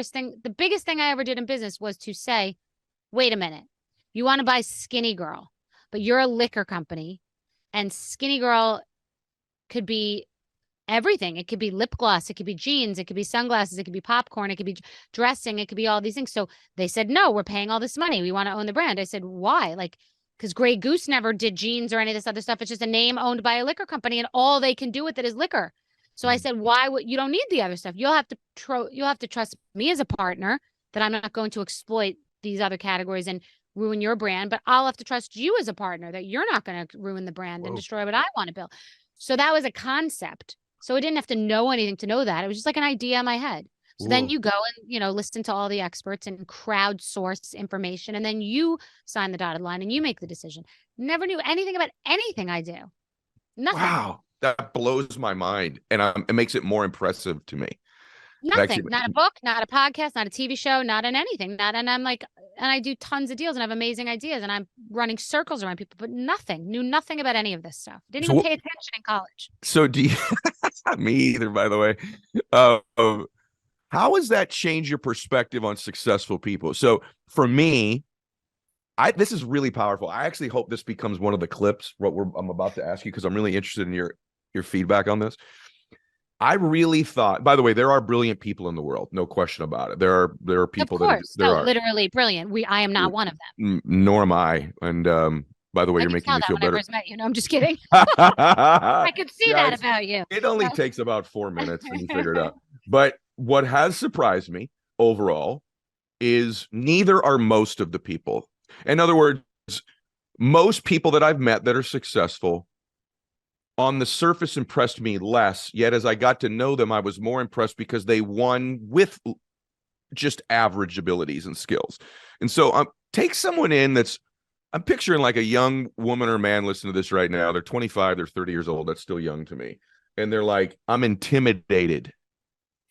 K: thing I ever did in business was to say, wait a minute. You want to buy Skinny Girl, but you're a liquor company, and Skinny Girl could be everything. It could be lip gloss. It could be jeans. It could be sunglasses. It could be popcorn. It could be dressing. It could be all these things. So they said, no, we're paying all this money. We want to own the brand. I said, why? Like, because Grey Goose never did jeans or any of this other stuff. It's just a name owned by a liquor company, and all they can do with it is liquor. So I said, why would you don't need the other stuff? You'll have to trust me as a partner that I'm not going to exploit these other categories and ruin your brand, but I'll have to trust you as a partner that you're not going to ruin the brand and destroy what I want to build. So that was a concept. So I didn't have to know anything to know that. It was just like an idea in my head. So then you go and, listen to all the experts and crowdsource information. And then you sign the dotted line and you make the decision. Never knew anything about anything I do. Nothing.
A: Wow. That blows my mind. And it makes it more impressive to me.
K: Nothing, not a book, not a podcast, not a TV show, not in anything. And I'm like, and I do tons of deals and I have amazing ideas and I'm running circles around people, but knew nothing about any of this stuff. Didn't even pay attention in college.
A: So do you, me either, by the way. How has that changed your perspective on successful people? So for me, this is really powerful. I actually hope this becomes one of the clips, I'm about to ask you, because I'm really interested in your feedback on this. I really thought, by the way, there are brilliant people in the world, no question about it. There are people
K: literally brilliant. I am not one of them.
A: Nor am I. And by the way, you're making me feel better.
K: I first met you. No, I'm just kidding. I could see that about you.
A: It only takes about 4 minutes and you figure it out. But what has surprised me overall is neither are most of the people. In other words, most people that I've met that are successful on the surface impressed me less, yet as I got to know them, I was more impressed because they won with just average abilities and skills. And so take someone in that's
C: I'm picturing like a young woman or man listening to this right now. They're 25, they're 30 years old. That's still young to me. And they're like, I'm intimidated.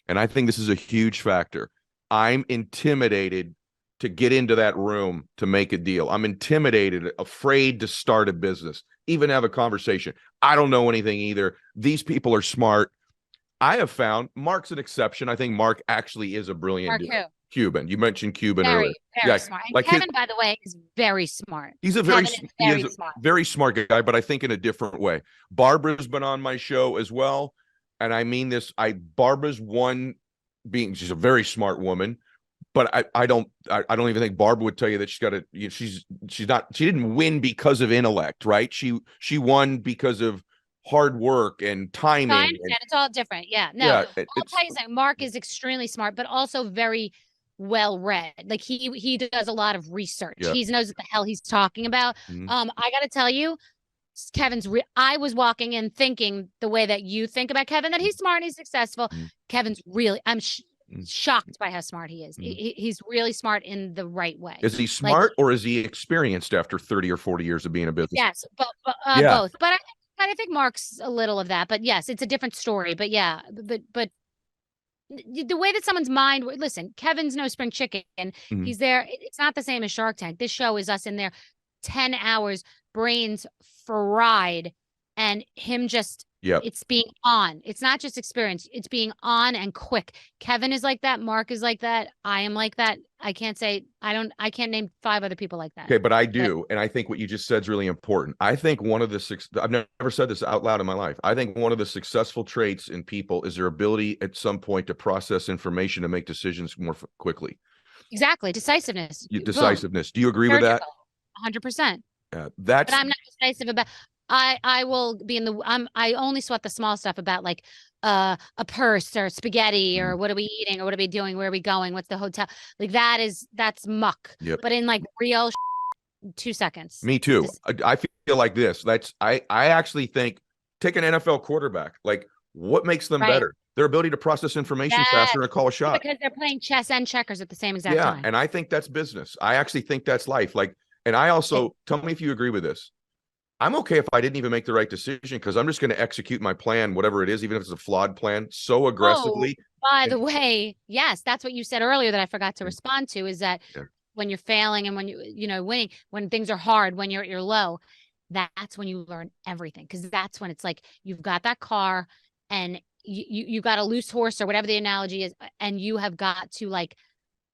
C: And I think this is a huge factor. I'm intimidated to get into that room to make a deal. I'm intimidated, afraid to start a business, even have a conversation. I don't know anything either. These people are smart. I have found Mark's an exception. I think Mark actually is a brilliant dude. Cuban. You mentioned Cuban earlier.
K: Very smart. And like Kevin, by the way, is very smart.
C: He's a very smart guy, but I think in a different way. Barbara's been on my show as well. And I mean this, Barbara's she's a very smart woman, but I don't even think Barbara would tell you that she didn't win because of intellect, right? She won because of hard work and timing.
K: I understand. It's all different. Yeah. No, I'll tell you something. Mark is extremely smart, but also very well read. Like he does a lot of research. He knows what the hell he's talking about. I got to tell you, I was walking in thinking the way that you think about Kevin, that he's smart and he's successful. Kevin's really, I'm shocked by how smart he is. He's really smart in the right way.
C: Is he smart or is he experienced after 30 or 40 years of being a business?
K: Yes, both. But I think Mark's a little of that. But yes, it's a different story. But yeah, but the way that someone's mind, listen, Kevin's no spring chicken. He's there. It's not the same as Shark Tank. This show is us in there 10 hours, brains fried, and him just, it's being on. It's not just experience. It's being on and quick. Kevin is like that. Mark is like that. I am like that. I can't name 5 other people like that.
C: Okay, but I do. And I think what you just said is really important. I think I've never said this out loud in my life. I think one of the successful traits in people is their ability at some point to process information and make decisions more quickly.
K: Exactly. Decisiveness.
C: Decisiveness. Do you agree with that?
K: 100%.
C: But
K: I'm not decisive about. I will be in the. I only sweat the small stuff about like a purse or spaghetti or what are we eating or what are we doing? Where are we going? What's the hotel? Like that's muck. But in like real 2 seconds.
C: Me too. I feel like this. I actually think, take an NFL quarterback. Like, what makes them better? Their ability to process information faster and call a shot.
K: Because they're playing chess and checkers at the same exact time.
C: And I think that's business. I actually think that's life. Like, and I also, tell me if you agree with this. I'm okay if I didn't even make the right decision because I'm just going to execute my plan, whatever it is, even if it's a flawed plan, so aggressively.
K: By the way, yes, that's what you said earlier that I forgot to respond to, is that when you're failing and when you're winning, when things are hard, when you're at your low, that's when you learn everything. Because that's when it's like you've got that car and you got a loose horse or whatever the analogy is, and you have got to like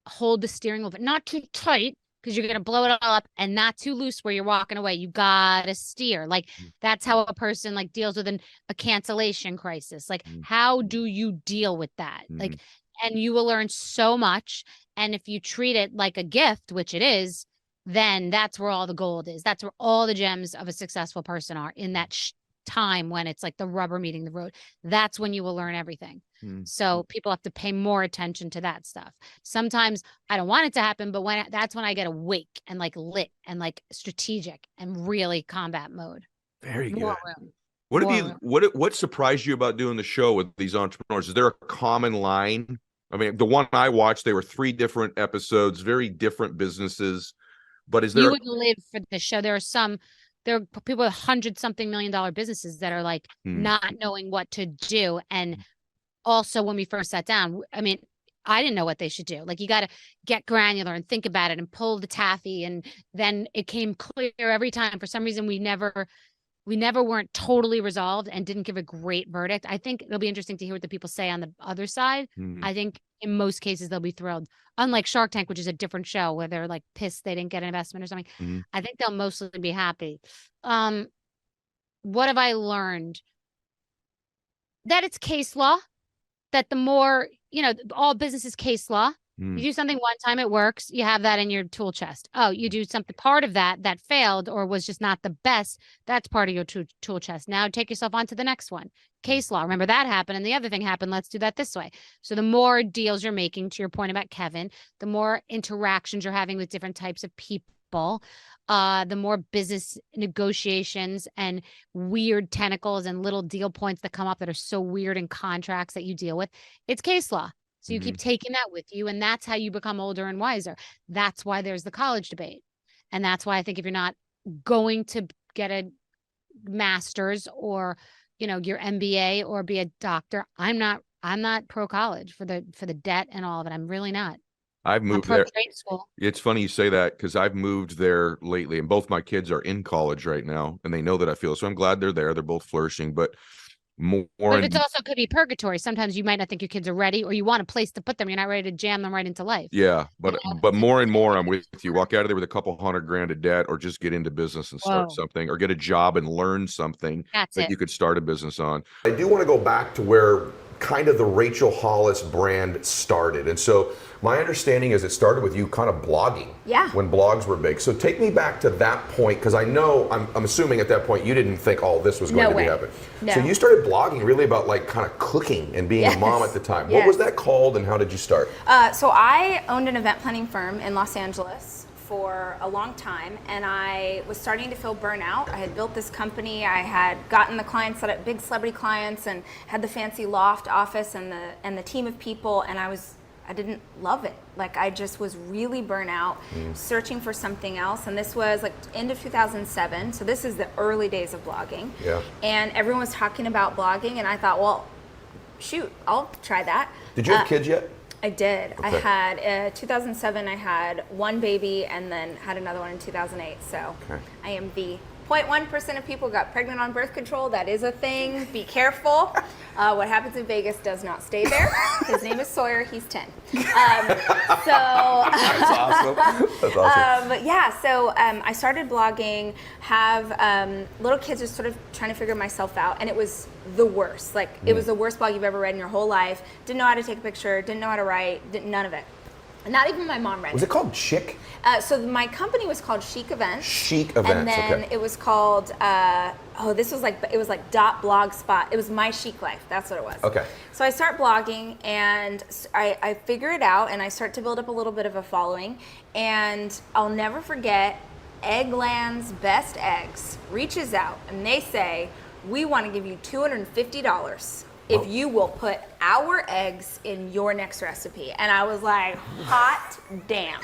K: hold the steering wheel, but not too tight, because you're going to blow it all up, and not too loose where you're walking away. You got to steer. Like that's how a person like deals with a cancellation crisis. Like how do you deal with that? Like, and you will learn so much. And if you treat it like a gift, which it is, then that's where all the gold is. That's where all the gems of a successful person are, in that time when it's like the rubber meeting the road. That's when you will learn everything. So people have to pay more attention to that stuff. Sometimes I don't want it to happen, but that's when I get awake and like lit and like strategic and really combat mode.
C: Very good. What surprised you about doing the show with these entrepreneurs? Is there a common line? I mean, the one I watched, they were 3 different episodes, very different businesses. But is there?
K: You would live for the show. There are people with $100-something million businesses that are like not knowing what to do. And also when we first sat down, I mean, I didn't know what they should do. Like you got to get granular and think about it and pull the taffy. And then it came clear every time. For some reason, we never weren't totally resolved and didn't give a great verdict. I think it'll be interesting to hear what the people say on the other side. I think in most cases they'll be thrilled. Unlike Shark Tank, which is a different show where they're like pissed they didn't get an investment or something. I think they'll mostly be happy. What have I learned? That it's case law. That the more, all business is case law. You do something one time, it works. You have that in your tool chest. Oh, you do something, part of that failed or was just not the best. That's part of your tool chest. Now take yourself on to the next one. Case law. Remember that happened and the other thing happened. Let's do that this way. So the more deals you're making, to your point about Kevin, the more interactions you're having with different types of people, the more business negotiations and weird tentacles and little deal points that come up that are so weird in contracts that you deal with. It's case law. So you keep taking that with you, and that's how you become older and wiser. That's why there's the college debate. And that's why I think if you're not going to get a master's or, your MBA or be a doctor, I'm not pro college for the debt and all of it. I'm really not.
A: I've
K: I'm
A: moved
K: pro
A: there.
K: trade school.
A: It's funny you say that because I've moved there lately, and both my kids are in college right now, and they know that I feel so. I'm glad they're there. They're both flourishing, but more
K: But
A: and
K: it's also could be purgatory. Sometimes you might not think your kids are ready, or you want a place to put them. You're not ready to jam them right into life.
A: yeah, but more and more, I'm with you. Walk out of there with a couple $100,000 of debt, or just get into business and start something, or get a job and learn something that you could start a business on.
C: I do want to go back to where kind of the Rachel Hollis brand started. And so my understanding is it started with you kind of blogging when blogs were big. So take me back to that point, because I know, I'm assuming at that point you didn't think all this was going to be happening.
J: No.
C: So you started blogging really about like kind of cooking and being a mom at the time. What was that called and how did you start?
L: So I owned an event planning firm in Los Angeles for a long time, and I was starting to feel burnout. I had built this company. I had gotten the clients, that big celebrity clients, and had the fancy loft office and the team of people, and I didn't love it. Like, I just was really burnt out, searching for something else. And this was like end of 2007. So this is the early days of blogging. Yeah. And everyone was talking about blogging, and I thought, well, shoot, I'll try that.
C: Did you have kids yet?
L: I did.
C: Okay.
L: I had 2007. I had one baby, and then had another one in 2008. So I am the 0.1% of people got pregnant on birth control. That is a thing. Be careful. What happens in Vegas does not stay there. His name is Sawyer. He's 10. That's awesome. That's awesome. I started blogging, have little kids, just sort of trying to figure myself out. And it was the worst. Like, it was the worst blog you've ever read in your whole life. Didn't know how to take a picture, didn't know how to write, none of it. Not even my mom read it.
C: Was it called Chic?
L: So my company was called Chic Events.
C: Chic Events,
L: and then it was called, it was like .blogspot. It was My Chic Life. That's what it was.
C: Okay.
L: So I start blogging, and I figure it out, and I start to build up a little bit of a following. And I'll never forget, Eggland's Best Eggs reaches out, and they say, we want to give you $250 if you will put our eggs in your next recipe. And I was like, hot damn.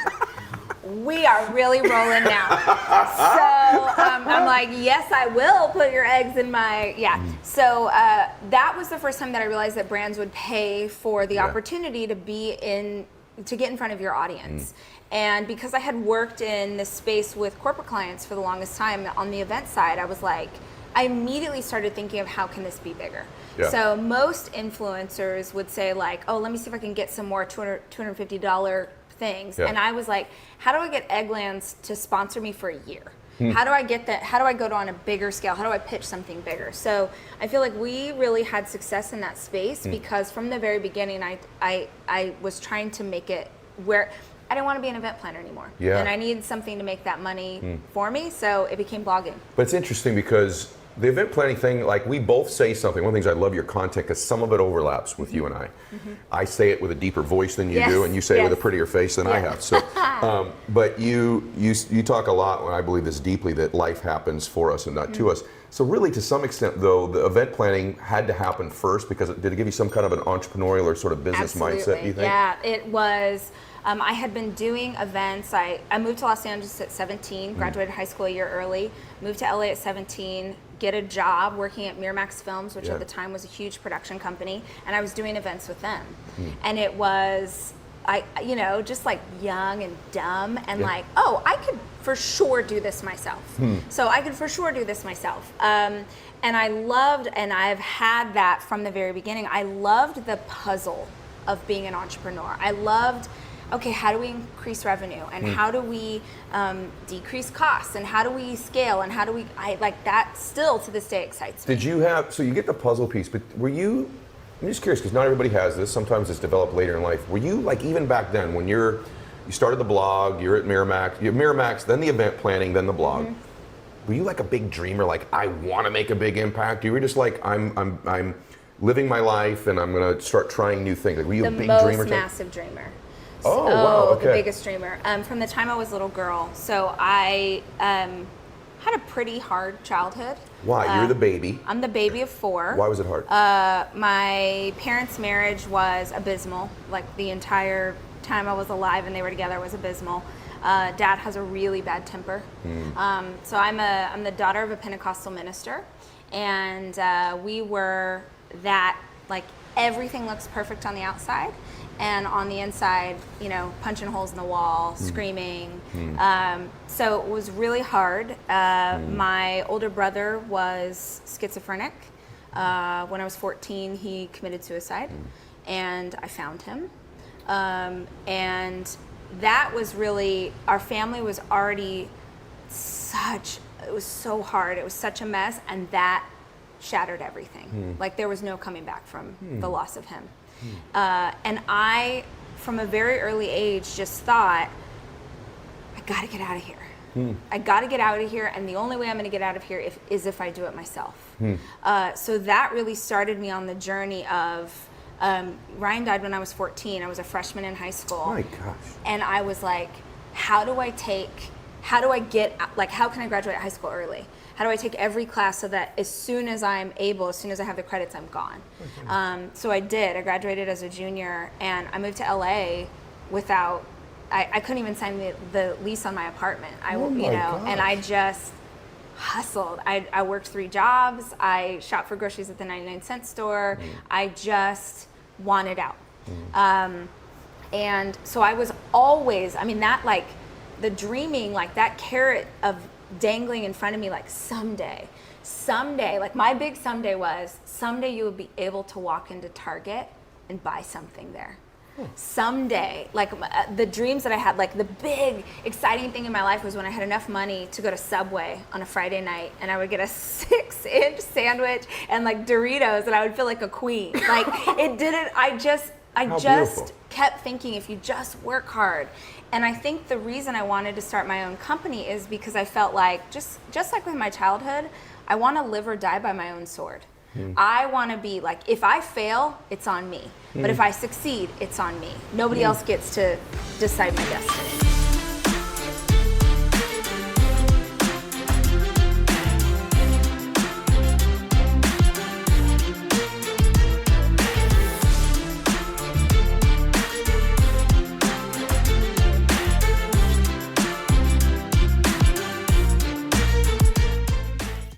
L: We are really rolling now. So I'm like, yes, I will put your eggs in my, So that was the first time that I realized that brands would pay for the opportunity to get in front of your audience. And because I had worked in this space with corporate clients for the longest time on the event side, I immediately started thinking of how can this be bigger? Yeah. So most influencers would say like, oh, let me see if I can get some more $250 things. Yeah. And I was like, how do I get Egglands to sponsor me for a year? How do I get that? How do I go on a bigger scale? How do I pitch something bigger? So I feel like we really had success in that space because from the very beginning, I was trying to make it where I didn't want to be an event planner anymore. Yeah. And I needed something to make that money for me. So it became blogging.
C: But it's interesting because the event planning thing, like we both say something. One of the things I love your content because some of it overlaps with you and I. I say it with a deeper voice than you do, and you say it with a prettier face than I have. So, but you talk a lot, and I believe this deeply, that life happens for us and not to us. So really, to some extent, though, the event planning had to happen first because did it give you some kind of an entrepreneurial or sort of business mindset, do you think?
L: Yeah, it was. I had been doing events. I moved to Los Angeles at 17, graduated high school a year early, moved to LA at 17, get a job working at Miramax Films, which at the time was a huge production company, and I was doing events with them. And it was, just like young and dumb and like, oh, I could for sure do this myself. So I could for sure do this myself. And I loved, and I've had that from the very beginning, I loved the puzzle of being an entrepreneur. I loved, okay, how do we increase revenue, and how do we decrease costs, and how do we scale, and how do we, that still to this day excites me.
C: Did you have, so you get the puzzle piece, but were you, I'm just curious because not everybody has this, sometimes it's developed later in life. Were you like, even back then when you started the blog, you're at Miramax, then the event planning, then the blog. Were you like a big dreamer, like I want to make a big impact? You were just like, I'm living my life and I'm going to start trying new things. Like, were you a big dreamer?
L: The most massive dreamer.
C: Oh, wow, okay.
L: The biggest dreamer. From the time I was a little girl. So I had a pretty hard childhood.
C: Why? You're the baby.
L: I'm the baby of 4.
C: Why was it hard?
L: My parents' marriage was abysmal. Like the entire time I was alive and they were together was abysmal. Dad has a really bad temper. So I'm the daughter of a Pentecostal minister, and we were that, like, everything looks perfect on the outside, and on the inside, you know, punching holes in the wall, screaming. So it was really hard. My older brother was schizophrenic. When I was 14, he committed suicide, and I found him. And that was really, our family was already it was so hard. It was such a mess, and that shattered everything. Like, there was no coming back from the loss of him. And I, from a very early age, just thought, I gotta get out of here. I gotta get out of here, and the only way I'm gonna get out of here is if I do it myself. So that really started me on the journey of, Ryan died when I was 14. I was a freshman in high school.
C: My gosh.
L: And I was like, how can I graduate high school early? How do I take every class so that as soon as I'm able, as soon as I have the credits, I'm gone? So I did. I graduated as a junior, and I moved to LA without, I couldn't even sign the lease on my apartment. And I just hustled. I worked 3 jobs. I shopped for groceries at the 99-cent store. I just wanted out. And so I was always, that, like, the dreaming, like that carrot of dangling in front of me, like, someday, like, my big someday was, someday you will be able to walk into Target and buy something there. Someday, like, the dreams that I had, like, the big exciting thing in my life was when I had enough money to go to Subway on a Friday night, and I would get a 6-inch sandwich and, like, Doritos, and I would feel like a queen. Like, it didn't, I just kept thinking, if you just work hard. And I think the reason I wanted to start my own company is because I felt like, just like with my childhood, I want to live or die by my own sword. I want to be like, if I fail, it's on me. But if I succeed, it's on me. Nobody else gets to decide my destiny.